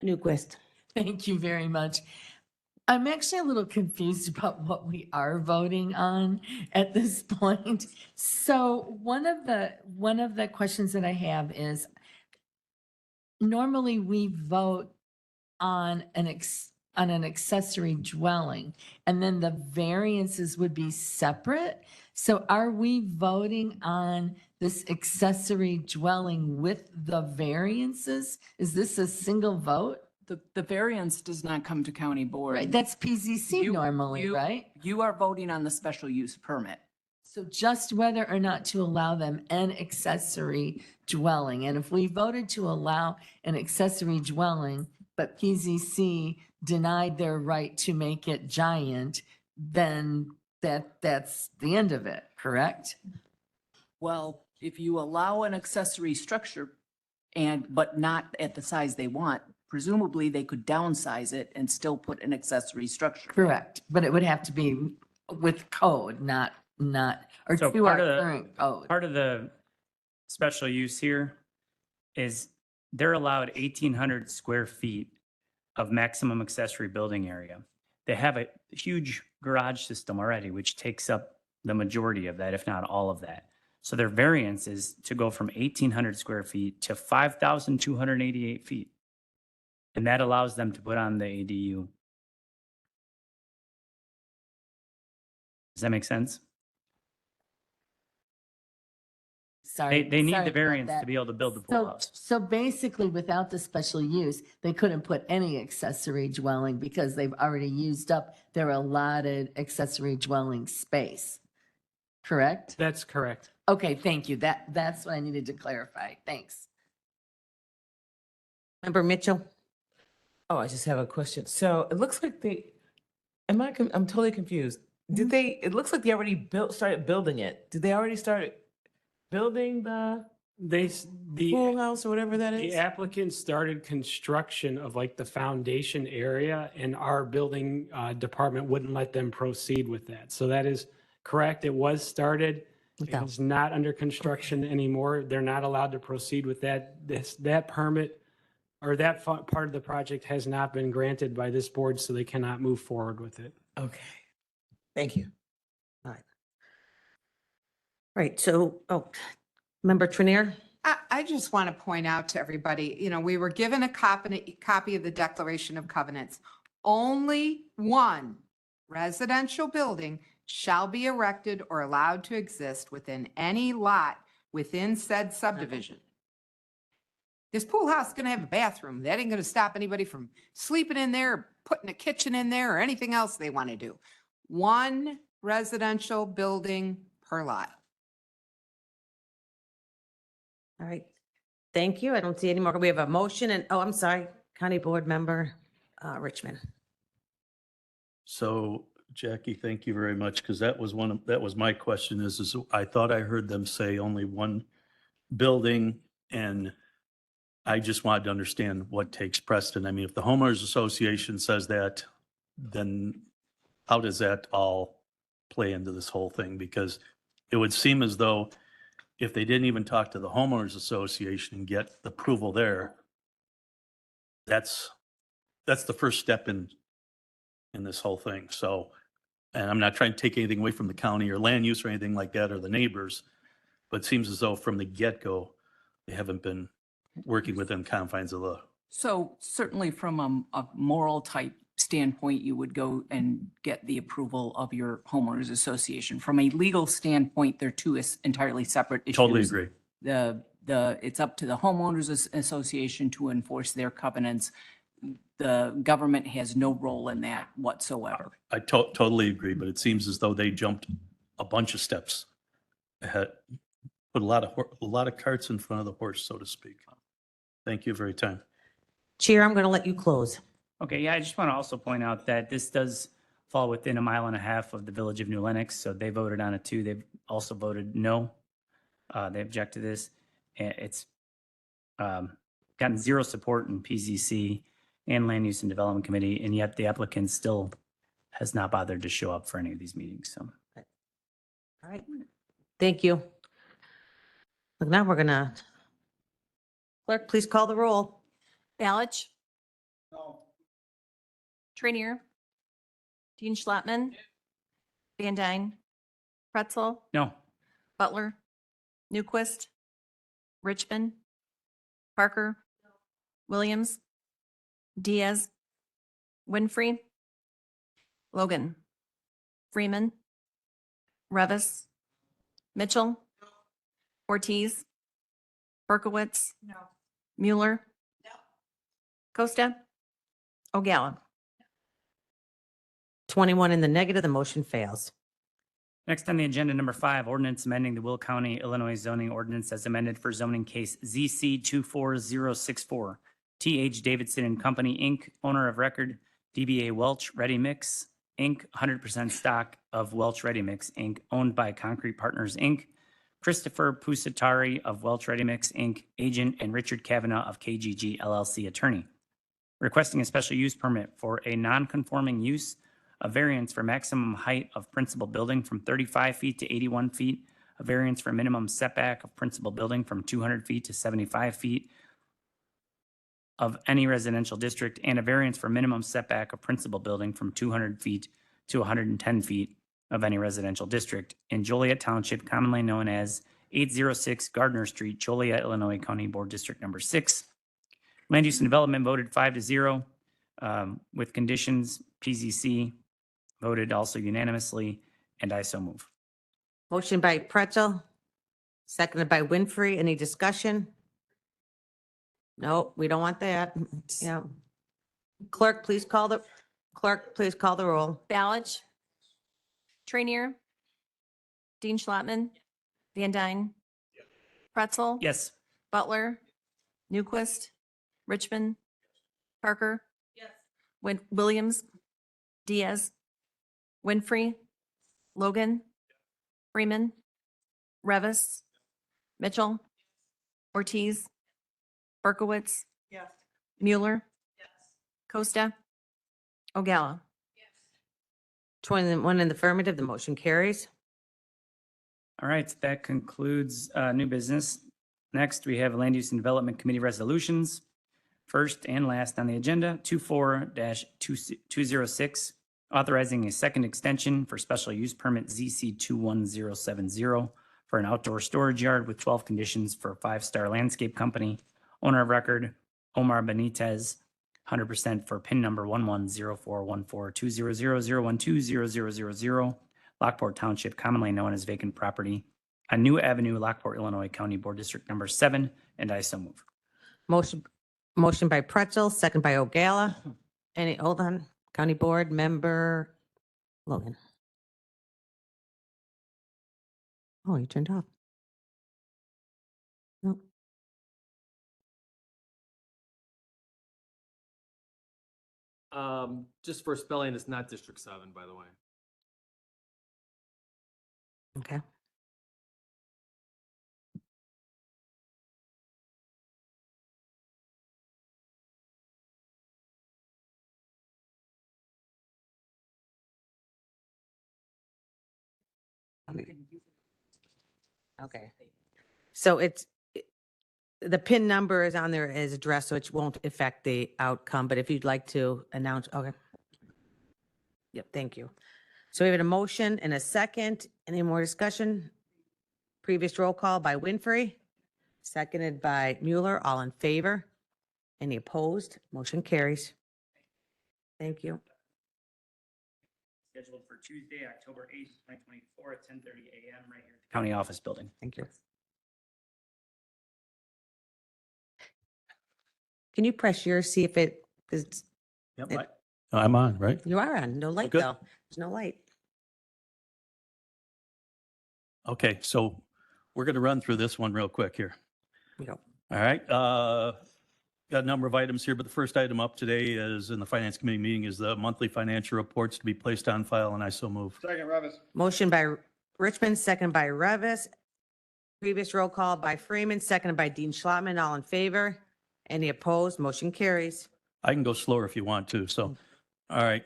Newquist.
Thank you very much. I'm actually a little confused about what we are voting on at this point. So one of the questions that I have is, normally we vote on an accessory dwelling, and then the variances would be separate. So are we voting on this accessory dwelling with the variances? Is this a single vote?
The variance does not come to county board.
Right, that's PZC normally, right?
You are voting on the special use permit.
So just whether or not to allow them an accessory dwelling. And if we voted to allow an accessory dwelling, but PZC denied their right to make it giant, then that's the end of it, correct?
Well, if you allow an accessory structure but not at the size they want, presumably they could downsize it and still put an accessory structure.
Correct, but it would have to be with code, not, or
So
to our
part of the-
current code.
Part of the special use here is they're allowed 1,800 square feet of maximum accessory building area. They have a huge garage system already, which takes up the majority of that, if not all of that. So their variance is to go from 1,800 square feet to 5,288 feet. And that allows them to put on the ADU. Does that make sense?
Sorry.
They need
sorry
the
about
variance
that.
to be able to build the pool
So,
house.
so basically, without the special use, they couldn't put any accessory dwelling because they've already used up their allotted accessory dwelling space. Correct?
That's correct.
Okay, thank you. That's what I needed to clarify. Thanks.
Member Mitchell.
Oh, I just have a question. So it looks like I'm totally confused.
Mm-hmm.
It looks like they already started building it. Did they already start building the
The
pool house or whatever that
The
is?
applicant started construction of like the foundation area, and our building department wouldn't let them proceed with that. So that is correct. It was started. It's not under construction anymore. They're not allowed to proceed with that. That permit or that part of the project has not been granted by this board, so they cannot move forward with it.
Okay. Thank you.
Right, so, Member Trinier?
I just want to point out to everybody, we were given a copy of the Declaration of Covenants. Only one residential building shall be erected or allowed to exist within any lot within said subdivision. This pool house is going to have a bathroom. That ain't going to stop anybody from sleeping in there, or putting a kitchen in there, or anything else they want to do. One residential building per lot.
All right, thank you. I don't see any more. We have a motion and, I'm sorry, County Board Member Richmond.
So
Jackie, thank you very much, because that was that was my question is I thought I heard them say only one building, and I just wanted to understand what takes precedent. I mean, if the homeowners association says that, then how does that all play into this whole thing? Because it would seem as though if they didn't even talk to the homeowners association and get the approval there, that's the first step in this whole thing. So, and I'm not trying to take anything away from the county or land use or anything like that or the neighbors, but it seems as though from the get-go, they haven't been working within confines of the.
So certainly from a moral type standpoint, you would go and get the approval of your homeowners association. From a legal standpoint, they're two entirely separate issues.
Totally agree.
It's up to the homeowners association to enforce their covenants. The government has no role in that whatsoever.
I totally agree, but it seems as though they jumped a bunch of steps ahead, put a lot of carts in front of the horse, so to speak. Thank you for your time.
Chair, I'm going to let you close.
Okay, yeah, I just want to also point out that this does fall within 1.5 miles of the village of New Lenox, so they voted on it too. They've also voted no. They object to this. It's gotten zero support in PZC and Land Use and Development Committee, and yet the applicant still has not bothered to show up for any of these meetings, so.
All right. Thank you. Look, now we're going to, clerk, please call the roll.
Balich. Trainier. Dean Schlattman. Van Dyne. Pretzel.
No.
Butler. Newquist. Richmond. Parker. Williams. Diaz. Winfrey. Logan. Freeman. Revis. Mitchell. Ortiz. Berkowitz. Mueller. Costa. O'Galla.
21 in the negative, the motion fails.
Next on the agenda, number 5, ordinance amending the Will County, Illinois zoning ordinance as amended for zoning case ZC 24064. T.H. Davidson and Company, Inc., owner of record, DBA Welch Ready Mix, Inc., 100% stock of Welch Ready Mix, Inc., owned by Concrete Partners, Inc., Christopher Pusatari of Welch Ready Mix, Inc., agent, and Richard Kavanaugh of KGG LLC, attorney. Requesting a special use permit for a non-conforming use, a variance for maximum height of principal building from 35 feet to 81 feet, a variance for minimum setback of principal building from 200 feet to 75 feet of any residential district, and a variance for minimum setback of principal building from 200 feet to 110 feet of any residential district in Joliet Township, commonly known as 806 Gardner Street, Joliet, Illinois, County Board District Number 6. Land Use and Development voted 5-0 with conditions. PZC voted also unanimously, and I so move.
Motion by Pretzel, seconded by Winfrey. Any discussion? No, we don't want that. Yeah. Clerk, please call the roll.
Balich. Trainier. Dean Schlattman. Van Dyne. Pretzel.
Yes.
Butler. Newquist. Richmond. Parker. Williams. Diaz. Winfrey. Logan. Freeman. Revis. Mitchell. Ortiz. Berkowitz. Mueller. Costa. O'Galla.
21 in the affirmative, the motion carries.
All right, that concludes new business. Next, we have Land Use and Development Committee resolutions. First and last on the agenda, 24-206, authorizing a second extension for special use permit ZC 21070 for an outdoor storage yard with 12 conditions for a 5-star landscape company. Owner of record, Omar Benitez, 100% for PIN number 1104142000120000, Lockport Township, commonly known as vacant property, on New Avenue, Lockport, Illinois, County Board District Number 7, and I so move.
Motion by Pretzel, second by O'Galla. Hold on, County Board Member Logan. Oh, you turned off. Nope.
Just for spelling, it's not District 7, by the way.
Okay. Okay. So the PIN number is on there as addressed, so it won't affect the outcome, but if you'd like to announce, okay. Yep, thank you. So we have a motion and a second. Any more discussion? Previous roll call by Winfrey, seconded by Mueller. All in favor? Any opposed? Motion carries. Thank you.
Scheduled for Tuesday, October 8th, 2024 at 10:30 a.m. right here at the county office building.
Thank you. Can you press yours, see if it is,
Yep, I'm on, right?
you are on, no light
Good.
though. There's no light.
Okay, so we're going to run through this one real quick here.
Yep.
All right. Got a number of items here, but the first item up today is in the Finance Committee meeting is the monthly financial reports to be placed on file, and I so move.
Second, Revis.
Motion by Richmond, second by Revis. Previous roll call by Freeman, seconded by Dean Schlottman. All in favor? Any opposed? Motion carries.
I can go slower if you want to. So, all right.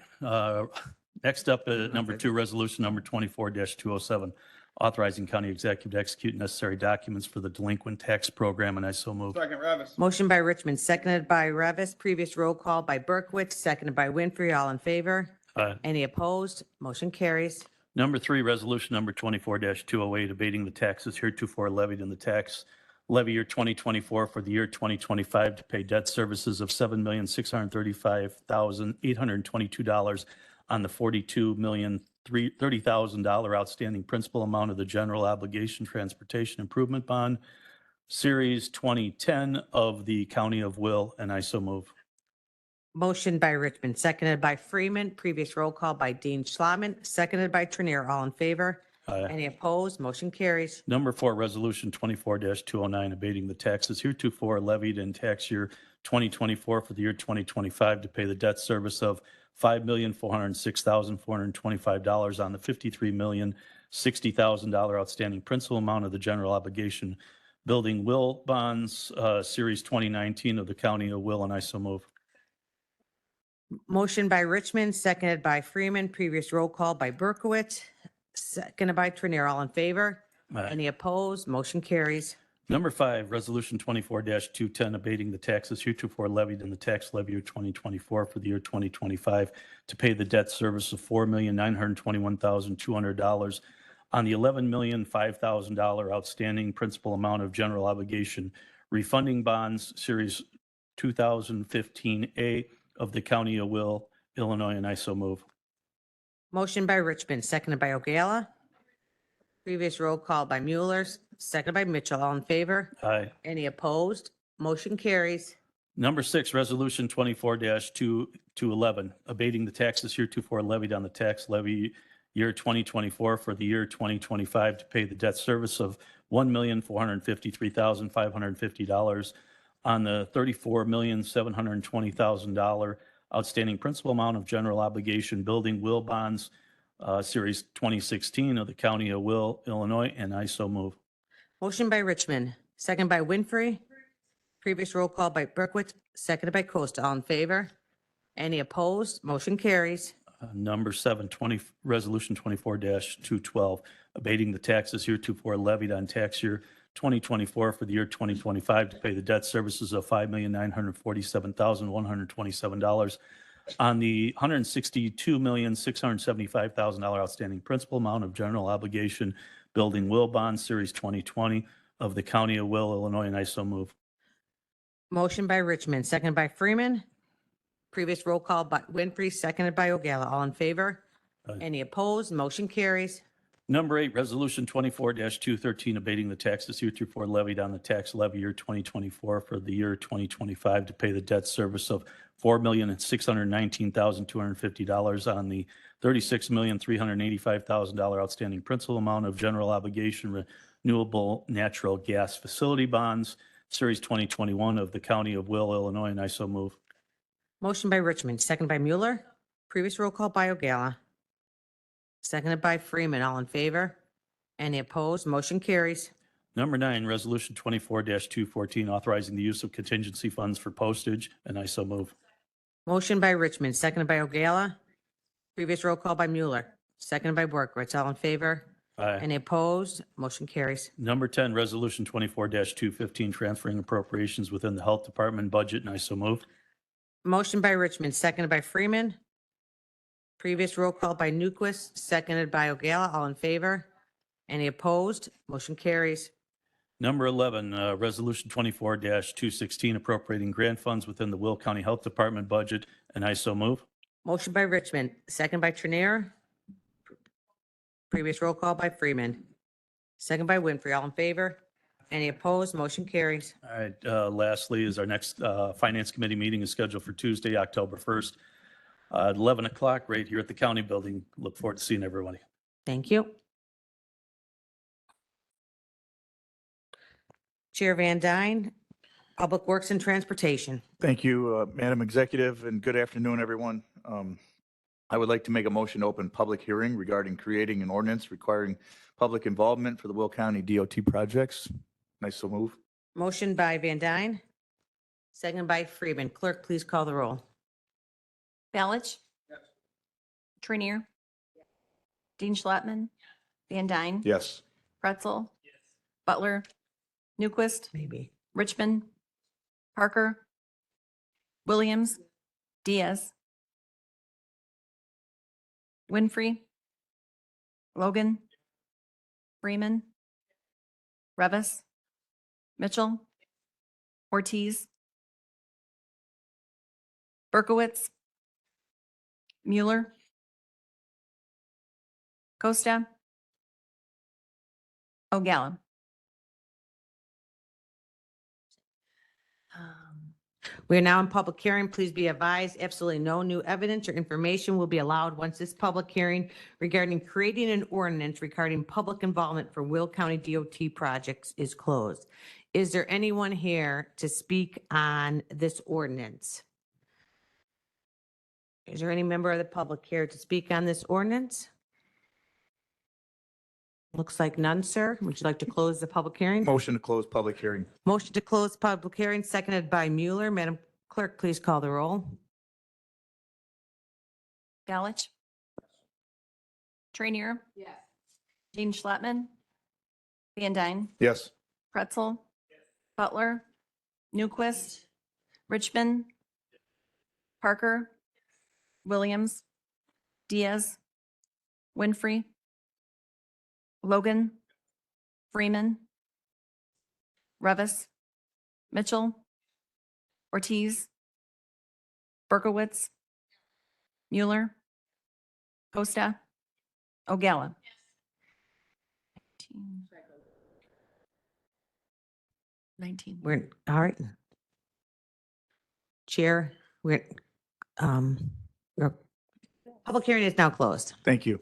Next up, number 2, resolution number 24-207, authorizing county executive to execute necessary documents for the delinquent tax program, and I so move.
Second, Revis.
Motion by Richmond, seconded by Revis. Previous roll call by Berkowitz, seconded by Winfrey. All in favor?
Aye.
Any opposed? Motion carries.
Number 3, resolution number 24-208, abating the taxes heretofore levied in the tax levy year 2024 for the year 2025 to pay debt services of $7,635,822 on the $42,030,000 outstanding principal amount of the general obligation transportation improvement bond, Series 2010 of the County of Will, and I so move.
Motion by Richmond, seconded by Freeman. Previous roll call by Dean Schlottman, seconded by Trinier. All in favor?
Aye.
Any opposed? Motion carries.
Number 4, resolution 24-209, abating the taxes heretofore levied in tax year 2024 for the year 2025 to pay the debt service of $5,406,425 on the $53,060,000 outstanding principal amount of the general obligation building will bonds, Series 2019 of the County of Will, and I so move.
Motion by Richmond, seconded by Freeman. Previous roll call by Berkowitz, seconded by Trinier. All in favor?
Aye.
Any opposed? Motion carries.
Number 5, resolution 24-210, abating the taxes heretofore levied in the tax levy year 2024 for the year 2025 to pay the debt service of $4,921,200 on the $11,005,000 outstanding principal amount of general obligation refunding bonds, Series 2015A of the County of Will, Illinois, and I so move.
Motion by Richmond, seconded by Ogala. Previous roll call by Mueller, seconded by Mitchell. All in favor?
Aye.
Any opposed? Motion carries.
Number 6, resolution 24-211, abating the taxes heretofore levied on the tax levy year 2024 for the year 2025 to pay the debt service of $1,453,550 on the $34,720,000 outstanding principal amount of general obligation building will bonds, Series 2016 of the County of Will, Illinois, and I so move.
Motion by Richmond, seconded by Winfrey. Previous roll call by Berkowitz, seconded by Costa. All in favor? Any opposed? Motion carries.
Number 7, resolution 24-212, abating the taxes heretofore levied on tax year 2024 for the year 2025 to pay the debt services of $5,947,127 on the $162,675,000 outstanding principal amount of general obligation building will bond, Series 2020 of the County of Will, Illinois, and I so move.
Motion by Richmond, seconded by Freeman. Previous roll call by Winfrey, seconded by Ogala. All in favor?
Aye.
Any opposed? Motion carries.
Number 8, resolution 24-213, abating the taxes heretofore levied on the tax levy year 2024 for the year 2025 to pay the debt service of $4,619,250 on the $36,385,000 outstanding principal amount of general obligation renewable natural gas facility bonds, Series 2021 of the County of Will, Illinois, and I so move.
Motion by Richmond, seconded by Mueller. Previous roll call by Ogala. Seconded by Freeman. All in favor? Any opposed? Motion carries.
Number 9, Resolution 24-214, authorizing the use of contingency funds for postage, and I so move.
Motion by Richmond, seconded by O'Gala. Previous roll call by Mueller, seconded by Borkowitz. All in favor?
Aye.
Any opposed? Motion carries.
Number 10, Resolution 24-215, transferring appropriations within the Health Department budget, and I so move.
Motion by Richmond, seconded by Freeman. Previous roll call by Newquist, seconded by O'Gala. All in favor? Any opposed? Motion carries.
Number 11, Resolution 24-216, appropriating grant funds within the Will County Health Department budget, and I so move.
Motion by Richmond, second by Trenier. Previous roll call by Freeman. Second by Winfrey. All in favor? Any opposed? Motion carries.
All right, lastly, is our next Finance Committee meeting is scheduled for Tuesday, October 1st, at 11 o'clock, right here at the county building. Look forward to seeing everybody.
Thank you. Chair Van Dyne, Public Works and Transportation.
Thank you, Madam Executive, and good afternoon, everyone. I would like to make a motion to open public hearing regarding creating an ordinance requiring public involvement for the Will County DOT projects. I so move.
Motion by Van Dyne, second by Freeman. Clerk, please call the roll.
Balich? Trinier? Dean Schlattman? Van Dyne?
Yes.
Pretzel? Butler? Newquist?
Maybe.
Richmond? Parker? Williams? Diaz? Winfrey? Logan? Freeman? Revis? Mitchell? Ortiz? Berkowitz? Mueller? Costa? O'Gallagher?
We are now in public hearing. Please be advised, absolutely no new evidence or information will be allowed once this public hearing regarding creating an ordinance regarding public involvement for Will County DOT projects is closed. Is there anyone here to speak on this ordinance? Is there any member of the public here to speak on this ordinance? Looks like none, sir. Would you like to close the public hearing?
Motion to close public hearing.
Motion to close public hearing, seconded by Mueller. Madam Clerk, please call the roll.
Galich? Tranier? Yes. Dean Schlattman? Van Dyne?
Yes.
Pretzel? Butler? Newquist? Richmond? Parker? Williams? Diaz? Winfrey? Logan? Freeman? Revis? Mitchell? Ortiz? Berkowitz? Mueller? Costa? O'Gallagher? 19.
We're, all right. Chair, your public hearing is now closed.
Thank you.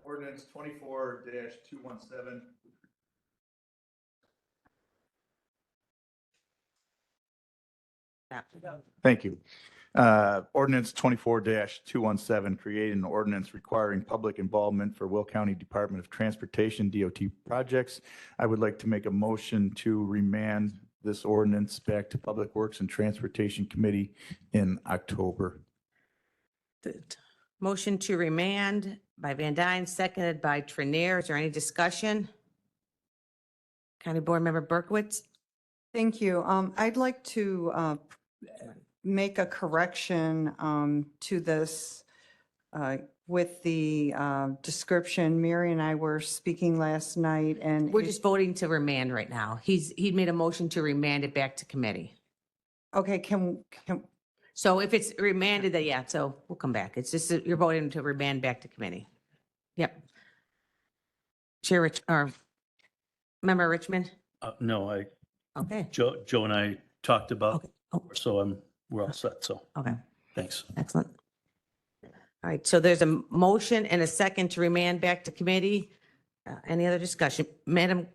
Ordinance 24-217. Thank you. Ordinance 24-217, creating an ordinance requiring public involvement for Will County Department of Transportation DOT projects. I would like to make a motion to remand this ordinance back to Public Works and Transportation Committee in October.
Motion to remand by Van Dyne, seconded by Trenier. Is there any discussion? County Board Member Berkowitz?
Thank you. I'd like to make a correction to this with the description. Mary and I were speaking last night, and
We're just voting to remand right now. He made a motion to remand it back to committee.
okay,
So if it's remanded, then yeah, so we'll come back. It's just that you're voting to remand back to committee. Yep. Chair Rich, or Member Richmond?
No,
Okay,
Joe and I talked about,
Oh.
so we're all set, so
okay,
thanks.
excellent. All right, so there's a motion and a second to remand back to committee. Any other discussion? Madam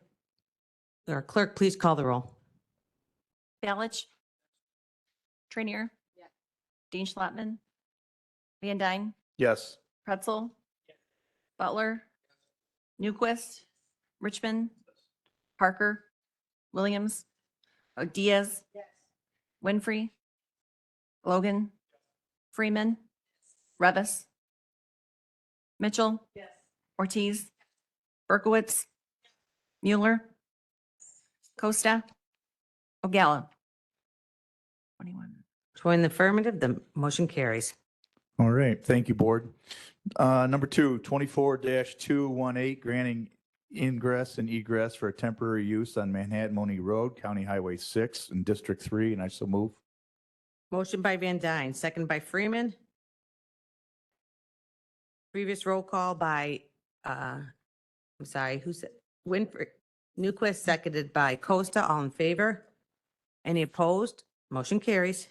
or Clerk, please call the roll.
Balich? Tranier? Dean Schlattman? Van Dyne?
Yes.
Pretzel? Butler? Newquist, Richmond, Parker, Williams, Diaz, Winfrey, Logan, Freeman, Revis, Mitchell, Ortiz, Berkowitz, Mueller, Costa, Ogalla. 21.
In the affirmative, the motion carries.
All right, thank you, board. Number two, 24-218, granting ingress and egress for temporary use on Manhattan Money Road, County Highway 6 in District 3, and I so move.
Motion by Van Dyne, second by Freeman. Previous roll call by, I'm sorry, who said, Winfrey, Newquist, seconded by Costa. All in favor? Any opposed? Motion carries.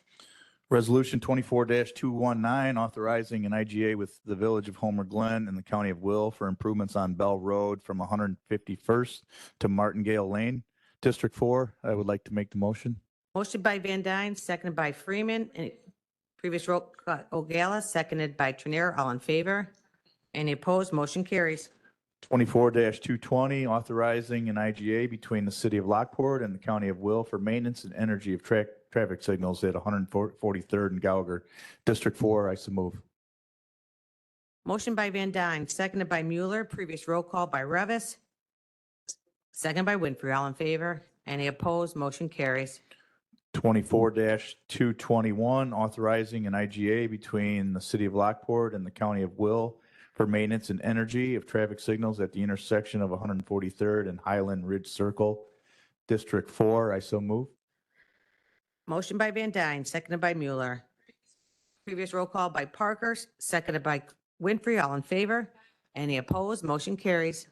Resolution 24-219, authorizing an IGA with the Village of Homer Glen and the County of Will for improvements on Bell Road from 151st to Martingale Lane, District 4. I would like to make the motion.
Motion by Van Dyne, seconded by Freeman. Any previous roll, Ogalla, seconded by Trinier. All in favor? Any opposed? Motion carries.
24-220, authorizing an IGA between the City of Lockport and the County of Will for maintenance and energy of traffic signals at 143rd and Gallagher, District 4. I so move.
Motion by Van Dyne, seconded by Mueller. Previous roll call by Revis. Second by Winfrey. All in favor? Any opposed? Motion carries.
24-221, authorizing an IGA between the City of Lockport and the County of Will for maintenance and energy of traffic signals at the intersection of 143rd and Highland Ridge Circle, District 4. I so move.
Motion by Van Dyne, seconded by Mueller. Previous roll call by Parker, seconded by Winfrey. All in favor? Any opposed? Motion carries.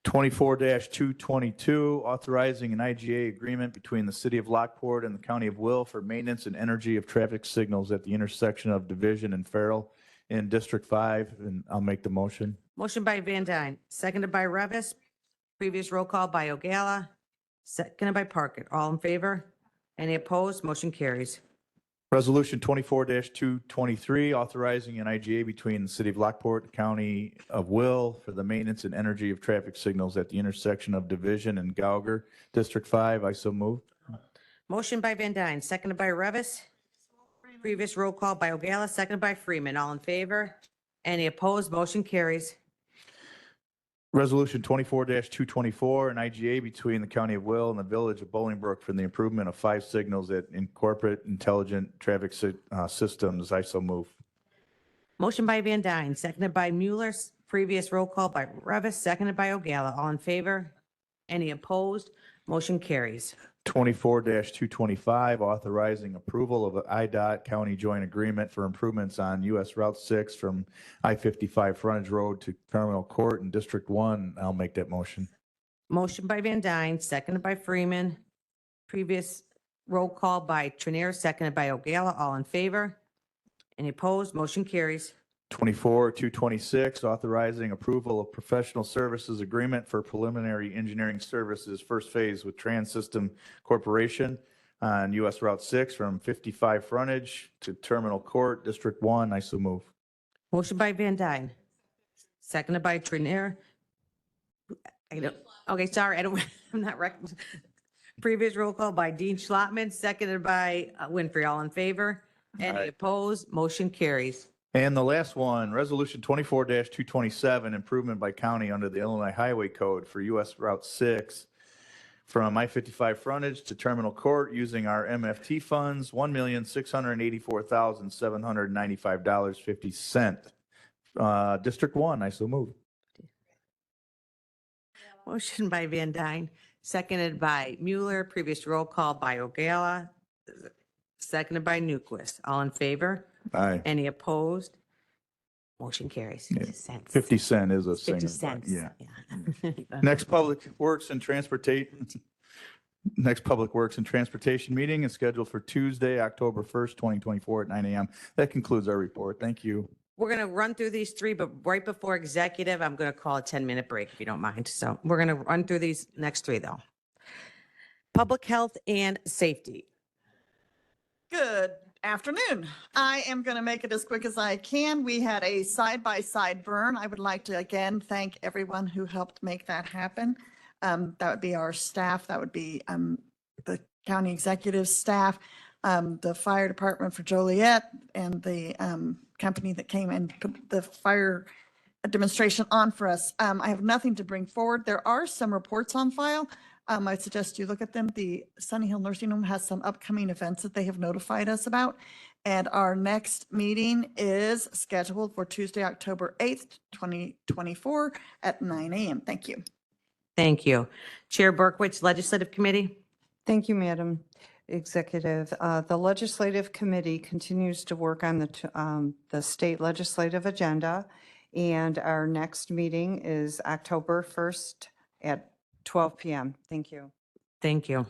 24-222, authorizing an IGA agreement between the City of Lockport and the County of Will for maintenance and energy of traffic signals at the intersection of Division and Farrell in District 5, and I'll make the motion.
Motion by Van Dyne, seconded by Revis. Previous roll call by Ogalla, seconded by Parker. All in favor? Any opposed? Motion carries.
Resolution 24-223, authorizing an IGA between the City of Lockport, County of Will for the maintenance and energy of traffic signals at the intersection of Division and Gauger, District 5. I so move.
Motion by Van Dyne, seconded by Revis. Previous roll call by Ogalla, seconded by Freeman. All in favor? Any opposed? Motion carries.
Resolution 24-224, an IGA between the County of Will and the Village of Bolingbrook for the improvement of 5 signals at incorporate intelligent traffic systems. I so move.
Motion by Van Dyne, seconded by Mueller. Previous roll call by Revis, seconded by Ogalla. All in favor? Any opposed? Motion carries.
24-225, authorizing approval of an IDOT County Joint Agreement for improvements on US Route 6 from I-55 Frontage Road to Terminal Court in District 1. I'll make that motion.
Motion by Van Dyne, seconded by Freeman. Previous roll call by Trinier, seconded by Ogalla. All in favor? Any opposed? Motion carries.
24-226, authorizing approval of professional services agreement for preliminary engineering services, first phase with Trans System Corporation on US Route 6 from 55 Frontage to Terminal Court, District 1. I so move.
Motion by Van Dyne, seconded by Trinier. Okay, sorry, I'm not previous roll call by Dean Schlottman, seconded by Winfrey. All in favor? Any
Aye.
opposed? Motion carries.
And the last one, Resolution 24-227, improvement by county under the Illinois Highway Code for US Route 6 from I-55 frontage to Terminal Court using our MFT funds, $1,684,795.50. District 1, I so move.
Motion by Van Dyne, seconded by Mueller. Previous roll call by Ogalla, seconded by Newquist. All in favor?
Aye.
Any opposed? Motion carries. 50 cents.
50 cent is a
50
single.
cents.
Yeah.
Yeah.
Next Public Works and Transportation meeting is scheduled for Tuesday, October 1st, 2024 at 9 a.m. That concludes our report. Thank you.
We're going to run through these three, but right before executive, I'm going to call a 10-minute break if you don't mind. So we're going to run through these next three though. Public health and safety.
Good
afternoon. I am going to make it as quick as I can. We had a side-by-side burn. I would like to again thank everyone who helped make that happen. That would be our staff. That would be the county executive staff, the fire department for Joliet, and the company that came and put the fire demonstration on for us. I have nothing to bring forward. There are some reports on file. I suggest you look at them. The Sunny Hill Nursing Home has some upcoming events that they have notified us about. And our next meeting is scheduled for Tuesday, October 8th, 2024 at 9 a.m. Thank you.
Thank you. Chair Berkowitz, Legislative Committee.
Thank you, Madam Executive. The Legislative Committee continues to work on the state legislative agenda, and our next meeting is October 1st at 12 p.m. Thank you.
Thank you.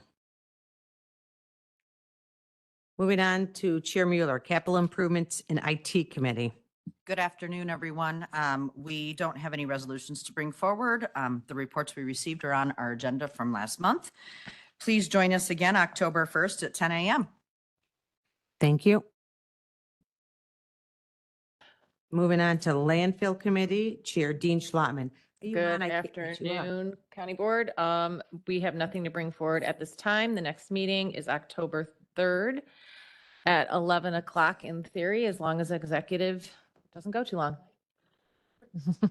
Moving on to Chair Mueller, Capital Improvements and IT Committee.
Good afternoon, everyone. We don't have any resolutions to bring forward. The reports we received are on our agenda from last month. Please join us again October 1st at 10 a.m.
Thank you. Moving on to Landfill Committee, Chair Dean Schlotman. Are you
Good
on? I can't get you up.
afternoon, County Board. We have nothing to bring forward at this time. The next meeting is October 3rd at 11 o'clock in theory, as long as executive doesn't go too long.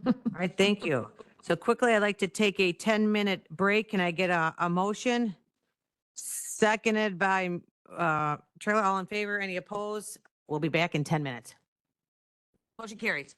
All right, thank you. So quickly, I'd like to take a 10-minute break. Can I get a motion? Seconded by Trailer. All in favor? Any opposed? We'll be back in 10 minutes. Motion carries.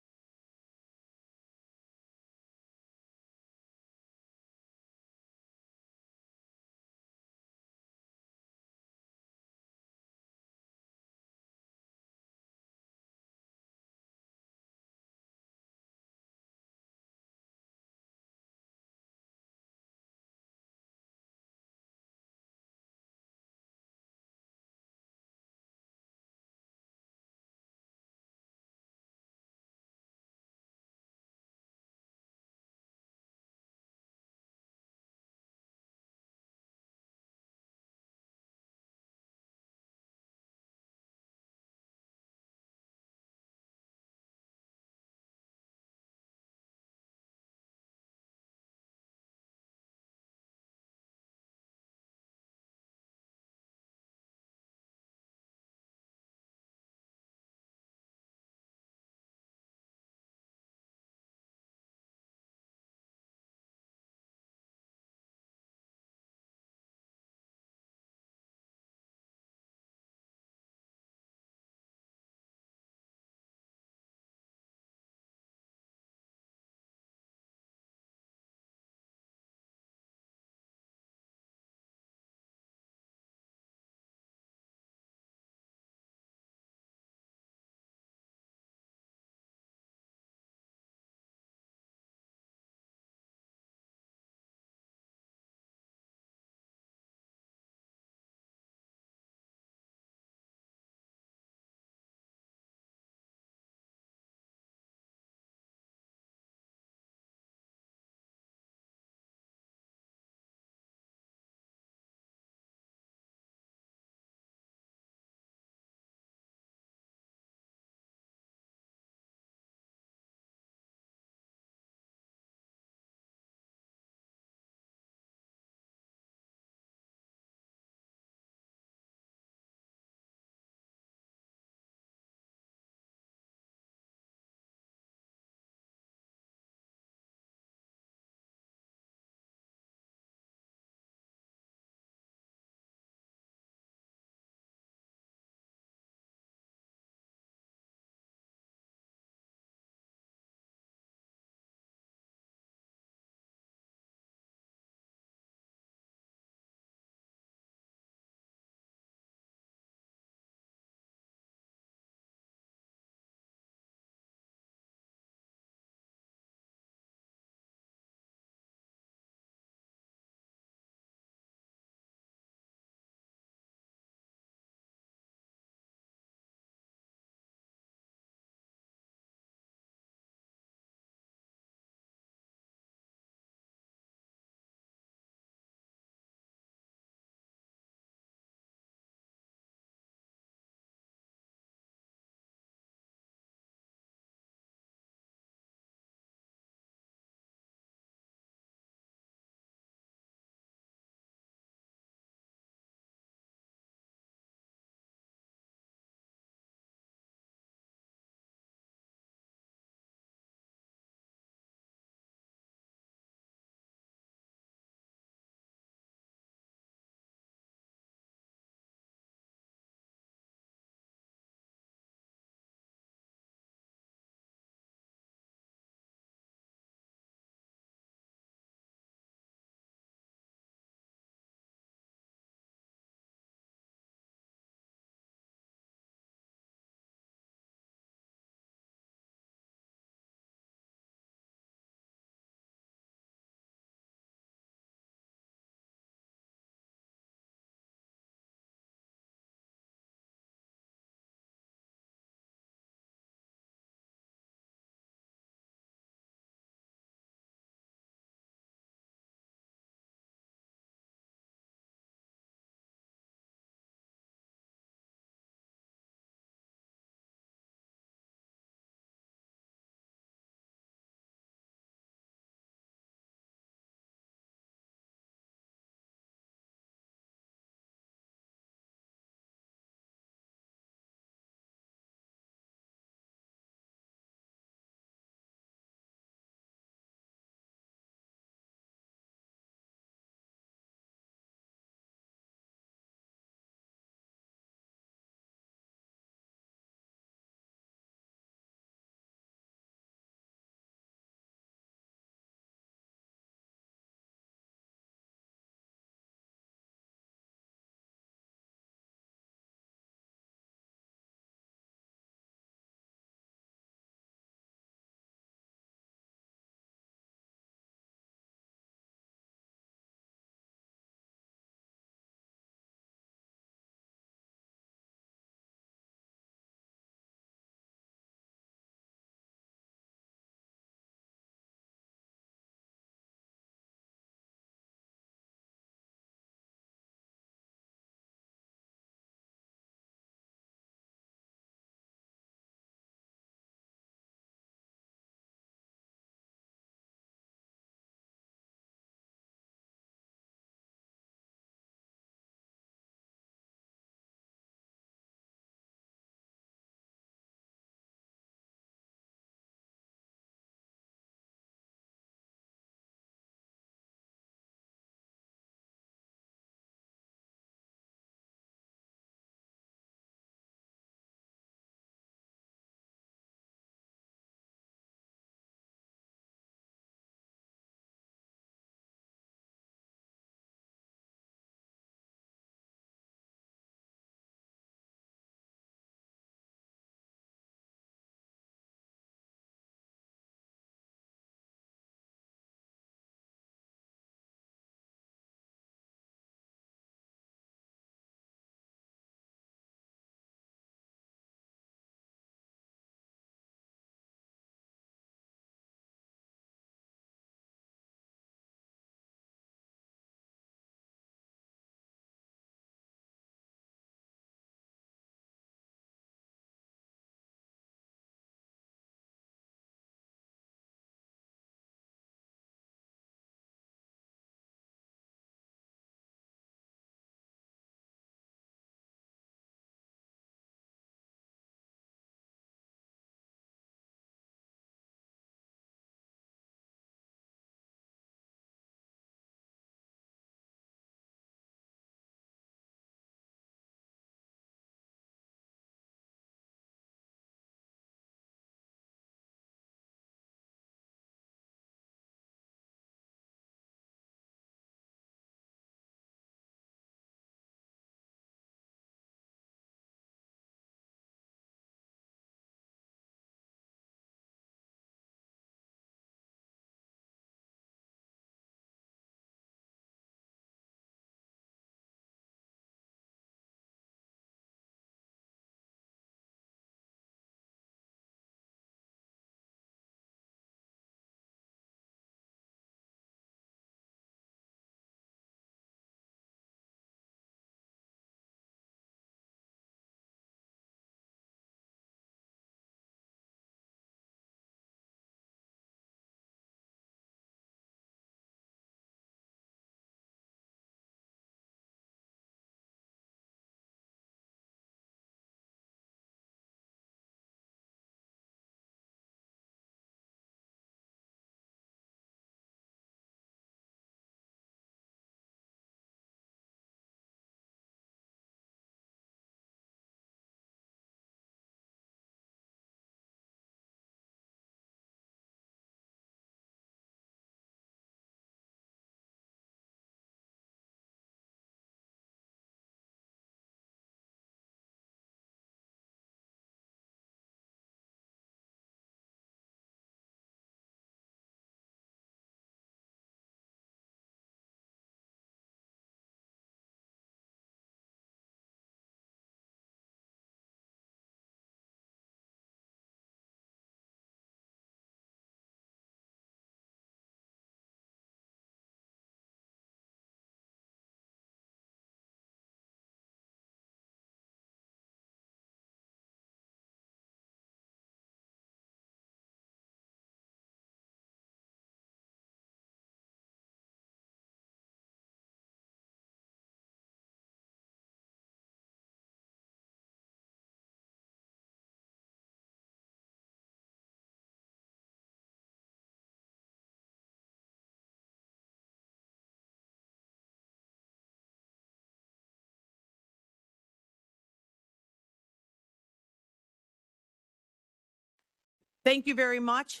Thank you very much.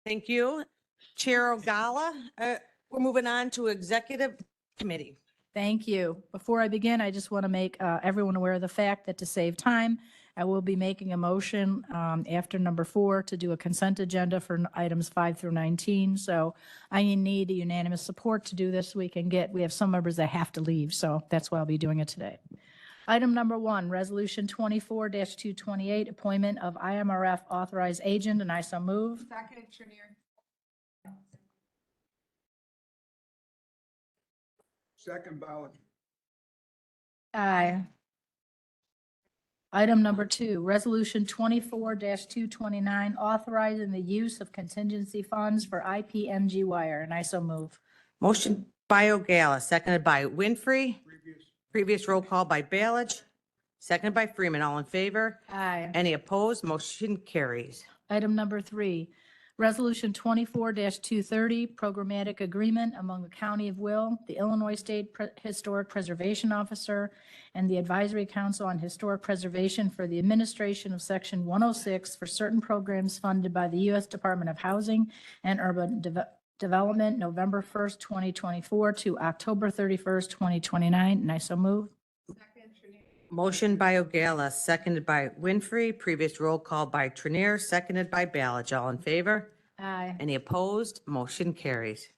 Thank you. Chair Ogala, we're moving on to Executive Committee.
Thank you. Before I begin, I just want to make everyone aware of the fact that to save time, I will be making a motion after number 4 to do a consent agenda for items 5 through 19. So I need a unanimous support to do this. We have some members that have to leave, so that's why I'll be doing it today. Item number 1, Resolution 24-228, appointment of IMRF authorized agent, and I so move.
Second, Trinier.
Second ballot.
Aye. Item number 2, Resolution 24-229, authorizing the use of contingency funds for IPMG wire, and I so move.
Motion by Ogala, seconded by Winfrey. Previous roll call by Balich, seconded by Freeman. All in favor?
Aye.
Any opposed? Motion carries.
Item number 3, Resolution 24-230, programmatic agreement among the County of Will, the Illinois State Historic Preservation Officer, and the Advisory Council on Historic Preservation for the administration of Section 106 for certain programs funded by the U.S. Department of Housing and Urban Development, November 1st, 2024 to October 31st, 2029, and I so move.
Motion by Ogala, seconded by Winfrey. Previous roll call by Trinier, seconded by Balich. All in favor?
Aye.
Any opposed? Motion carries.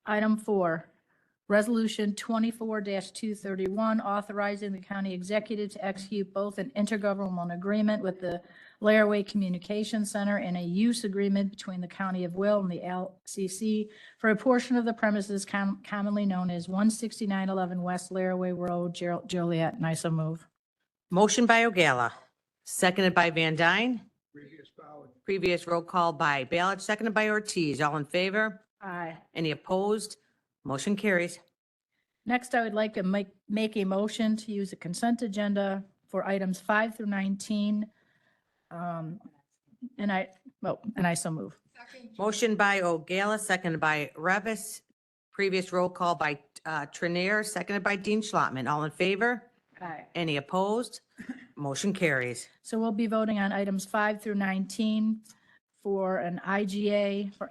Item 4, Resolution 24-231, authorizing the county executive to execute both an intergovernmental agreement with the Laraway Communications Center and a use agreement between the County of Will and the LCC for a portion of the premises commonly known as 16911 West Laraway Road, Joliet, and I so move.
Motion by Ogala, seconded by Van Dyne. Previous roll call by Balich, seconded by Ortiz. All in favor?
Aye.
Any opposed? Motion carries.
Next, I would like to make a motion to use a consent agenda for items 5 through 19. And I so move.
Motion by Ogala, seconded by Revis. Previous roll call by Trinier, seconded by Dean Schlottman. All in favor?
Aye.
Any opposed? Motion carries.
So we'll be voting on items 5 through 19 for an IGA for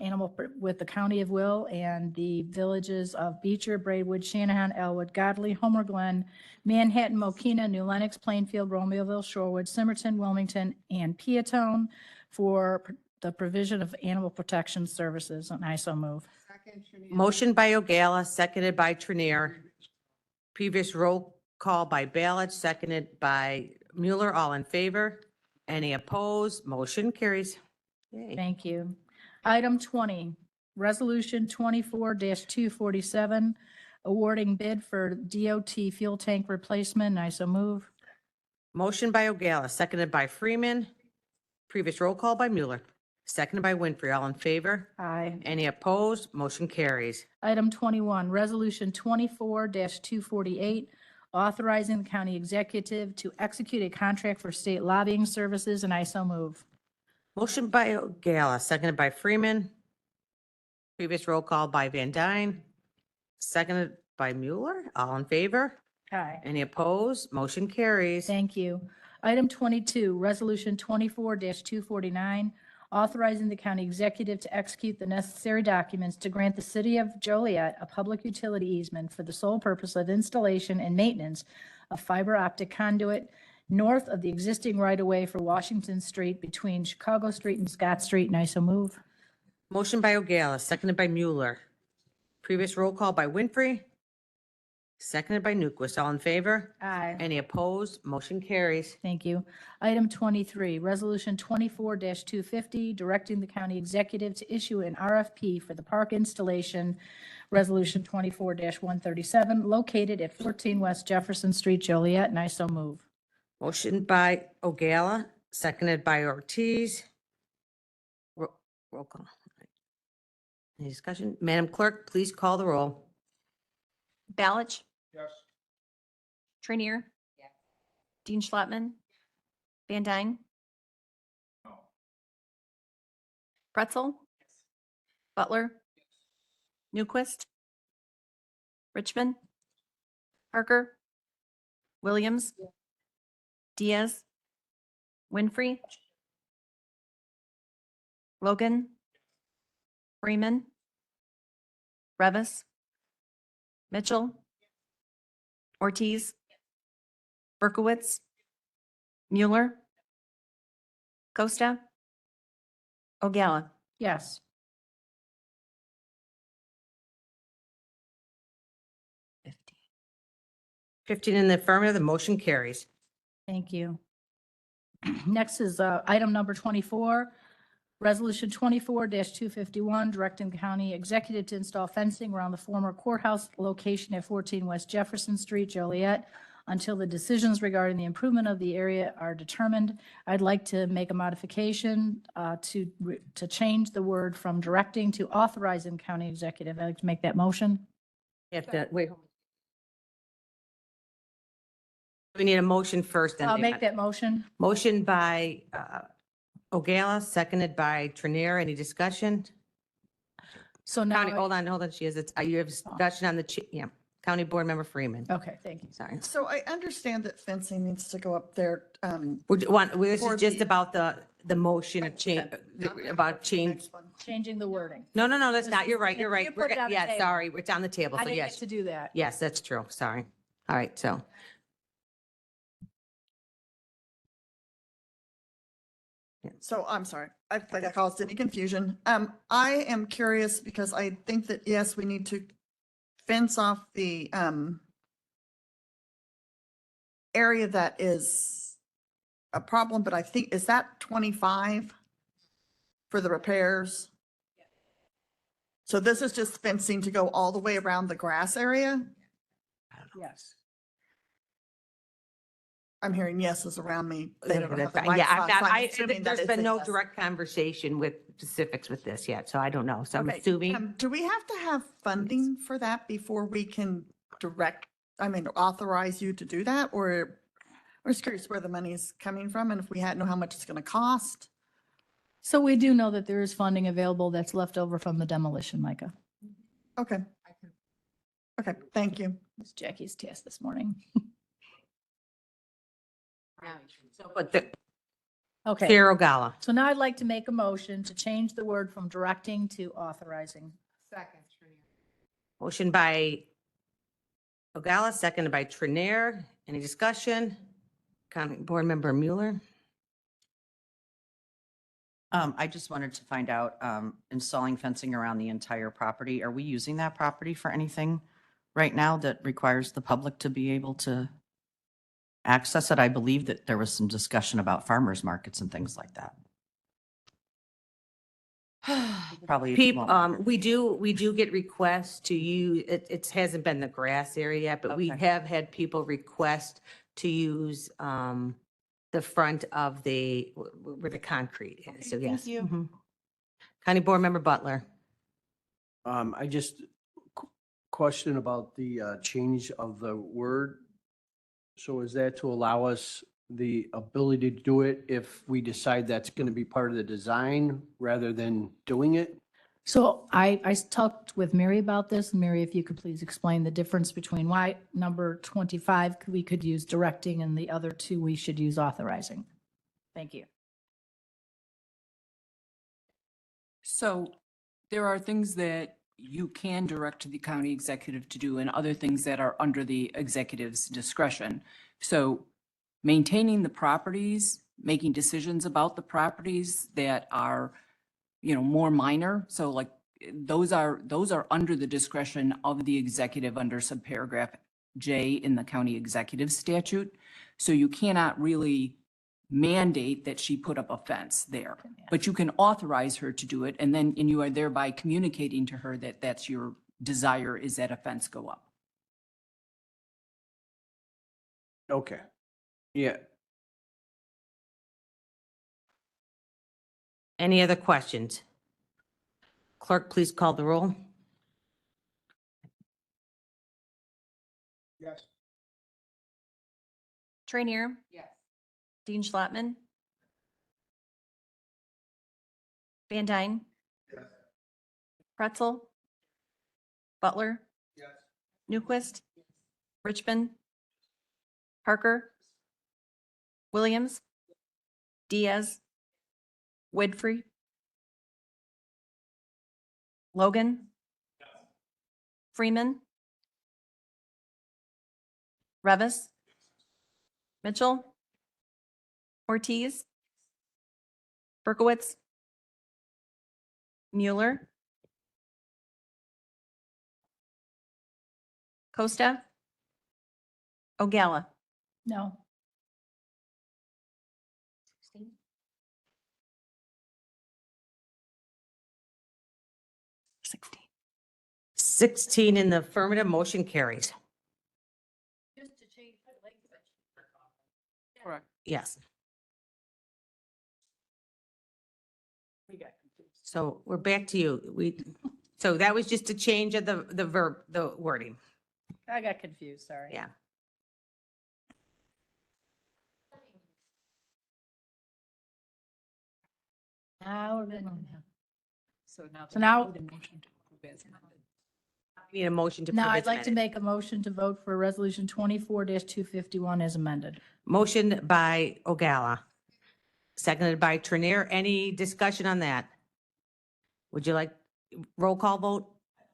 with the County of Will and the villages of Beecher, Braidwood, Shanahan, Elwood, Godly, Homer Glen, Manhattan, Mokina, New Lenox, Plainfield, Romeoville, Shorewood, Simmerton, Wilmington, and Peatone for the provision of animal protection services, and I so move.
Motion by Ogala, seconded by Trinier. Previous roll call by Balich, seconded by Mueller. All in favor? Any opposed? Motion carries. Yay.
Thank you. Item 20, Resolution 24-247, awarding bid for DOT fuel tank replacement, and I so move.
Motion by Ogala, seconded by Freeman. Previous roll call by Mueller, seconded by Winfrey. All in favor?
Aye.
Any opposed? Motion carries.
Item 21, Resolution 24-248, authorizing the county executive to execute a contract for state lobbying services, and I so move.
Motion by Ogala, seconded by Freeman. Previous roll call by Van Dyne, seconded by Mueller. All in favor?
Aye.
Any opposed? Motion carries.
Thank you. Item 22, Resolution 24-249, authorizing the county executive to execute the necessary documents to grant the city of Joliet a public utility easement for the sole purpose of installation and maintenance of fiber optic conduit north of the existing right-of-way for Washington Street between Chicago Street and Scott Street, and I so move.
Motion by Ogala, seconded by Mueller. Previous roll call by Winfrey, seconded by Newquist. All in favor?
Aye.
Any opposed? Motion carries.
Thank you. Item 23, Resolution 24-250, directing the county executive to issue an RFP for the park installation, Resolution 24-137, located at 14 West Jefferson Street, Joliet, and I so move.
Motion by Ogala, seconded by Ortiz. Roll call. Any discussion? Madam Clerk, please call the roll.
Balich?
Yes.
Trinier? Dean Schlottman? Van Dyne? Pretzel? Butler? Newquist? Richmond? Parker, Williams, Diaz, Winfrey, Logan, Freeman, Revis, Mitchell, Ortiz, Berkowitz, Mueller, Costa, O'Galla.
Yes.
15 in the affirmative, the motion carries.
Thank you. Next is item number 24, Resolution 24-251, directing the county executive to install fencing around the former courthouse location at 14 West Jefferson Street, Joliet, until the decisions regarding the improvement of the area are determined. I'd like to make a modification to change the word from directing to authorizing county executive. I'd like to make that motion.
You have to, wait. We need a motion first. then
I'll
the
make that motion.
Motion by O'Gala, seconded by Trinier. Any discussion?
So now,
County, hold on. She has, you have discussion on the, yeah, County Board Member Freeman.
okay, thank you.
Sorry.
So I understand that fencing needs to go up there.
This
For
is just
the-
about the motion of change, about change.
Changing the wording.
No, that's not. You're right. You're right.
You put it on the
Yeah,
table.
sorry. It's on the table.
I
So
didn't get
yes.
to do that.
Yes, that's true. Sorry. All right, so.
So I'm sorry, I think I caused any confusion. I am curious because I think that, yes, we need to fence off the, area that is a problem, but I think, is that 25 for the repairs? So this is just fencing to go all the way around the grass area?
Yes.
I'm hearing yeses around me. They don't have the
Yeah,
right
I'm
spot,
not,
so I'm assuming that
there's
it's
been
a
no
yes.
direct conversation with specifics with this yet, so I don't know. So I'm
Okay,
assuming.
do we have to have funding for that before we can authorize you to do that? Or we're just curious where the money is coming from and if we know how much it's going to cost?
So we do know that there is funding available that's left over from the demolition, Micah.
Okay. Okay, thank you.
It's Jackie's task this morning.
So, but the,
Okay.
Chair O'Gala.
So now I'd like to make a motion to change the word from directing to authorizing.
Second.
Motion by O'Gala, seconded by Trinier. Any discussion? County Board Member Mueller?
I just wanted to find out, installing fencing around the entire property, are we using that property for anything right now that requires the public to be able to access it? I believe that there was some discussion about farmers markets and things like that. Probably.
People,
won't.
we do get requests to use, it hasn't been the grass area yet, but we
Okay.
have had people request to use, the front of where the concrete is. So
Okay, thank
yes.
you.
Mhm. County Board Member Butler.
I just question about the change of the word. So is that to allow us the ability to do it if we decide that's going to be part of the design rather than doing it?
So I talked with Mary about this. Mary, if you could please explain the difference between why number 25, we could use directing and the other two, we should use authorizing. Thank you.
So there are things that you can direct the county executive to do and other things that are under the executive's discretion. So maintaining the properties, making decisions about the properties that are, more minor. So like those are under the discretion of the executive under subparagraph J in the county executive statute. So you cannot really mandate that she put up a fence there, but you can authorize her to do it. And you are thereby communicating to her that that's your desire, is that a fence go up.
Okay. Yeah.
Any other questions? Clerk, please call the roll.
Yes.
Trinier. Yes. Dean Schlattman. Van Dyne.
Yes.
Pretzel. Butler.
Yes.
Newquist. Richmond, Parker, Williams, Diaz, Winfrey, Logan, Freeman, Revis, Mitchell, Ortiz, Berkowitz, Mueller, Costa, Ogalla.
No.
16 in the affirmative, motion carries.
Correct.
Yes. So we're back to you. So that was just a change of the verb, the wording.
I got confused, sorry.
Yeah.
Now, we're good.
So now.
So now-
the motion to approve as amended.
We need a motion to.
Now
approve
I'd
as
like to
amended.
make a motion to vote for resolution 24-251 as amended.
Motion by Ogalla, seconded by Trinier. Any discussion on that? Would you like roll call vote?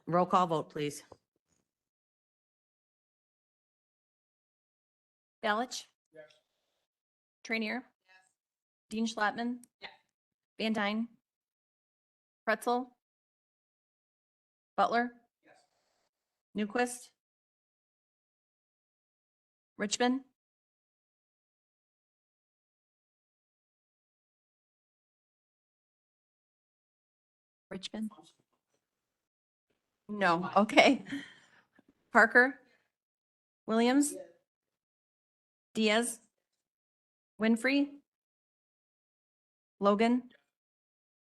Roll call vote, please.
Balich? Trainier? Dean Schlattman? Van Dyne? Pretzel? Butler? Newquist? Richmond? Richmond? No, okay. Parker? Williams? Diaz? Winfrey? Logan?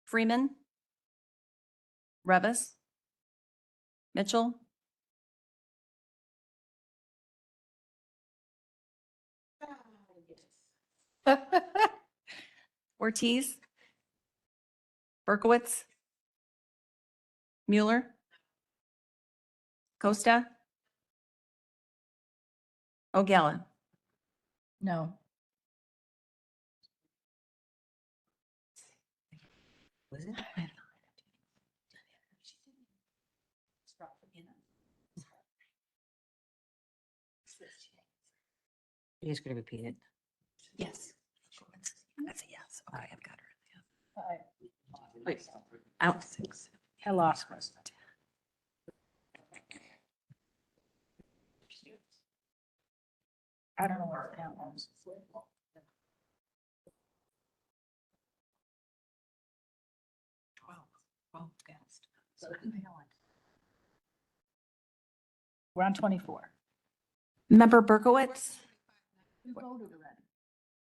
Freeman? Revis? Mitchell? Ortiz? Berkowitz? Mueller? Costa? Ogalla?
No.
Was it? You're just gonna repeat it.
Yes. That's a yes. Okay, I've got her.
Wait, I don't.
I lost. I don't know where that was. We're on 24.
Member Berkowitz?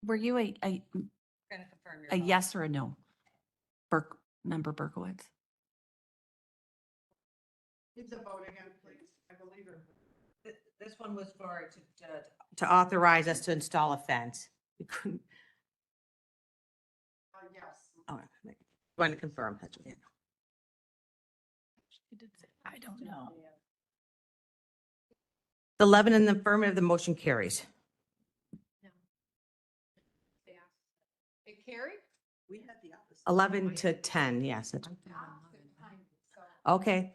Were you a yes or a no? Member Berkowitz?
Need the vote again, please. I believe her.
This one was for to authorize us to install a fence. We couldn't,
Yes.
oh, want to confirm. That's what it-
I don't know.
11 in the affirmative, the motion carries.
It carried?
We had the opposite.
11 to 10, yes. That's- Okay,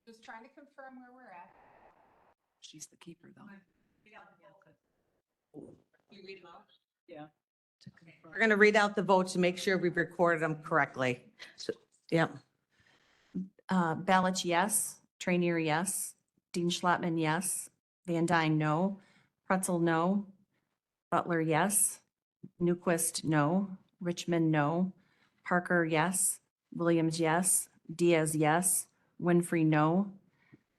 Just trying to confirm where we're at.
She's the keeper though.
Yeah.
we're going to read out the votes to make sure we've recorded them correctly. So, yep.
Balich, yes. Trainier, yes. Dean Schlattman, yes. Van Dyne, no. Pretzel, no. Butler, yes. Newquist, no. Richmond, no. Parker, yes. Williams, yes. Diaz, yes. Winfrey, no.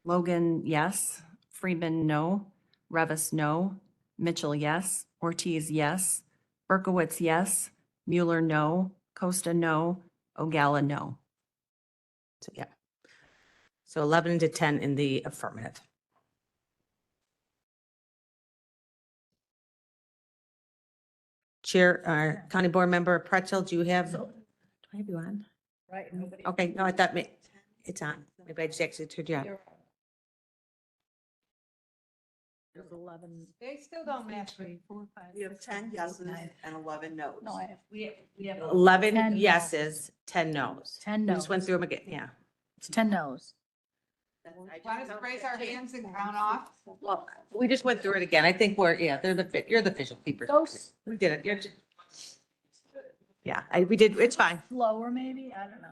Logan, yes. Freeman, no. Revis, no. Mitchell, yes. Ortiz, yes. Berkowitz, yes. Mueller, no. Costa, no. Ogalla, no.
So, yeah. So 11 to 10 in the affirmative. Chair, County Board Member Pretzel, do you have, do I have you on?
Right.
Okay, no, I thought it's on. Maybe I just actually turned you on.
There's 11.
They still don't match.
We have 10 yeses and 11 no's.
No, I have, we have
11
10 no.
yeses, 10 no's.
10
We just went
no's.
through them again, yeah.
It's 10 no's.
Want us to raise our hands and count off?
Well, we just went through it again. I think yeah, you're the official keeper.
Those
We did it. Yeah, we did, it's fine.
slower maybe, I don't know.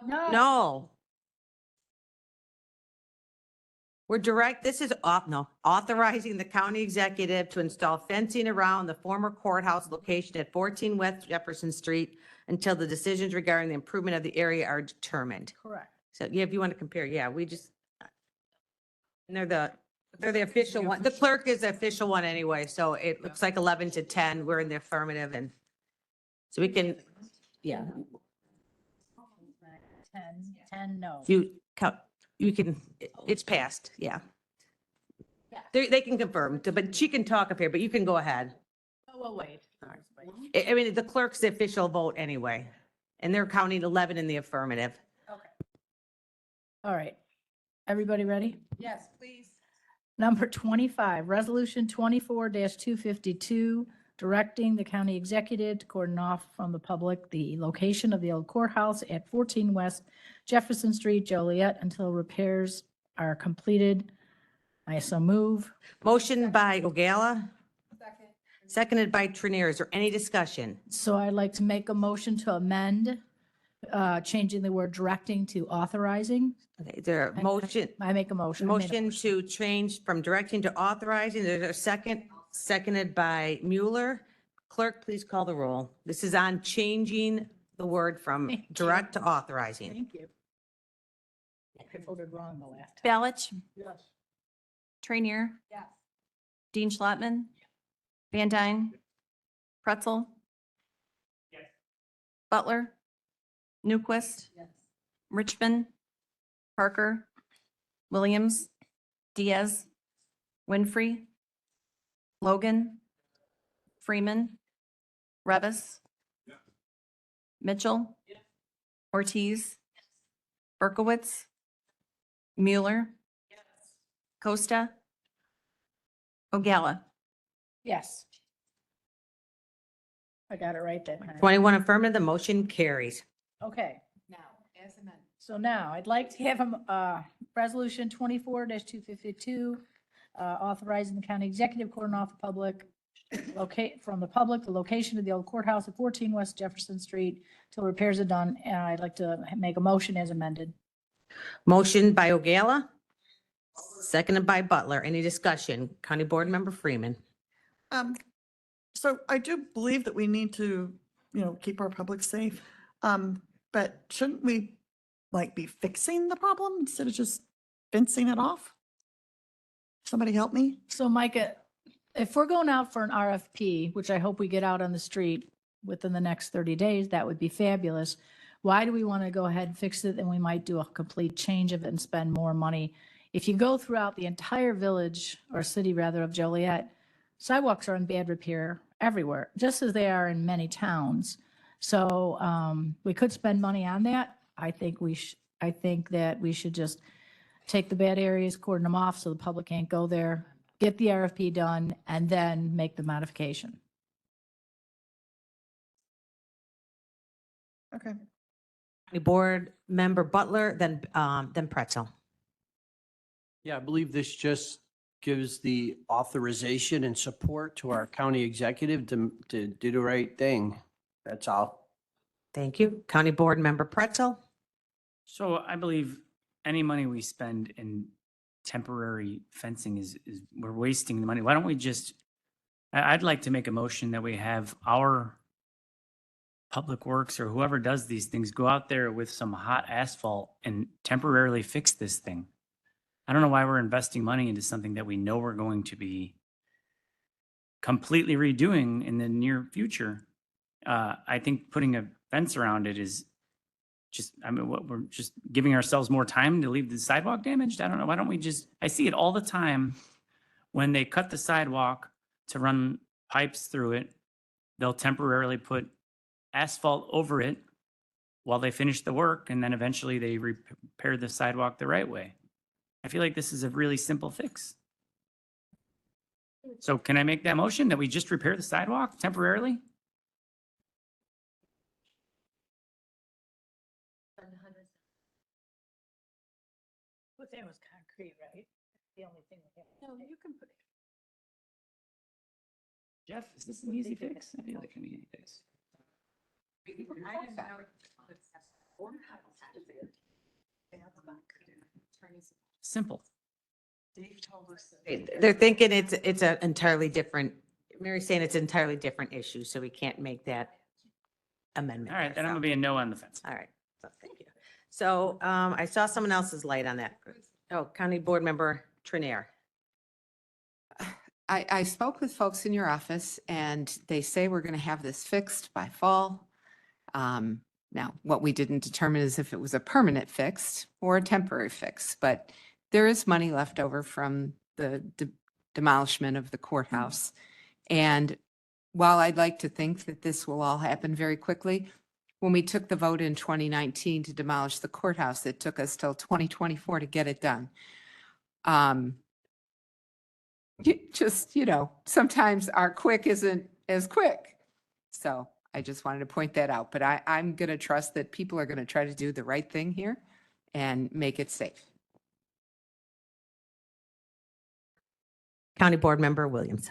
No.
No. This is authorizing the county executive to install fencing around the former courthouse location at 14 West Jefferson Street until the decisions regarding the improvement of the area are determined.
Correct.
So yeah, if you want to compare, yeah, and they're the official one. The clerk is the official one anyway, so it looks like 11 to 10. We're in the affirmative and so we can, yeah,
10 no.
it's passed, yeah. They can confirm, but she can talk up here, but you can go ahead.
Oh, well, wait.
I mean, the clerk's the official vote anyway, and they're counting 11 in the affirmative.
All right. Everybody ready?
Yes, please.
Number 25, Resolution 24-252, directing the county executive to cordon off from the public the location of the old courthouse at 14 West Jefferson Street, Joliet, until repairs are completed. I so move.
Motion by Ogala. Seconded by Trinier. Is there any discussion?
So I'd like to make a motion to amend, changing the word directing to authorizing.
Okay, there a motion,
I make a motion. I made a
motion to change from directing to authorizing. There's a second, seconded by Mueller. Clerk, please call the roll. This is on changing the word from
Thank you.
direct to authorizing.
Thank you. I voted wrong the last time.
Balich,
Yes.
Trainier,
Yes.
Dean Schlottman, Van Dyne, Pretzel. Butler, Newquist, Richmond, Parker, Williams, Diaz, Winfrey, Logan, Freeman, Revis, Mitchell, Ortiz, Berkowitz, Mueller, Costa, Ogala.
Yes. I got it right that time.
21 affirmative, the motion carries.
Okay.
Now, as amended.
So now I'd like to have a resolution 24-252, authorizing the county executive cordon off the public, the location of the old courthouse at 14 West Jefferson Street till repairs are done. And I'd like to make a motion as amended.
Motion by Ogala, seconded by Butler. Any discussion? County Board Member Freeman.
So I do believe that we need to, keep our public safe. But shouldn't we be fixing the problem instead of just fencing it off? Somebody help me?
So Micah, if we're going out for an RFP, which I hope we get out on the street within the next 30 days, that would be fabulous. Why do we want to go ahead and fix it? And we might do a complete change of it and spend more money. If you go throughout the entire village or city rather of Joliet, sidewalks are in bad repair everywhere, just as they are in many towns. So we could spend money on that. I think that we should just take the bad areas, cordon them off so the public can't go there, get the RFP done, and then make the modification.
Okay.
Board Member Butler, then Pretzel.
Yeah, I believe this just gives the authorization and support to our county executive to do the right thing. That's all.
Thank you. County Board Member Pretzel.
So I believe any money we spend in temporary fencing is we're wasting the money. Why don't we just, I'd like to make a motion that we have our Public Works or whoever does these things go out there with some hot asphalt and temporarily fix this thing. I don't know why we're investing money into something that we know we're going to be completely redoing in the near future. I think putting a fence around it is just, we're just giving ourselves more time to leave the sidewalk damaged. I don't know. Why don't we just, I see it all the time when they cut the sidewalk to run pipes through it, they'll temporarily put asphalt over it while they finish the work. And then eventually they repair the sidewalk the right way. I feel like this is a really simple fix. So can I make that motion that we just repair the sidewalk temporarily?
But that was concrete, right? The only thing we have. No, you can put it.
Jeff, is this an easy fix? I feel like an easy fix. Simple.
They're thinking it's an entirely different, Mary's saying it's an entirely different issue, so we can't make that amendment.
All right, then I'm gonna be a no on the fence.
All right, so thank you. So I saw someone else's light on that. Oh, County Board Member Trinier.
I spoke with folks in your office and they say we're going to have this fixed by fall. Now, what we didn't determine is if it was a permanent fix or a temporary fix, but there is money left over from the demolishment of the courthouse. And while I'd like to think that this will all happen very quickly, when we took the vote in 2019 to demolish the courthouse, it took us till 2024 to get it done. Sometimes our quick isn't as quick. So I just wanted to point that out, but I'm going to trust that people are going to try to do the right thing here and make it safe.
County Board Member Williams.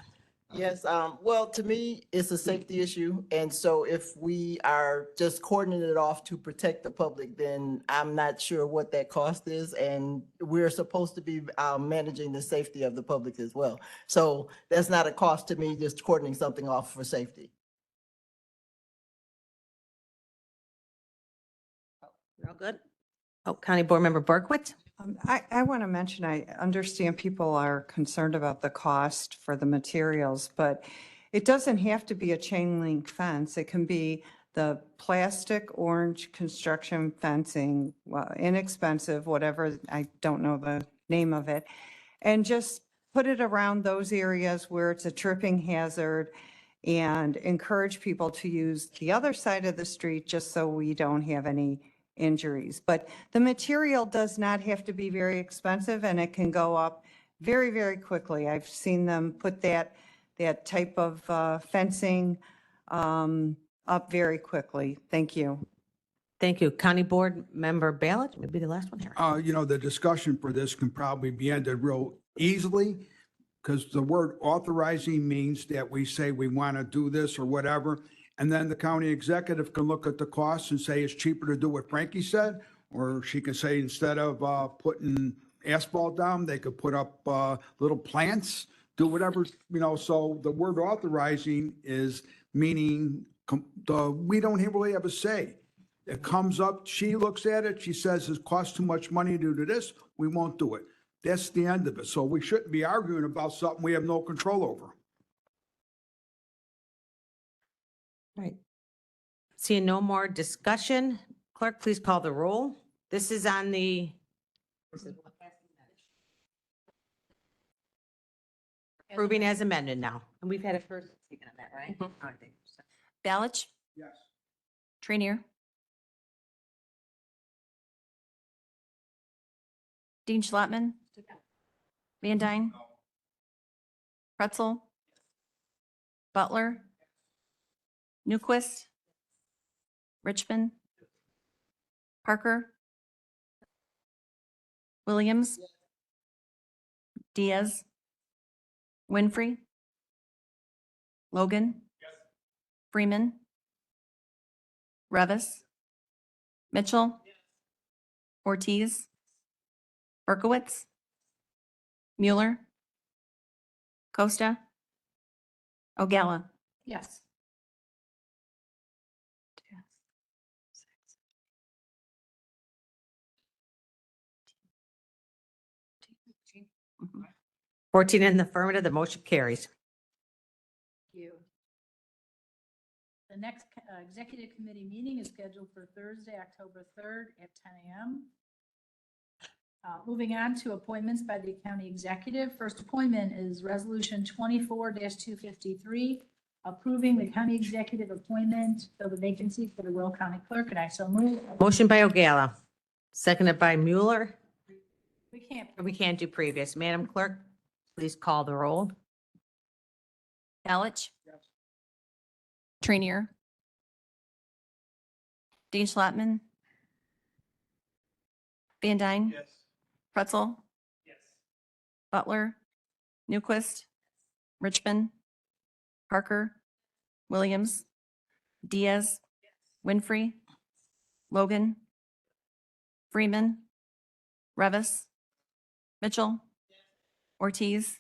Yes, well, to me, it's a safety issue. And so if we are just cordoning it off to protect the public, then I'm not sure what that cost is. And we're supposed to be managing the safety of the public as well. So that's not a cost to me, just cordoning something off for safety.
You're all good? Oh, County Board Member Berkowitz.
I want to mention, I understand people are concerned about the cost for the materials, but it doesn't have to be a chain link fence. It can be the plastic orange construction fencing, well, inexpensive, whatever, I don't know the name of it. And just put it around those areas where it's a tripping hazard and encourage people to use the other side of the street just so we don't have any injuries. But the material does not have to be very expensive and it can go up very, very quickly. I've seen them put that type of fencing up very quickly. Thank you.
Thank you. County Board Member Ballot, maybe the last one here.
The discussion for this can probably be ended real easily because the word authorizing means that we say we want to do this or whatever. And then the county executive can look at the costs and say it's cheaper to do what Frankie said, or she can say instead of putting asphalt down, they could put up little plants, do whatever, so the word authorizing is meaning we don't really have a say. It comes up, she looks at it, she says it costs too much money to do this, we won't do it. That's the end of it. So we shouldn't be arguing about something we have no control over.
Right. Seeing no more discussion, clerk, please call the roll. This is on the. Approving as amended now. And we've had a first speaking of that, right? I think so.
Balich?
Yes.
Trinier? Dean Schlattman? Van Dyne? Pretzel? Butler? Newquist? Richmond? Parker? Williams? Diaz? Winfrey? Logan? Freeman? Revis? Mitchell? Ortiz? Berkowitz? Mueller? Costa? Ogalla?
Yes.
Mhm.
14 in the affirmative, the motion carries.
You. The next executive committee meeting is scheduled for Thursday, October 3rd at 10 a.m. Moving on to appointments by the county executive. First appointment is Resolution 24-253, approving the county executive appointment of the vacancy for the Will County Clerk, and I so move.
Motion by Ogalla, seconded by Mueller. We can't do previous. Madam Clerk, please call the roll.
Alich. Trainier. Dean Schlattman. Van Dyne. Pretzel. Butler. Newquist. Richmond. Parker. Williams. Diaz. Winfrey. Logan. Freeman. Revis. Mitchell. Ortiz.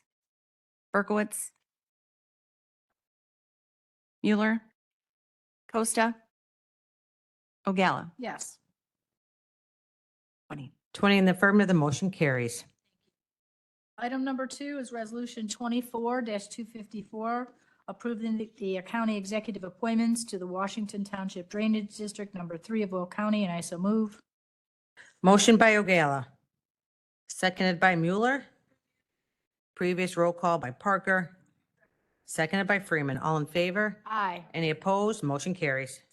Berkowitz. Mueller. Costa. Ogalla.
Yes.
20 in the affirmative, the motion carries.
Item number 2 is Resolution 24-254, approving the county executive appointments to the Washington Township Drainage District Number 3 of Will County, and I so move.
Motion by Ogalla, seconded by Mueller. Previous roll call by Parker, seconded by Freeman. All in favor?
Aye.
Any opposed? Motion carries.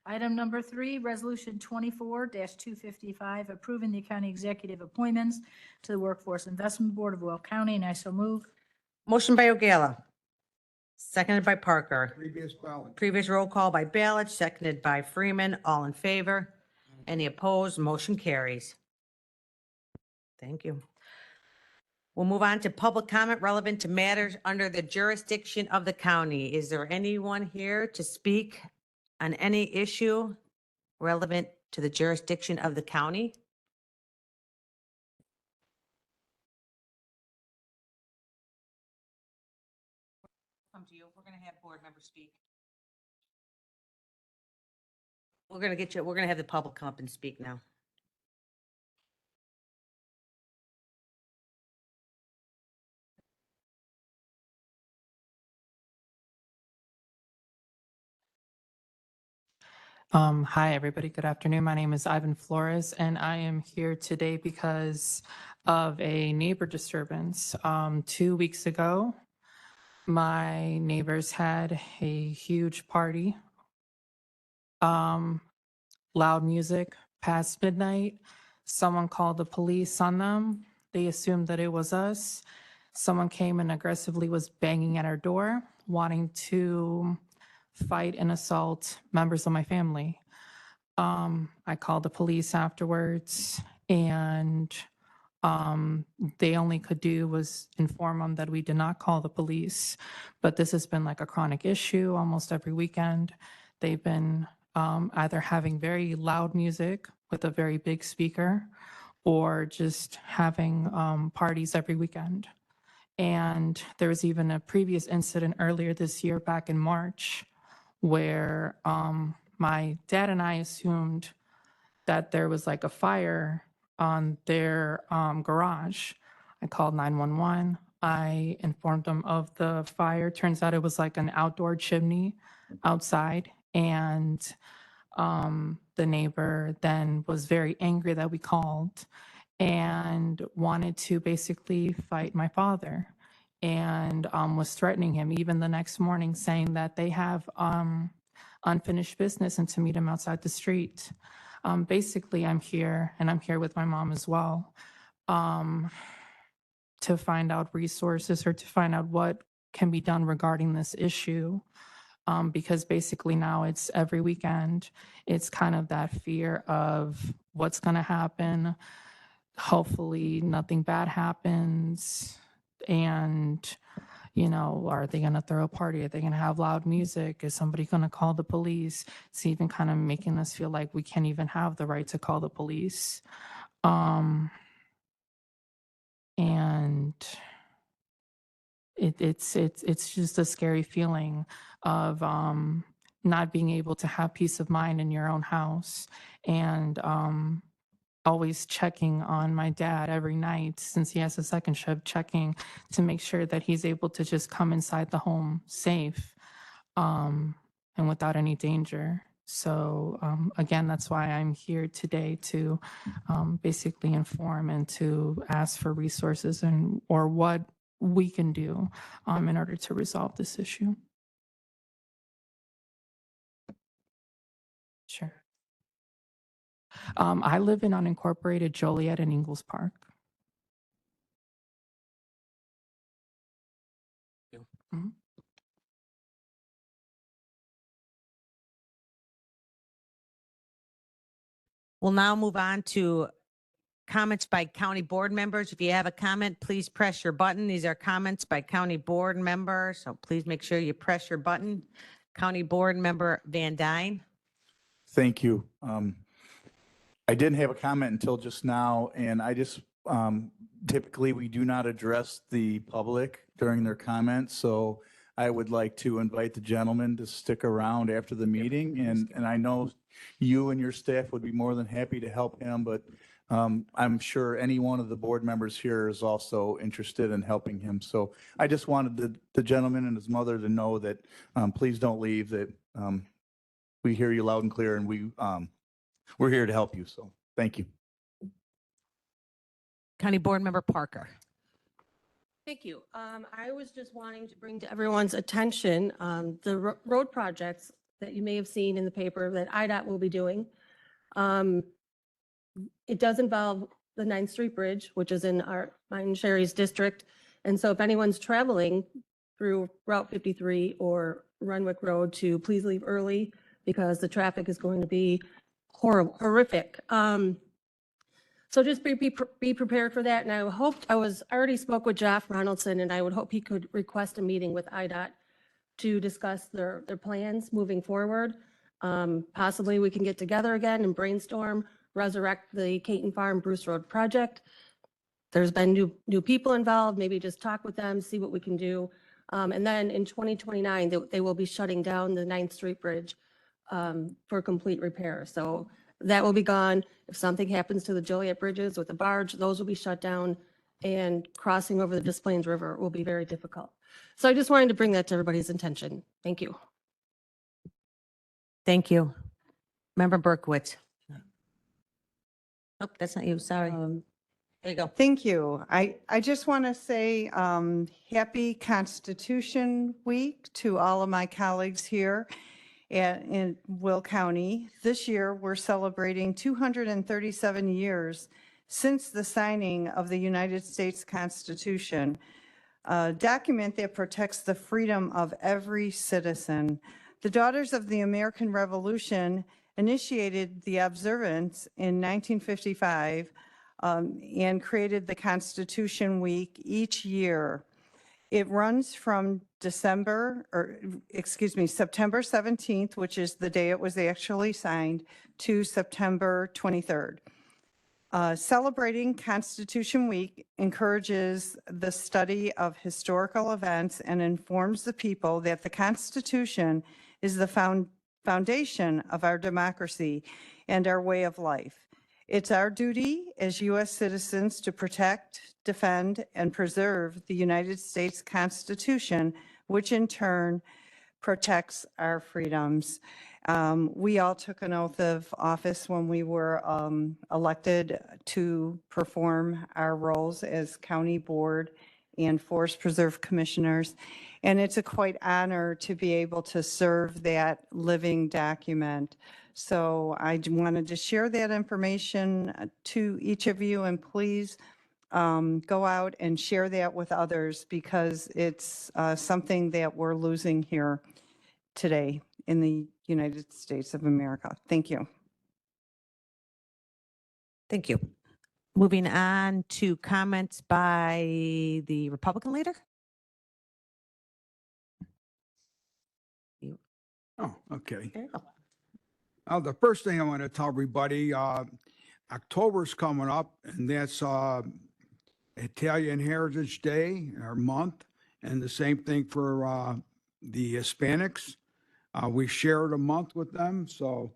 Item number 3, Resolution 24-255, approving the county executive appointments to the Workforce Investment Board of Will County, and I so move.
Motion by Ogalla, seconded by Parker.
Previous ballot.
Previous roll call by Ballard, seconded by Freeman. All in favor? Any opposed? Motion carries. Thank you. We'll move on to public comment relevant to matters under the jurisdiction of the county. Is there anyone here to speak on any issue relevant to the jurisdiction of the county? Come to you. We're going to have board members speak. We're going to have the public come up and speak now.
Hi, everybody. Good afternoon. My name is Ivan Flores, and I am here today because of a neighbor disturbance. 2 weeks ago, my neighbors had a huge party. Loud music past midnight. Someone called the police on them. They assumed that it was us. Someone came and aggressively was banging at our door, wanting to fight and assault members of my family. I called the police afterwards, and they only could do was inform them that we did not call the police. But this has been like a chronic issue almost every weekend. They've been either having very loud music with a very big speaker, or just having parties every weekend. And there was even a previous incident earlier this year, back in March, where my dad and I assumed that there was like a fire on their garage. I called 911. I informed them of the fire. Turns out it was like an outdoor chimney outside. And the neighbor then was very angry that we called and wanted to basically fight my father, and was threatening him even the next morning, saying that they have unfinished business and to meet him outside the street. Basically, I'm here, and I'm here with my mom as well, to find out resources or to find out what can be done regarding this issue. Because basically now it's every weekend, it's kind of that fear of what's going to happen. Hopefully nothing bad happens. And, you know, are they going to throw a party? Are they going to have loud music? Is somebody going to call the police? It's even kind of making us feel like we can't even have the right to call the police. And it's just a scary feeling of not being able to have peace of mind in your own house, and always checking on my dad every night, since he has a second shift, checking to make sure that he's able to just come inside the home safe and without any danger. So again, that's why I'm here today, to basically inform and to ask for resources and or what we can do in order to resolve this issue. Sure. I live in unincorporated Joliet and Ingalls Park.
We'll now move on to comments by county board members. If you have a comment, please press your button. These are comments by county board members, so please make sure you press your button. County Board Member Van Dyne.
Thank you. I didn't have a comment until just now, and I just, typically, we do not address the public during their comments, so I would like to invite the gentleman to stick around after the meeting, and I know you and your staff would be more than happy to help him, but I'm sure any one of the board members here is also interested in helping him. So I just wanted the gentleman and his mother to know that please don't leave, that we hear you loud and clear, and we're here to help you. So thank you.
County Board Member Parker.
Thank you. I was just wanting to bring to everyone's attention the road projects that you may have seen in the paper that IDOT will be doing. It does involve the 9th Street Bridge, which is in mine and Sherry's district. And so if anyone's traveling through Route 53 or Renwick Road, to please leave early because the traffic is going to be horrific. So just be prepared for that. And I already spoke with Jeff Ronaldson, and I would hope he could request a meeting with IDOT to discuss their plans moving forward. Possibly we can get together again and brainstorm, resurrect the Caton Farm Bruce Road project. There's been new people involved, maybe just talk with them, see what we can do. And then in 2029, they will be shutting down the 9th Street Bridge for complete repair. So that will be gone. If something happens to the Joliet bridges with the barge, those will be shut down, and crossing over the Des Plaines River will be very difficult. So I just wanted to bring that to everybody's attention. Thank you.
Thank you. Member Berkowitz. Oh, that's not you. Sorry. There you go.
Thank you. I just want to say happy Constitution Week to all of my colleagues here in Will County. This year, we're celebrating 237 years since the signing of the United States Constitution, a document that protects the freedom of every citizen. The Daughters of the American Revolution initiated the observance in 1955 and created the Constitution Week each year. It runs from September 17th, which is the day it was actually signed, to September 23rd. Celebrating Constitution Week encourages the study of historical events and informs the people that the Constitution is the foundation of our democracy and our way of life. It's our duty as U.S. citizens to protect, defend, and preserve the United States Constitution, which in turn protects our freedoms. We all took an oath of office when we were elected to perform our roles as county board and forest preserve commissioners. And it's a quite honor to be able to serve that living document. So I wanted to share that information to each of you, and please go out and share that with others, because it's something that we're losing here today in the United States of America. Thank you.
Thank you. Moving on to comments by the Republican leader.
Oh, okay.
There you go.
The first thing I want to tell everybody, October's coming up, and that's Italian Heritage Day, our month, and the same thing for the Hispanics. We shared a month with them, so,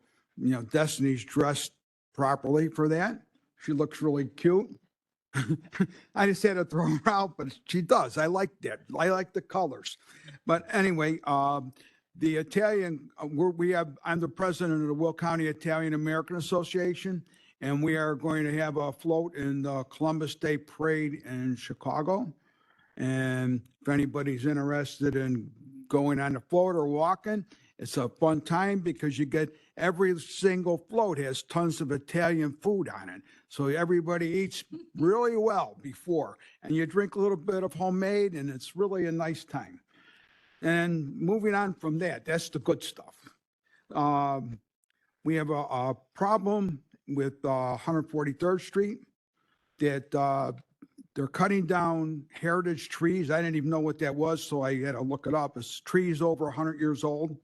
Destiny's dressed properly for that. She looks really cute. I just had to throw her out, but she does. I like that. I like the colors. But anyway, the Italian, I'm the president of the Will County Italian American Association, and we are going to have a float in the Columbus Day Parade in Chicago. And if anybody's interested in going on the float or walking, it's a fun time because you get every single float has tons of Italian food on it. So everybody eats really well before, and you drink a little bit of homemade, and it's really a nice time. And moving on from that, that's the good stuff. We have a problem with 143rd Street that they're cutting down heritage trees. I didn't even know what that was, so I had to look it up. It's trees over 100 years old.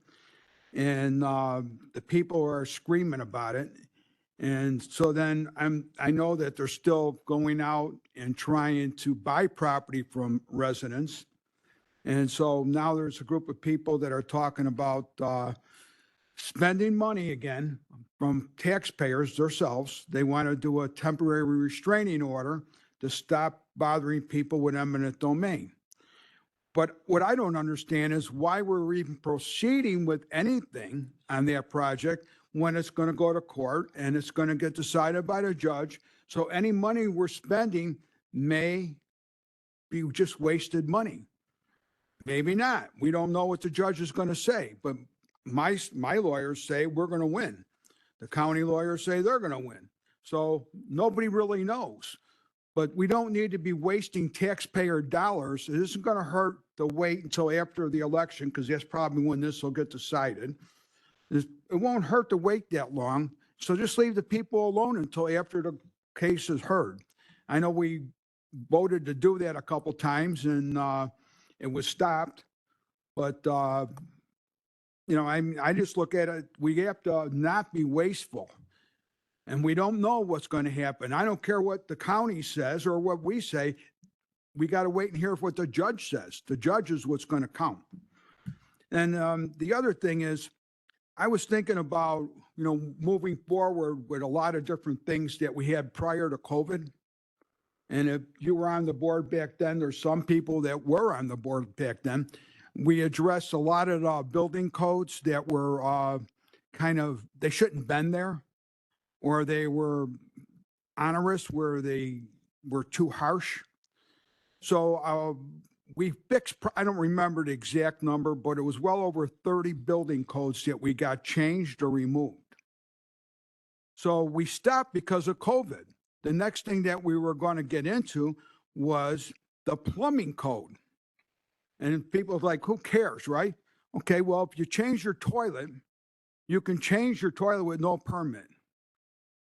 And the people are screaming about it. And so then I know that they're still going out and trying to buy property from residents. And so now there's a group of people that are talking about spending money again from taxpayers themselves. They want to do a temporary restraining order to stop bothering people with eminent domain. But what I don't understand is why we're even proceeding with anything on that project when it's going to go to court and it's going to get decided by the judge. So any money we're spending may be just wasted money. Maybe not. We don't know what the judge is going to say, but my lawyers say we're going to win. The county lawyers say they're going to win. So nobody really knows. But we don't need to be wasting taxpayer dollars. It isn't going to hurt to wait until after the election, because that's probably when this will get decided. It won't hurt to wait that long. So just leave the people alone until after the case is heard. I know we voted to do that a couple times and it was stopped. But, you know, I just look at it, we have to not be wasteful. And we don't know what's going to happen. I don't care what the county says or what we say. We got to wait and hear what the judge says. The judge is what's going to count. And the other thing is, I was thinking about, you know, moving forward with a lot of different things that we had prior to COVID. And if you were on the board back then, there's some people that were on the board back then. We addressed a lot of building codes that were they shouldn't have been there, or they were onerous, where they were too harsh. So we fixed, I don't remember the exact number, but it was well over 30 building codes that we got changed or removed. So we stopped because of COVID. The next thing that we were going to get into was the plumbing code. And people are like, who cares, right? Okay, well, if you change your toilet, you can change your toilet with no permit.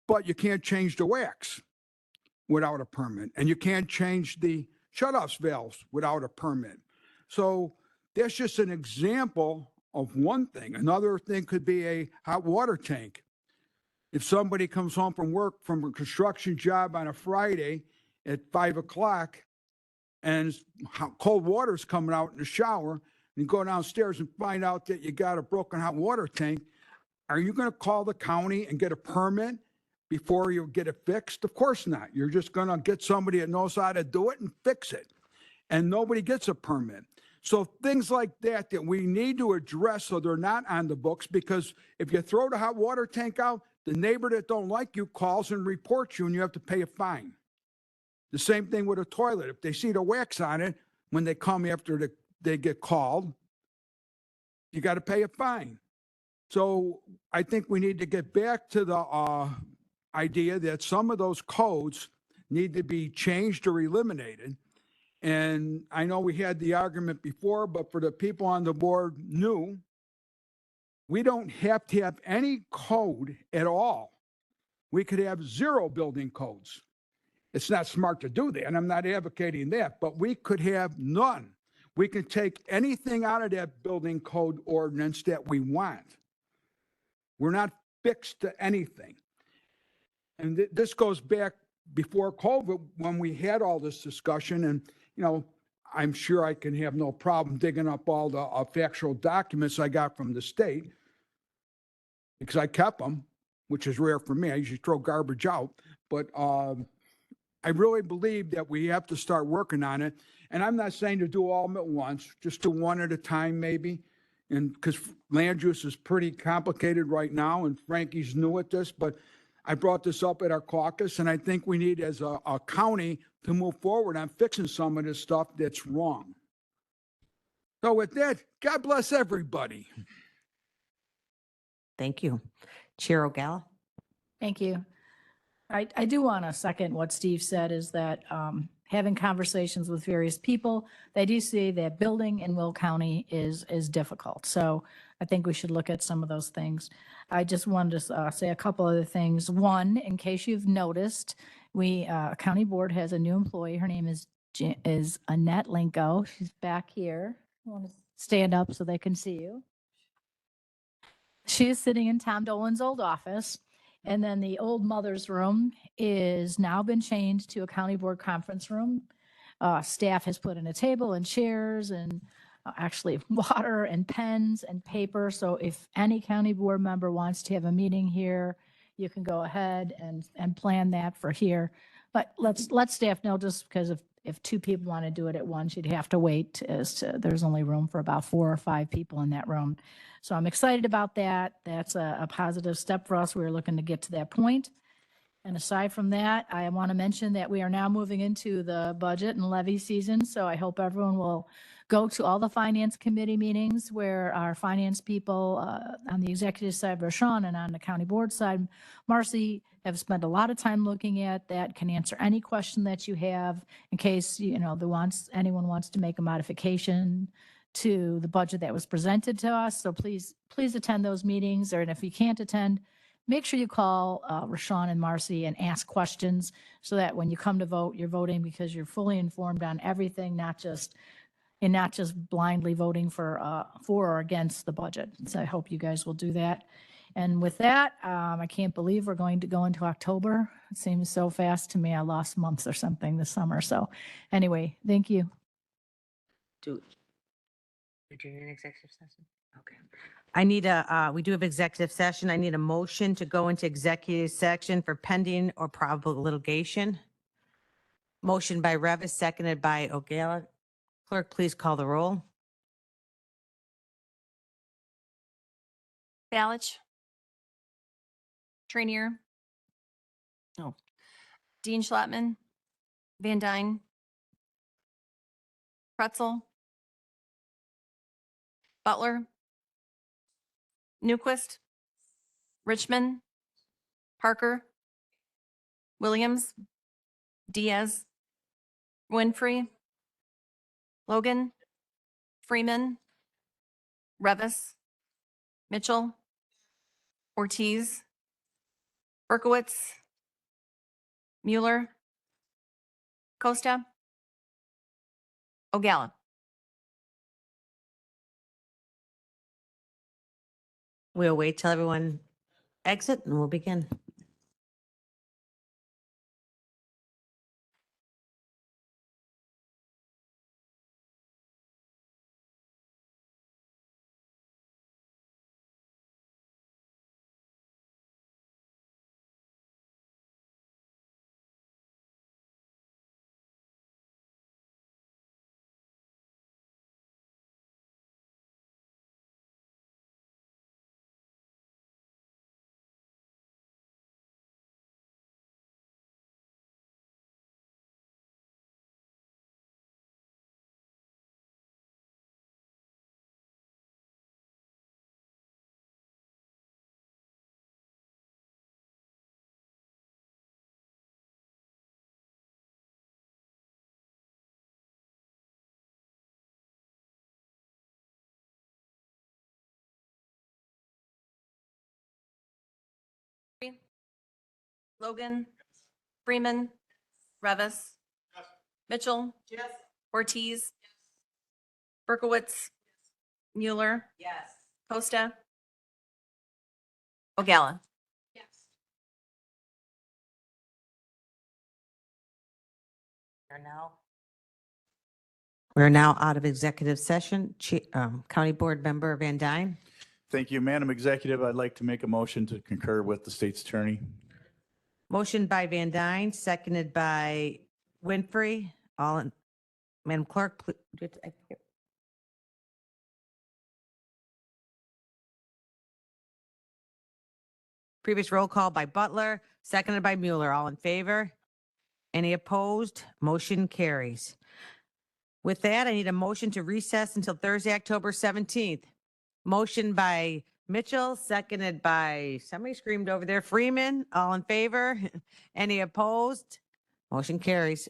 But you can't change the wax without a permit. And you can't change the shutoff valves without a permit. So that's just an example of one thing. Another thing could be a hot water tank. If somebody comes home from work from a construction job on a Friday at 5 o'clock and cold water's coming out in the shower, and you go downstairs and find out that you got a broken hot water tank, are you going to call the county and get a permit before you get it fixed? Of course not. You're just going to get somebody that knows how to do it and fix it. And nobody gets a permit. So things like that we need to address so they're not on the books, because if you throw the hot water tank out, the neighbor that don't like you calls and reports you and you have to pay a fine. The same thing with a toilet. If they see the wax on it, when they come after they get called, you got to pay a fine. So I think we need to get back to the idea that some of those codes need to be changed or eliminated. And I know we had the argument before, but for the people on the board new, we don't have to have any code at all. We could have 0 building codes. It's not smart to do that, and I'm not advocating that, but we could have none. We can take anything out of that building code ordinance that we want. We're not fixed to anything. And this goes back before COVID, when we had all this discussion, and, you know, I'm sure I can have no problem digging up all the factual documents I got from the state, because I kept them, which is rare for me. I usually throw garbage out, but I really believe that we have to start working on it. And I'm not saying to do all of them at once, just do one at a time maybe. And because land use is pretty complicated right now, and Frankie's new at this, but I brought this up at our caucus, and I think we need, as a county, to move forward on fixing some of this stuff that's wrong. So with that, God bless everybody.
Thank you. Chair O'Gala.
Thank you. I do want to second what Steve said, is that having conversations with various people, they do say that building in Will County is difficult. So I think we should look at some of those things. I just wanted to say a couple other things. One, in case you've noticed, we, county board has a new employee. Her name is Annette Linko. She's back here. I want to stand up so they can see you. She is sitting in Tom Dolan's old office. And then the old mother's room is now been changed to a county board conference room. Staff has put in a table and chairs and actually water and pens and paper. So if any county board member wants to have a meeting here, you can go ahead and plan that for here. But let staff know, just because if two people want to do it at once, you'd have to wait there's only room for about 4 or 5 people in that room. So I'm excited about that. That's a positive step for us. We were looking to get to that point. And aside from that, I want to mention that we are now moving into the budget and levy season. So I hope everyone will go to all the finance committee meetings where our finance people on the executive side, Rashawn, and on the county board side, Marcy, have spent a lot of time looking at that, can answer any question that you have in case, anyone wants to make a modification to the budget that was presented to us. So please attend those meetings, and if you can't attend, make sure you call Rashawn and Marcy and ask questions so that when you come to vote, you're voting because you're fully informed on everything, not just blindly voting for or against the budget. So I hope you guys will do that. And with that, I can't believe we're going to go into October. It seems so fast to me. I lost months or something this summer. So anyway, thank you.
You're doing an executive session? Okay. I need we do have executive session. I need a motion to go into executive section for pending or probable litigation. Motion by Revis, seconded by O'Gala. Clerk, please call the roll.
Balich. Trainier. No. Dean Schlattman. Van Dyne. Pretzel. Butler. Newquist. Richmond. Parker. Williams. Diaz. Winfrey. Logan. Freeman. Revis. Mitchell. Ortiz. Berkowitz. Mueller. Costa. O'Gala.
We'll wait till everyone exit and we'll begin.
Logan. Freeman. Revis. Mitchell. Ortiz. Berkowitz. Mueller.
Yes.
Costa. O'Gala.
We're now out of executive session. County Board Member Van Dyne.
Thank you, Madam Executive. I'd like to make a motion to concur with the state's attorney.
Motion by Van Dyne, seconded by Winfrey. Madam Clerk, please. Previous roll call by Butler, seconded by Mueller. All in favor? Any opposed? Motion carries. With that, I need a motion to recess until Thursday, October 17th. Motion by Mitchell, seconded by, somebody screamed over there, Freeman. All in favor? Any opposed? Motion carries.